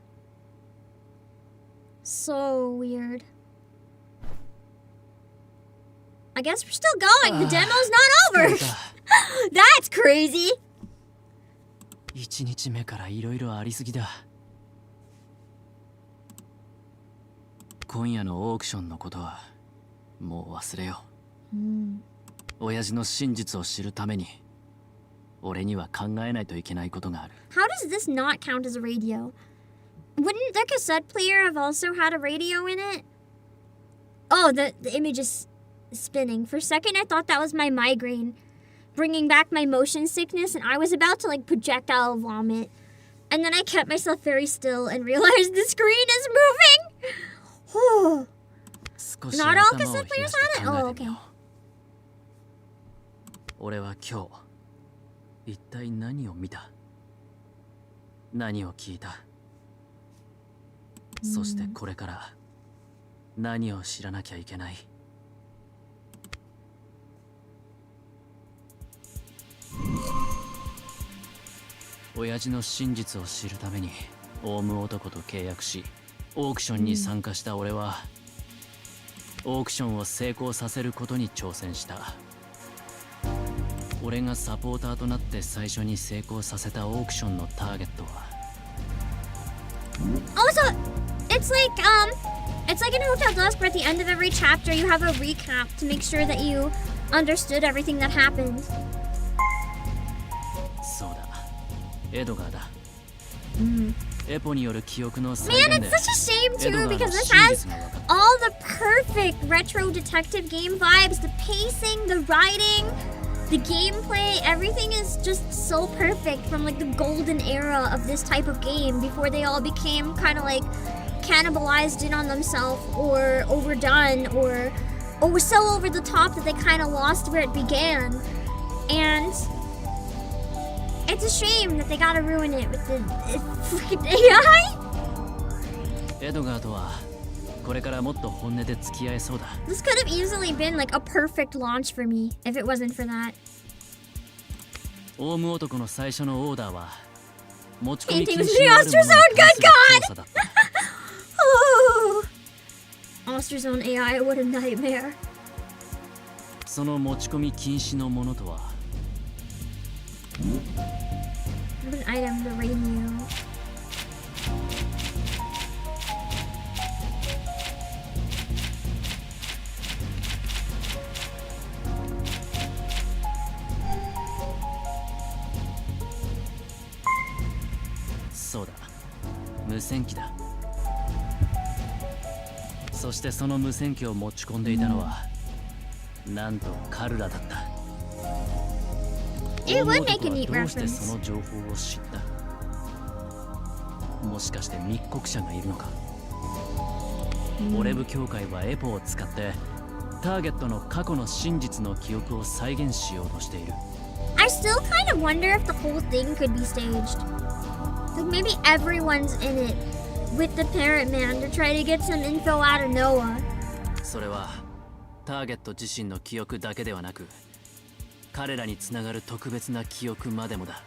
So weird. I guess we're still going. The demo's not over. That's crazy. 1日目からいろいろありすぎだ。今夜のオークションのことはもう忘れよう。親父の真実を知るために俺には考えないといけないことがある。 How does this not count as a radio? Wouldn't the cassette player have also had a radio in it? Oh, the image is spinning. For a second, I thought that was my migraine, bringing back my motion sickness, and I was about to like projectile vomit. And then I kept myself very still and realized the screen is moving. Not all cassette players had it? Oh, okay. 俺は今日一体何を見た？何を聞いた？そしてこれから何を知らなきゃいけない？親父の真実を知るためにオウム男と契約しオークションに参加した俺はオークションを成功させることに挑戦した。俺がサポーターとなって最初に成功させたオークションのターゲットは Also, it's like in Hotel Dusk where at the end of every chapter you have a recap to make sure that you understood everything that happened. そうだ、エドガーだ。エポによる記憶の再 Man, 現で it's such a shame too because this has all the perfect retro detective game vibes, the pacing, the writing, the gameplay, everything is just so perfect from like the golden era of this type of game before they all became kind of like cannibalized in on themselves or overdone or was so over the top that they kind of lost where it began. And it's a shame that they gotta ruin it with the freaking AI. エドガーとはこれからもっと本音で付き合えそうだ。 This could have easily been like a perfect launch for me if it wasn't for that. オウム男の最初のオーダーは持ち込み Painting 禁 with 止 the のあるものに Oster Zone, 関 good する調査だった。 Oster Zone AI, what a nightmare. その持ち込み禁止のものとは What an item, the radio. So だ、無線機だ。そしてその無線機を持ち込んでいたのは、なんとカルラだった。 It would make a neat どうして reference. その情報を知った？もしかして密告者がいるのか？オレブ協会はエポを使ってターゲットの過去の真実の記憶を再現しようとしている。 I still kind of wonder if the whole thing could be staged. Like maybe everyone's in it with the parent man to try to get some info out of Noah. それはターゲット自身の記憶だけではなく、彼らにつながる特別な記憶までもだ。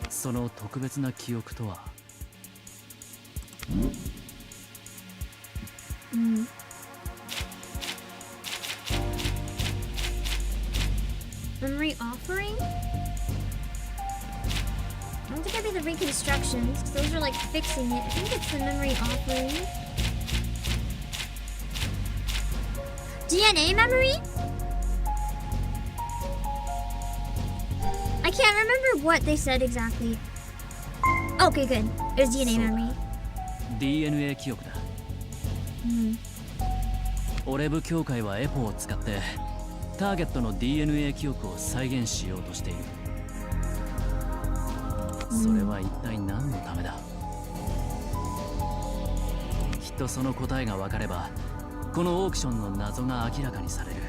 その特別な記憶とは、Memory offering? I don't think it'd be the reconstructions, 'cause those are like fixing it. I think it's the memory offering. DNA memory? I can't remember what they said exactly. Okay, good. It was DNA memory. DNA 記憶だ。オレブ協会はエポを使ってターゲットの DNA 記憶を再現しようとしている。それは一体何のためだ。きっとその答えが分かればこのオークションの謎が明らかにされる。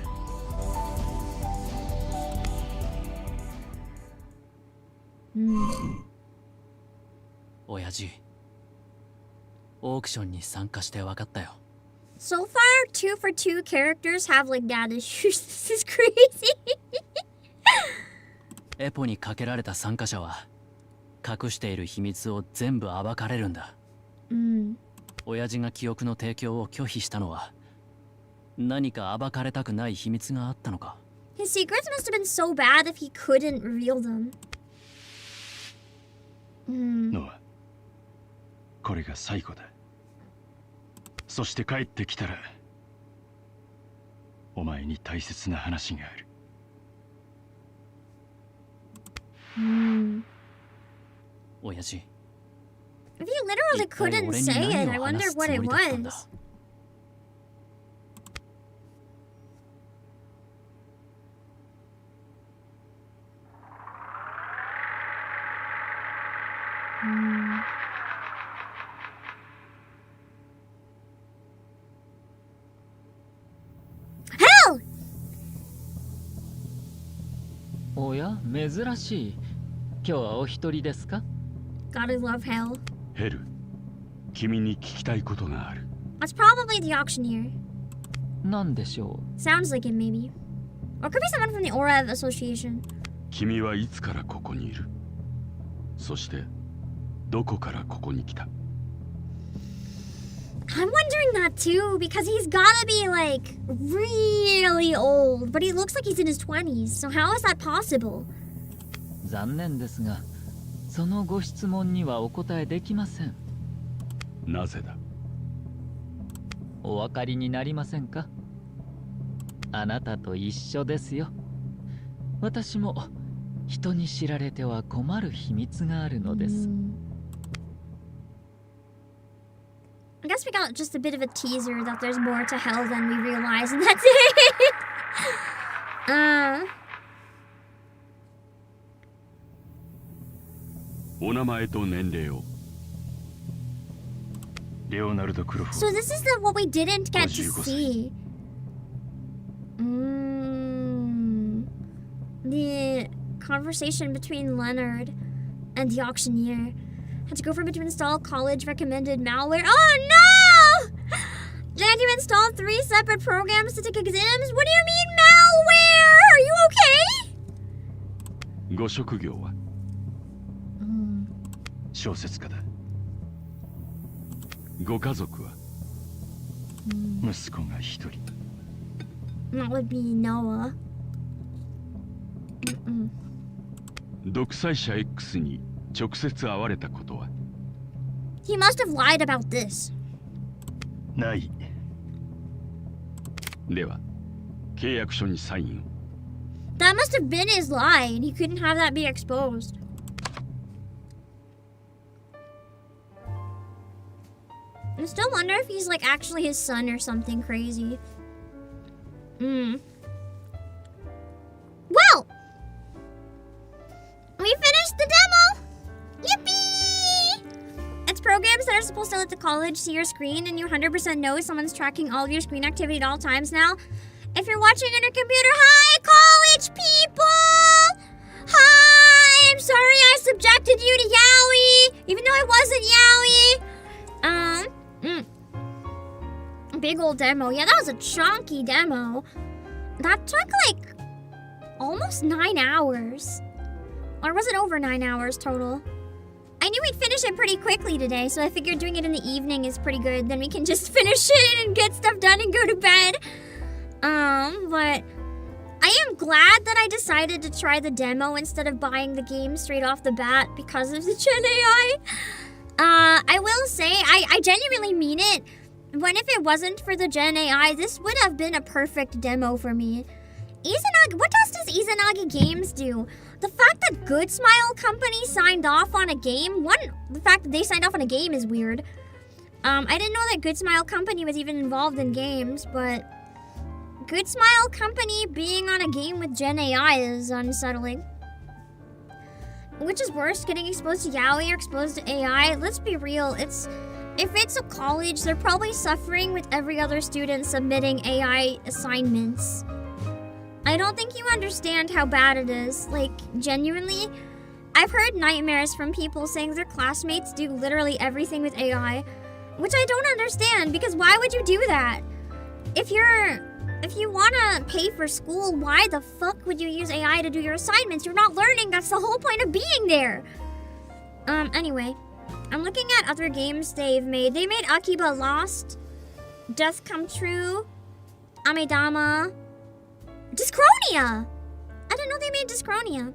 親父、オークションに参加して分かったよ。So far, 2 for 2 characters have like dad issues. This is crazy. エポにかけられた参加者は隠している秘密を全部暴かれるんだ。親父が記憶の提供を拒否したのは何か暴かれたくない秘密があったのか。 His secrets must have been so bad if he couldn't reveal them. ノア、これが最後だ。そして帰ってきたらお前に大切な話がある。親父。 If he literally couldn't say it, I wonder what it was. Hell! おや、珍しい。今日はお一人ですか？ Gotta love hell. ヘル、君に聞きたいことがある。 That's probably the auctioneer. 何でしょう？ Sounds like it, maybe. Or could be someone from the Aura Association. 君はいつからここにいる？そしてどこからここに来た？ I'm wondering that too, because he's gotta be like really old, but he looks like he's in his 20s, so how is that possible? 残念ですが、そのご質問にはお答えできません。なぜだ？お分かりになりませんか？あなたと一緒ですよ。私も人に知られては困る秘密があるのです。I guess we got just a bit of a teaser that there's more to hell than we realize, and that's it. お名前と年齢を。レオナルド・クロフォード。 So this is what we didn't get to see. The conversation between Leonard and the auctioneer had to go for him to install college recommended malware. Oh no! They had to install 3 separate programs to take exams? What do you mean malware? Are you okay? ご職業は？小説家だ。ご家族は？息子が一人。That would be Noah. 独裁者 X に直接会われたことは？ He must have lied about this. ない。では、契約書にサインを。That must have been his lie, and he couldn't have that be exposed. I still wonder if he's like actually his son or something crazy. Well, we finished the demo. Yippee! It's programs that are supposed to let the college see your screen, and you 100% know someone's tracking all of your screen activity at all times now. If you're watching on your computer, hi, college people! Hi! I'm sorry I subjected you to yaoi, even though I wasn't yaoi. Big old demo. Yeah, that was a chunky demo. That took like almost 9 hours. Or was it over 9 hours total? I knew we'd finish it pretty quickly today, so I figured doing it in the evening is pretty good. Then we can just finish it and get stuff done and go to bed. But I am glad that I decided to try the demo instead of buying the game straight off the bat because of the Gen AI. I will say, I genuinely mean it. When if it wasn't for the Gen AI, this would have been a perfect demo for me. Izanagi, what does Izanagi Games do? The fact that Good Smile Company signed off on a game, the fact that they signed off on a game is weird. I didn't know that Good Smile Company was even involved in games, but Good Smile Company being on a game with Gen AI is unsettling. which is worse, getting exposed to yaoi or exposed to AI? Let's be real. If it's a college, they're probably suffering with every other student submitting AI assignments. I don't think you understand how bad it is. Like, genuinely, I've heard nightmares from people saying their classmates do literally everything with AI, which I don't understand, because why would you do that? If you want to pay for school, why the fuck would you use AI to do your assignments? You're not learning. That's the whole point of being there. Anyway, I'm looking at other games they've made. They made Akiba Lost, Death Come True, Amedama, Dyschronia. I didn't know they made Dyschronia.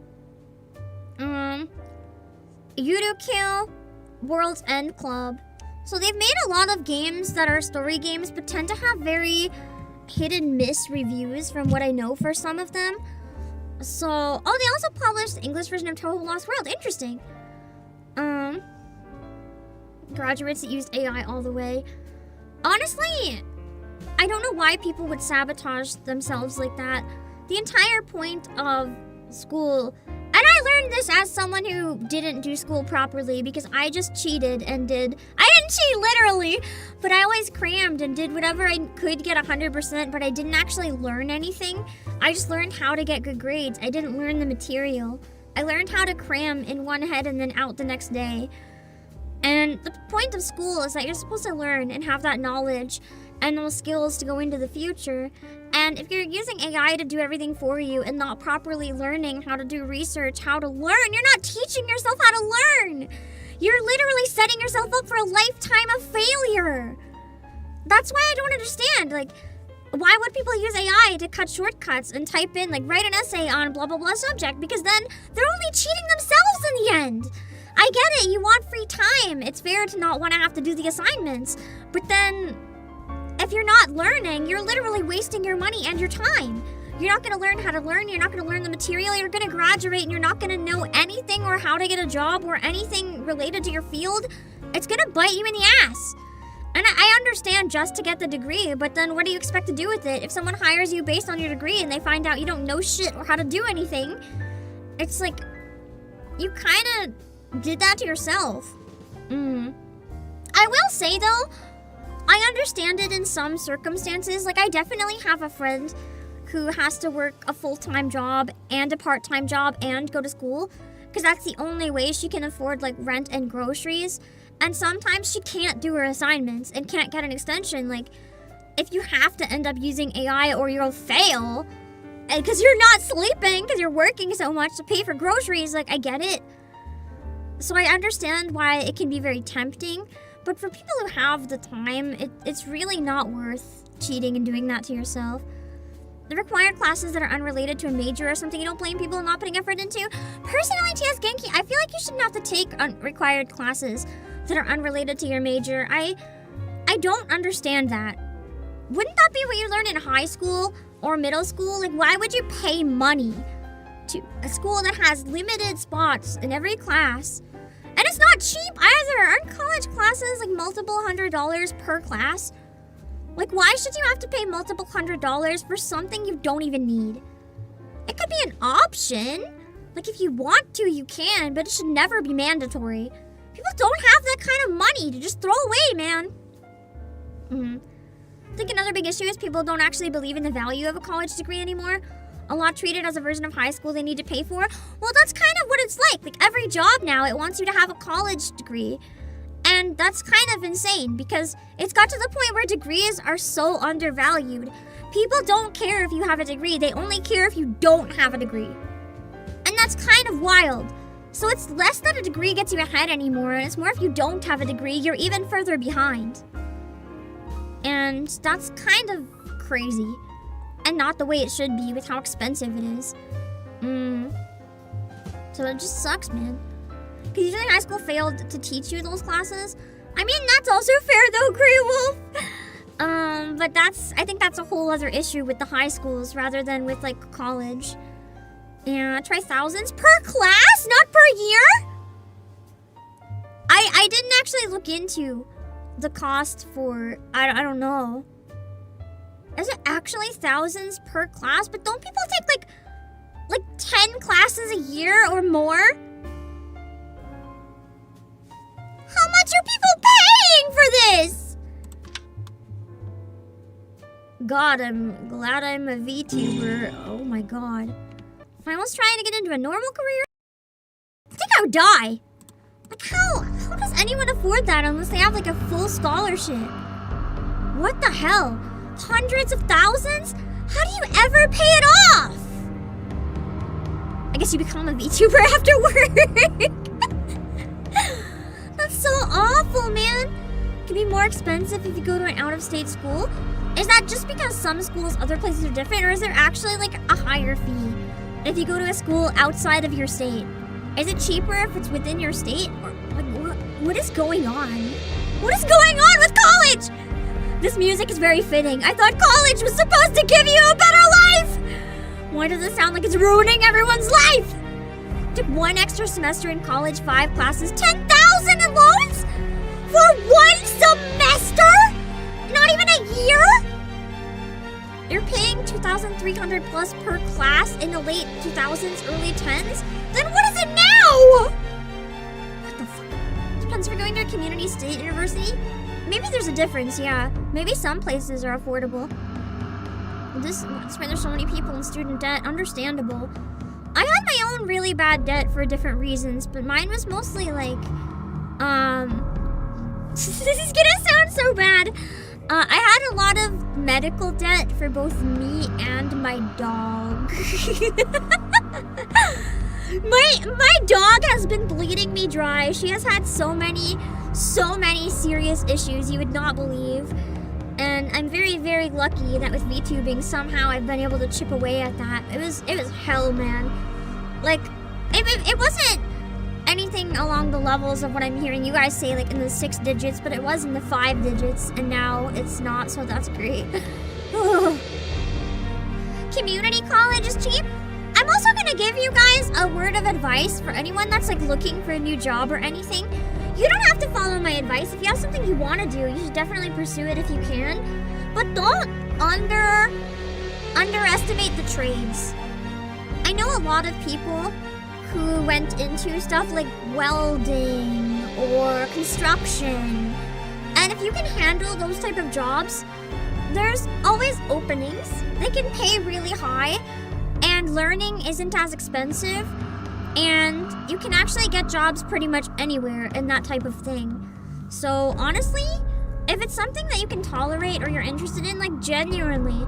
Yudo Kill, World's End Club. So they've made a lot of games that are story games, but tend to have very hit and miss reviews from what I know for some of them. So, oh, they also published the English version of Toho Lost World. Interesting. Graduates that used AI all the way. Honestly, I don't know why people would sabotage themselves like that. The entire point of school, and I learned this as someone who didn't do school properly because I just cheated and I didn't cheat literally, but I always crammed and did whatever I could get 100%, but I didn't actually learn anything. I just learned how to get good grades. I didn't learn the material. I learned how to cram in one head and then out the next day. And the point of school is that you're supposed to learn and have that knowledge and those skills to go into the future. And if you're using AI to do everything for you and not properly learning how to do research, how to learn, you're not teaching yourself how to learn. You're literally setting yourself up for a lifetime of failure. That's why I don't understand. Like, why would people use AI to cut shortcuts and type in, like, write an essay on blah, blah, blah subject? Because then they're only cheating themselves in the end. I get it. You want free time. It's fair to not want to have to do the assignments. But then, if you're not learning, you're literally wasting your money and your time. You're not going to learn how to learn. You're not going to learn the material. You're going to graduate and you're not going to know anything or how to get a job or anything related to your field. It's going to bite you in the ass. And I understand just to get the degree, but then what do you expect to do with it? If someone hires you based on your degree and they find out you don't know shit or how to do anything, it's like, you kind of did that to yourself. I will say though, I understand it in some circumstances. Like, I definitely have a friend who has to work a full-time job and a part-time job and go to school because that's the only way she can afford, like, rent and groceries. And sometimes she can't do her assignments and can't get an extension. Like, if you have to end up using AI or you'll fail because you're not sleeping because you're working so much to pay for groceries, like, I get it. So I understand why it can be very tempting. But for people who have the time, it's really not worth cheating and doing that to yourself. The required classes that are unrelated to a major or something you don't blame people not putting effort into. Personally, TS Genki, I feel like you shouldn't have to take required classes that are unrelated to your major. I don't understand that. Wouldn't that be what you learned in high school or middle school? Like, why would you pay money to a school that has limited spots in every class? And it's not cheap either. Aren't college classes like multiple $100s per class? Like, why should you have to pay multiple $100s for something you don't even need? It could be an option. Like, if you want to, you can, but it should never be mandatory. People don't have that kind of money to just throw away, man. I think another big issue is people don't actually believe in the value of a college degree anymore. A lot treat it as a version of high school they need to pay for. Well, that's kind of what it's like. Like, every job now, it wants you to have a college degree. And that's kind of insane because it's got to the point where degrees are so undervalued. People don't care if you have a degree. They only care if you don't have a degree. And that's kind of wild. So it's less that a degree gets you ahead anymore. It's more if you don't have a degree, you're even further behind. And that's kind of crazy. And not the way it should be with how expensive it is. So it just sucks, man. Because usually high school failed to teach you those classes. I mean, that's also fair though, Grey Wolf. But I think that's a whole other issue with the high schools rather than with, like, college. Yeah, try thousands per class, not per year? I didn't actually look into the cost for, I don't know. Is it actually thousands per class? But don't people take like 10 classes a year or more? God, I'm glad I'm a VTuber. Oh my god. If I was trying to get into a normal career, I think I would die. Like how does anyone afford that unless they have like a full scholarship? What the hell? Hundreds of thousands? How do you ever pay it off? I guess you become a VTuber afterward. That's so awful, man. It can be more expensive if you go to an out-of-state school. Is that just because some schools, other places are different, or is there actually like a higher fee if you go to a school outside of your state? Is it cheaper if it's within your state? Or like what is going on? What is going on with college? This music is very fitting. I thought college was supposed to give you a better life. Why does it sound like it's ruining everyone's life? Took 1 extra semester in college, 5 classes, 10,000 in loans? For 1 semester? Not even a year? You're paying $2,300 plus per class in the late 2000s, early 10s? Then what is it now? What the fuck? Depends if you're going to a community state university. Maybe there's a difference, yeah. Maybe some places are affordable. That's why there's so many people in student debt. Understandable. I had my own really bad debt for different reasons, but mine was mostly like, this is gonna sound so bad. I had a lot of medical debt for both me and my dog. My dog has been bleeding me dry. She has had so many serious issues you would not believe. And I'm very, very lucky that with VTubing, somehow I've been able to chip away at that. It was hell, man. Like, it wasn't anything along the levels of what I'm hearing you guys say, like in the 6 digits, but it was in the 5 digits, and now it's not, so that's great. Community college is cheap. I'm also gonna give you guys a word of advice for anyone that's like looking for a new job or anything. You don't have to follow my advice. If you have something you want to do, you should definitely pursue it if you can. But don't underestimate the trades. I know a lot of people who went into stuff like welding or construction. And if you can handle those type of jobs, there's always openings. They can pay really high, and learning isn't as expensive. And you can actually get jobs pretty much anywhere in that type of thing. So honestly, if it's something that you can tolerate or you're interested in, like genuinely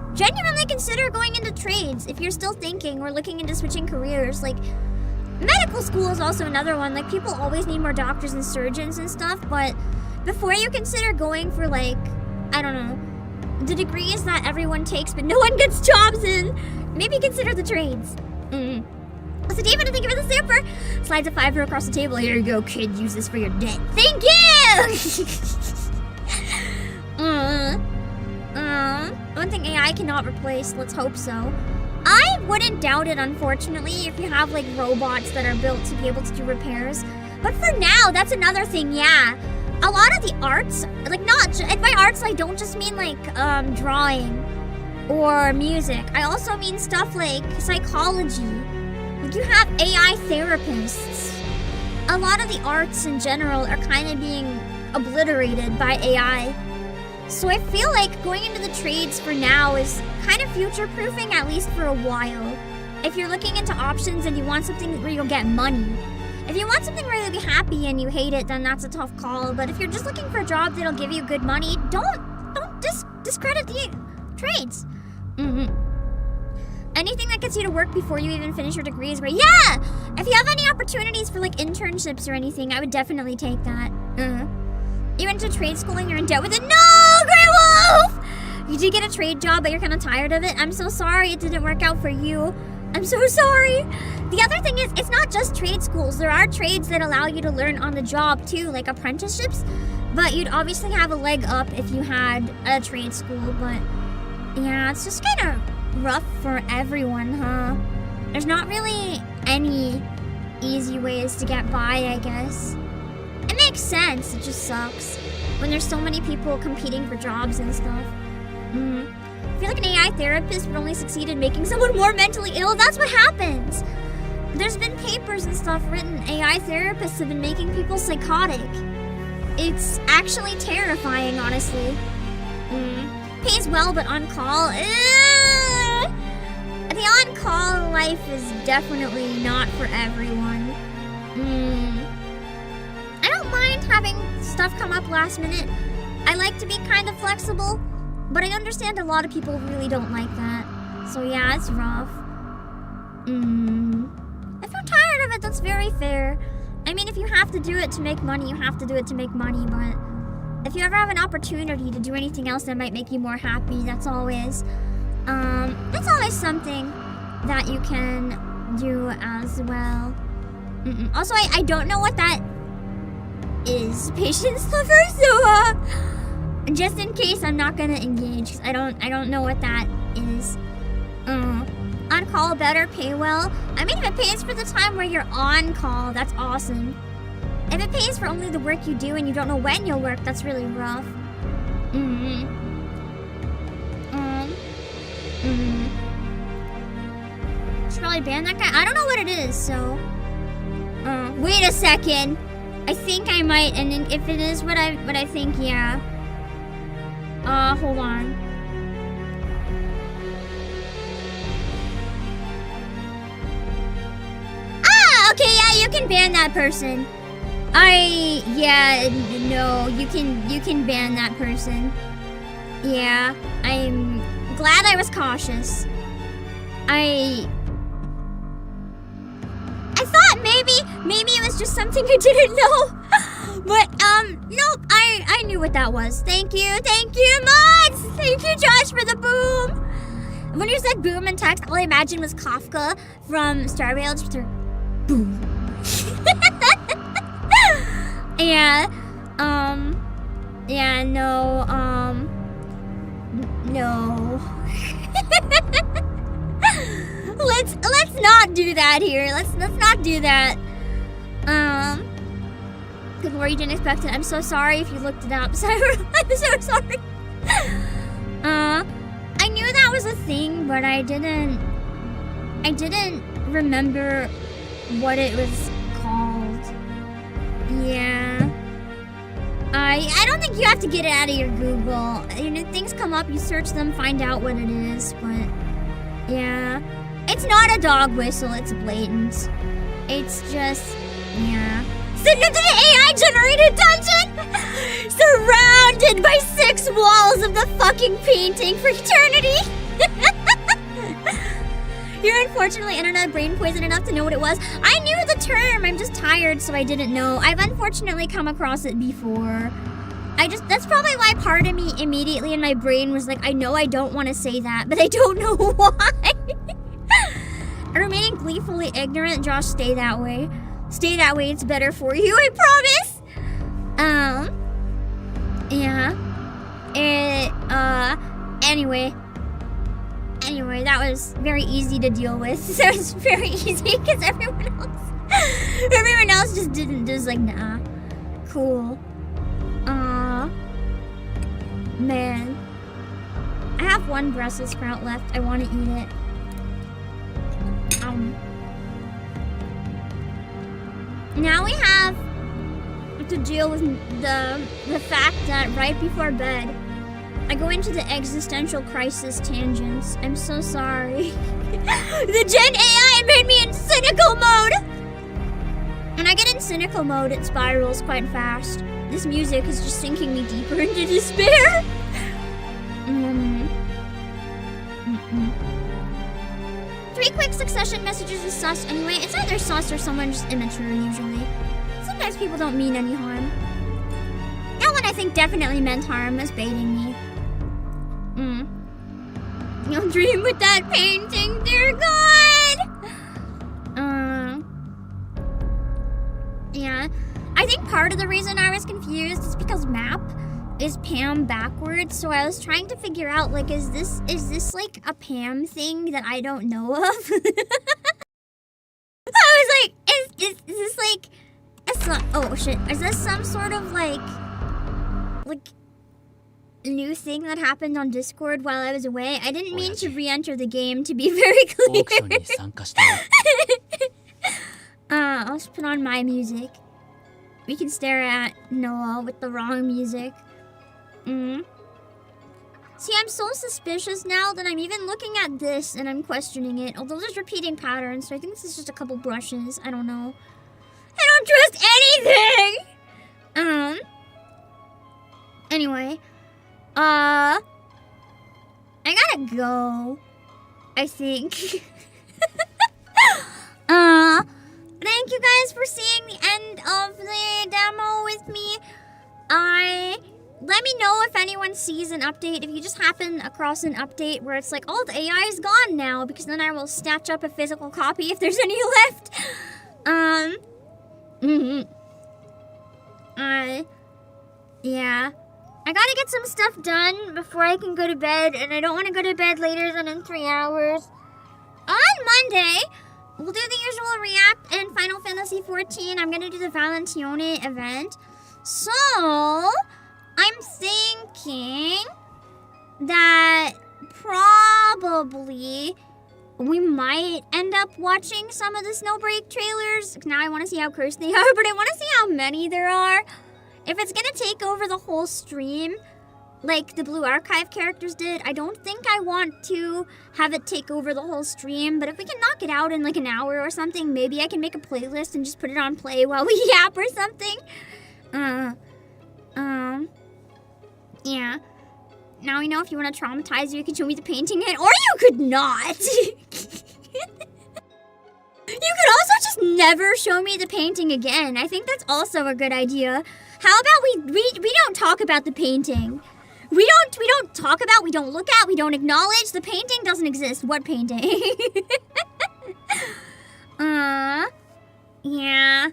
consider going into trades if you're still thinking or looking into switching careers. Like medical school is also another one. Like people always need more doctors and surgeons and stuff, but before you consider going for like, I don't know, the degrees that everyone takes but no one gets jobs in, maybe consider the trades. So David, thank you for the super. Slides a $5 across the table. Here you go, kid. Use this for your debt. Thank you! One thing AI cannot replace. Let's hope so. I wouldn't doubt it, unfortunately, if you have like robots that are built to be able to do repairs. But for now, that's another thing, yeah. A lot of the arts, like and by arts, I don't just mean like drawing or music. I also mean stuff like psychology. Like you have AI therapists. A lot of the arts in general are kind of being obliterated by AI. So I feel like going into the trades for now is kind of future-proofing, at least for a while. If you're looking into options and you want something where you'll get money. If you want something where you'll be happy and you hate it, then that's a tough call. But if you're just looking for a job that'll give you good money, don't discredit the trades. Anything that gets you to work before you even finish your degree is great. Yeah! If you have any opportunities for like internships or anything, I would definitely take that. You went to trade school and you're in debt with it. No, Grey Wolf! You did get a trade job, but you're kind of tired of it. I'm so sorry it didn't work out for you. I'm so sorry. The other thing is, it's not just trade schools. There are trades that allow you to learn on the job too, like apprenticeships. But you'd obviously have a leg up if you had a trade school. But yeah, it's just kind of rough for everyone, huh? There's not really any easy ways to get by, I guess. It makes sense, it just sucks when there's so many people competing for jobs and stuff. I feel like an AI therapist would only succeed in making someone more mentally ill. That's what happens. There's been papers and stuff written. AI therapists have been making people psychotic. It's actually terrifying, honestly. pays well, but on call, the on-call life is definitely not for everyone. I don't mind having stuff come up last minute. I like to be kind of flexible, but I understand a lot of people really don't like that. So yeah, it's rough. If you're tired of it, that's very fair. I mean, if you have to do it to make money, you have to do it to make money, but if you ever have an opportunity to do anything else that might make you more happy, that's always something that you can do as well. Also, I don't know what that is, patience lover, so just in case, I'm not gonna engage, 'cause I don't know what that is. On call better, pay well. I mean, if it pays for the time where you're on call, that's awesome. If it pays for only the work you do and you don't know when you'll work, that's really rough. Should probably ban that guy. I don't know what it is, so. Wait a second. I think I might, and if it is what I think, yeah. Hold on. Ah, okay, yeah, you can ban that person. No, you can ban that person. Yeah, I'm glad I was cautious. I thought maybe it was just something I didn't know. But, nope, I knew what that was. Thank you, mods! Thank you, Josh, for the boom! When you said boom in text, all I imagined was Kafka from Star Rail, just her boom. Yeah, no. Let's not do that here. Let's not do that. Good lord, you didn't expect it. I'm so sorry if you looked it up. I'm so sorry. I knew that was a thing, but I didn't remember what it was called. Yeah. I don't think you have to get it out of your Google. You know, things come up, you search them, find out what it is, but yeah. It's not a dog whistle, it's blatant. It's just, yeah. Sitting into the AI-generated dungeon! Surrounded by 6 walls of the fucking painting for eternity! You're unfortunately internet brain poison enough to know what it was. I knew the term, I'm just tired, so I didn't know. I've unfortunately come across it before. That's probably why part of me immediately in my brain was like, I know I don't want to say that, but I don't know why. Remaining gleefully ignorant, Josh, stay that way. Stay that way, it's better for you, I promise! Yeah. Anyway, that was very easy to deal with. So it was very easy, because everyone else just was like, nah. Cool. Man. I have 1 Brussels sprout left, I want to eat it. Now we have to deal with the fact that right before bed, I go into the existential crisis tangents. I'm so sorry. The Gen AI made me in cynical mode! When I get in cynical mode, it spirals quite fast. This music is just sinking me deeper into despair. 3 quick succession messages is sus anyway. It's either sus or someone just immature usually. Sometimes people don't mean any harm. That one I think definitely meant harm, was baiting me. You'll dream with that painting, dear God! Yeah. I think part of the reason I was confused is because map is Pam backwards, so I was trying to figure out, like, is this like a Pam thing that I don't know of? I was like, is this like oh shit, is this some sort of like new thing that happened on Discord while I was away? I didn't mean to re-enter the game, to be very clear. I'll just put on my music. We can stare at Noah with the wrong music. See, I'm so suspicious now that I'm even looking at this and I'm questioning it. Although there's repeating patterns, so I think this is just a couple brushes. I don't know. I don't trust anything! Anyway. I gotta go. I think. Thank you guys for seeing the end of the demo with me. Let me know if anyone sees an update. If you just happen across an update where it's like, oh, the AI is gone now, because then I will snatch up a physical copy if there's any left. Yeah. I gotta get some stuff done before I can go to bed, and I don't want to go to bed later than in 3 hours. On Monday, we'll do the usual React and Final Fantasy XIV. I'm gonna do the Valentione event. So, I'm thinking that probably we might end up watching some of the Snowbreak trailers. Now I want to see how cursed they are, but I want to see how many there are. If it's gonna take over the whole stream, like the Blue Archive characters did, I don't think I want to have it take over the whole stream, but if we can knock it out in like an hour or something, maybe I can make a playlist and just put it on play while we yap or something. Yeah. Now we know if you want to traumatize you can show me the painting it, or you could not. You could also just never show me the painting again. I think that's also a good idea. How about we don't talk about the painting? We don't talk about, we don't look at, we don't acknowledge. The painting doesn't exist. What painting? Yeah.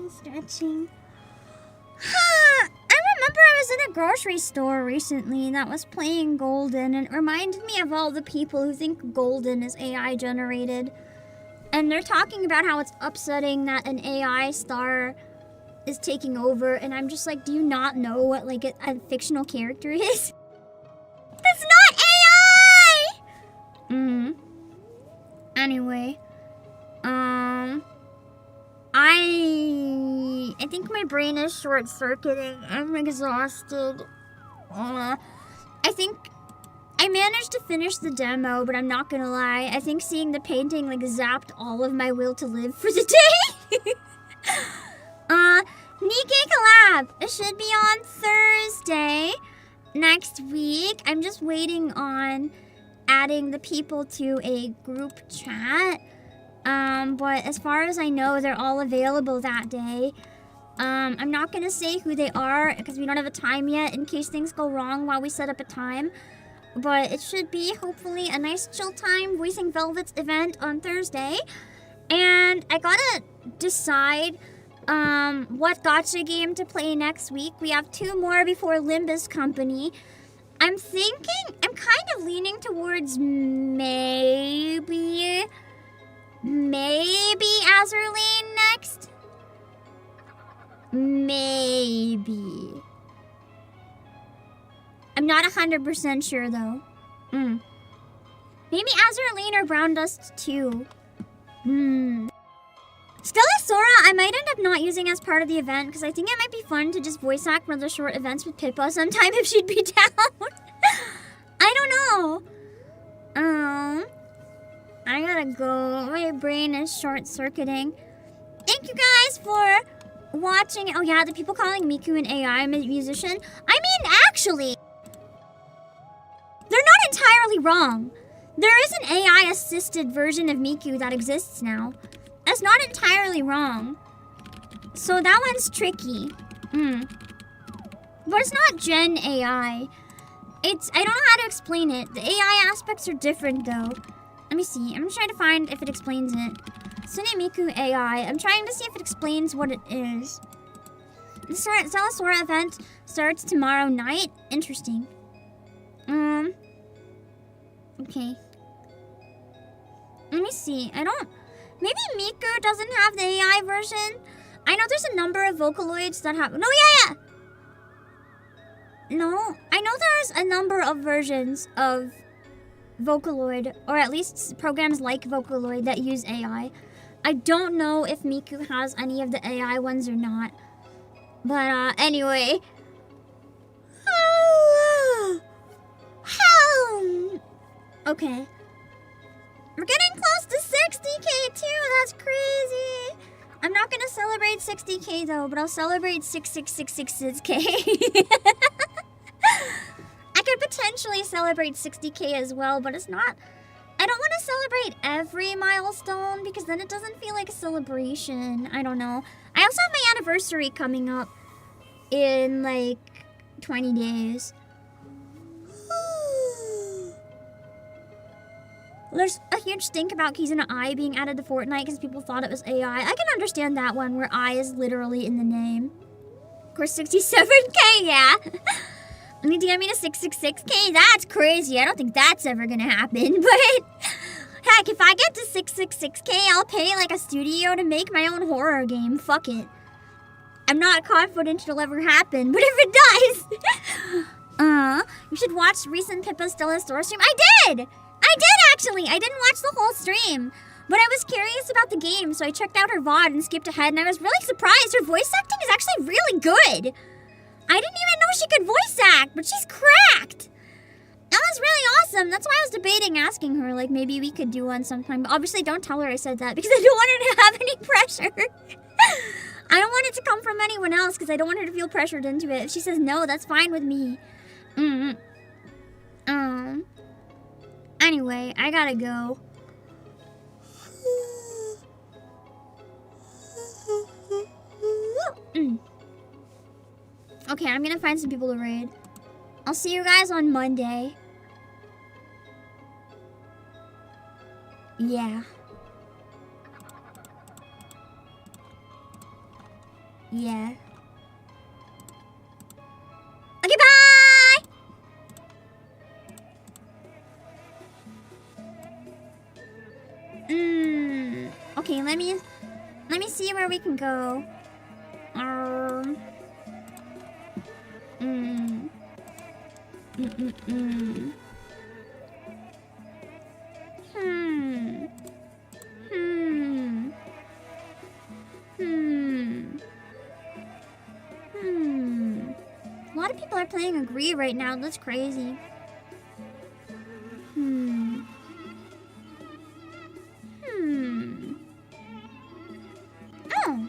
Stretching. I remember I was in a grocery store recently that was playing Golden, and it reminded me of all the people who think Golden is AI generated. And they're talking about how it's upsetting that an AI star is taking over, and I'm just like, do you not know what like a fictional character is? That's not AI! Anyway. I think my brain is short-circuiting. I'm exhausted. I think I managed to finish the demo, but I'm not gonna lie. I think seeing the painting like zapped all of my will to live for the day. Nikkei collab. It should be on Thursday next week. I'm just waiting on adding the people to a group chat. But as far as I know, they're all available that day. I'm not gonna say who they are because we don't have a time yet in case things go wrong while we set up a time. But it should be, hopefully, a nice chill time Voicing Velvet's event on Thursday. And I gotta decide what gacha game to play next week. We have 2 more before Limbus Company. I'm kind of leaning towards maybe Azurlane next. Maybe. I'm not 100% sure though. Maybe Azurlane or Brown Dust too. Stella Sora, I might end up not using as part of the event because I think it might be fun to just voice act one of the short events with Pippa sometime if she'd be down. I don't know. I gotta go. My brain is short-circuiting. Thank you guys for watching. Oh yeah, the people calling Miku an AI musician. I mean, actually, they're not entirely wrong. There is an AI-assisted version of Miku that exists now. That's not entirely wrong. So that one's tricky. But it's not Gen AI. I don't know how to explain it. The AI aspects are different though. Let me see. I'm trying to find if it explains it. Sune Miku AI. I'm trying to see if it explains what it is. The Salasora event starts tomorrow night. Interesting. Okay. Let me see. Maybe Miku doesn't have the AI version. I know there's a number of Vocaloids that have... No, yeah! No, I know there's a number of versions of Vocaloid, or at least programs like Vocaloid that use AI. I don't know if Miku has any of the AI ones or not. But, anyway. Okay. We're getting close to 60k too. That's crazy. I'm not gonna celebrate 60k though, but I'll celebrate 66666k. I could potentially celebrate 60k as well, but it's not. I don't want to celebrate every milestone because then it doesn't feel like a celebration. I don't know. I also have my anniversary coming up in like 20 days. There's a huge stink about keys in an I being added to Fortnite because people thought it was AI. I can understand that one where I is literally in the name. Of course, 67k, yeah. I need to get me to 666k. That's crazy. I don't think that's ever gonna happen. But heck, if I get to 666k, I'll pay like a studio to make my own horror game. Fuck it. I'm not confident it'll ever happen, but if it does, you should watch recent Pippa Stella Store stream. I did actually. I didn't watch the whole stream, but I was curious about the game, so I checked out her VOD and skipped ahead, and I was really surprised. Her voice acting is actually really good. I didn't even know she could voice act, but she's cracked. That was really awesome. That's why I was debating asking her, like, maybe we could do one sometime. But obviously, don't tell her I said that because I don't want her to have any pressure. I don't want it to come from anyone else because I don't want her to feel pressured into it. If she says no, that's fine with me. Anyway, I gotta go. Okay, I'm gonna find some people to raid. I'll see you guys on Monday. Yeah. Yeah. Okay, bye! Okay, let me see where we can go. A lot of people are playing Agree right now. That's crazy. Oh.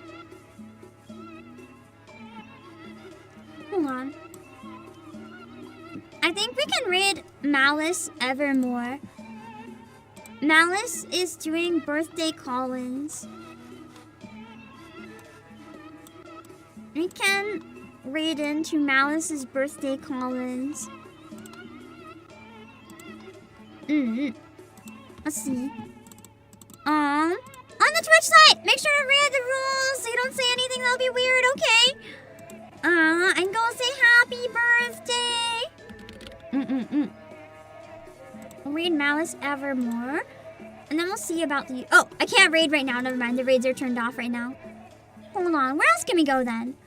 Hold on. I think we can raid Malice Evermore. Malice is doing birthday call-ins. We can raid into Malice's birthday call-ins. Let's see. On the Twitch site, make sure to read the rules so you don't say anything that'll be weird, okay? And go say happy birthday. We'll read Malice Evermore. And then we'll see about the... Oh, I can't raid right now. Never mind. The raids are turned off right now. Hold on. Where else can we go then?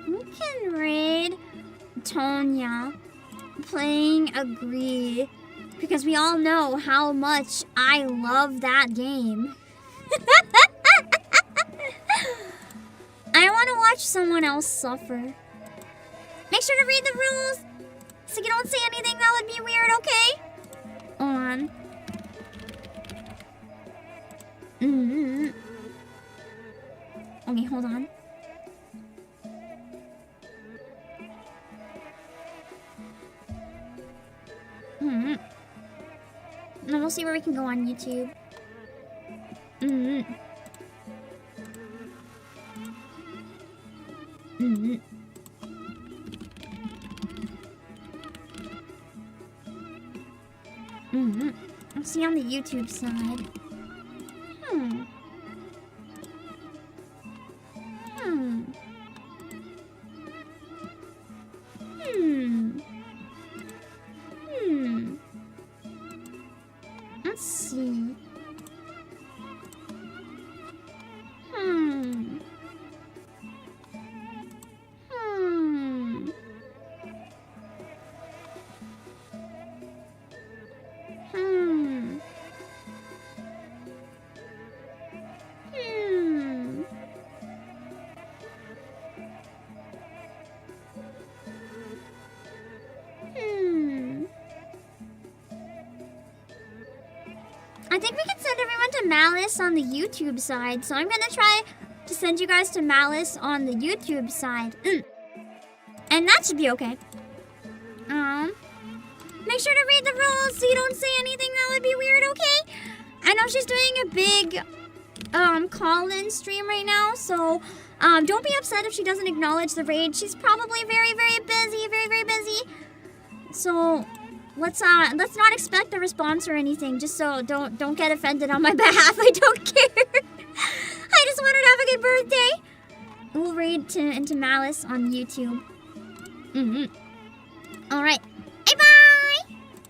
We can raid Tonya playing Agree because we all know how much I love that game. I want to watch someone else suffer. Make sure to read the rules so you don't say anything that would be weird, okay? Hold on. Okay, hold on. And then we'll see where we can go on YouTube. I'll see on the YouTube side. I think we can send everyone to Malice on the YouTube side. So I'm gonna try to send you guys to Malice on the YouTube side. And that should be okay. Make sure to read the rules so you don't say anything that would be weird, okay? I know she's doing a big call-in stream right now, so don't be upset if she doesn't acknowledge the raid. She's probably very, very busy, very, very busy. So let's not expect a response or anything. Just so don't get offended on my behalf. I don't care. I just want her to have a good birthday. We'll raid into Malice on YouTube. All right.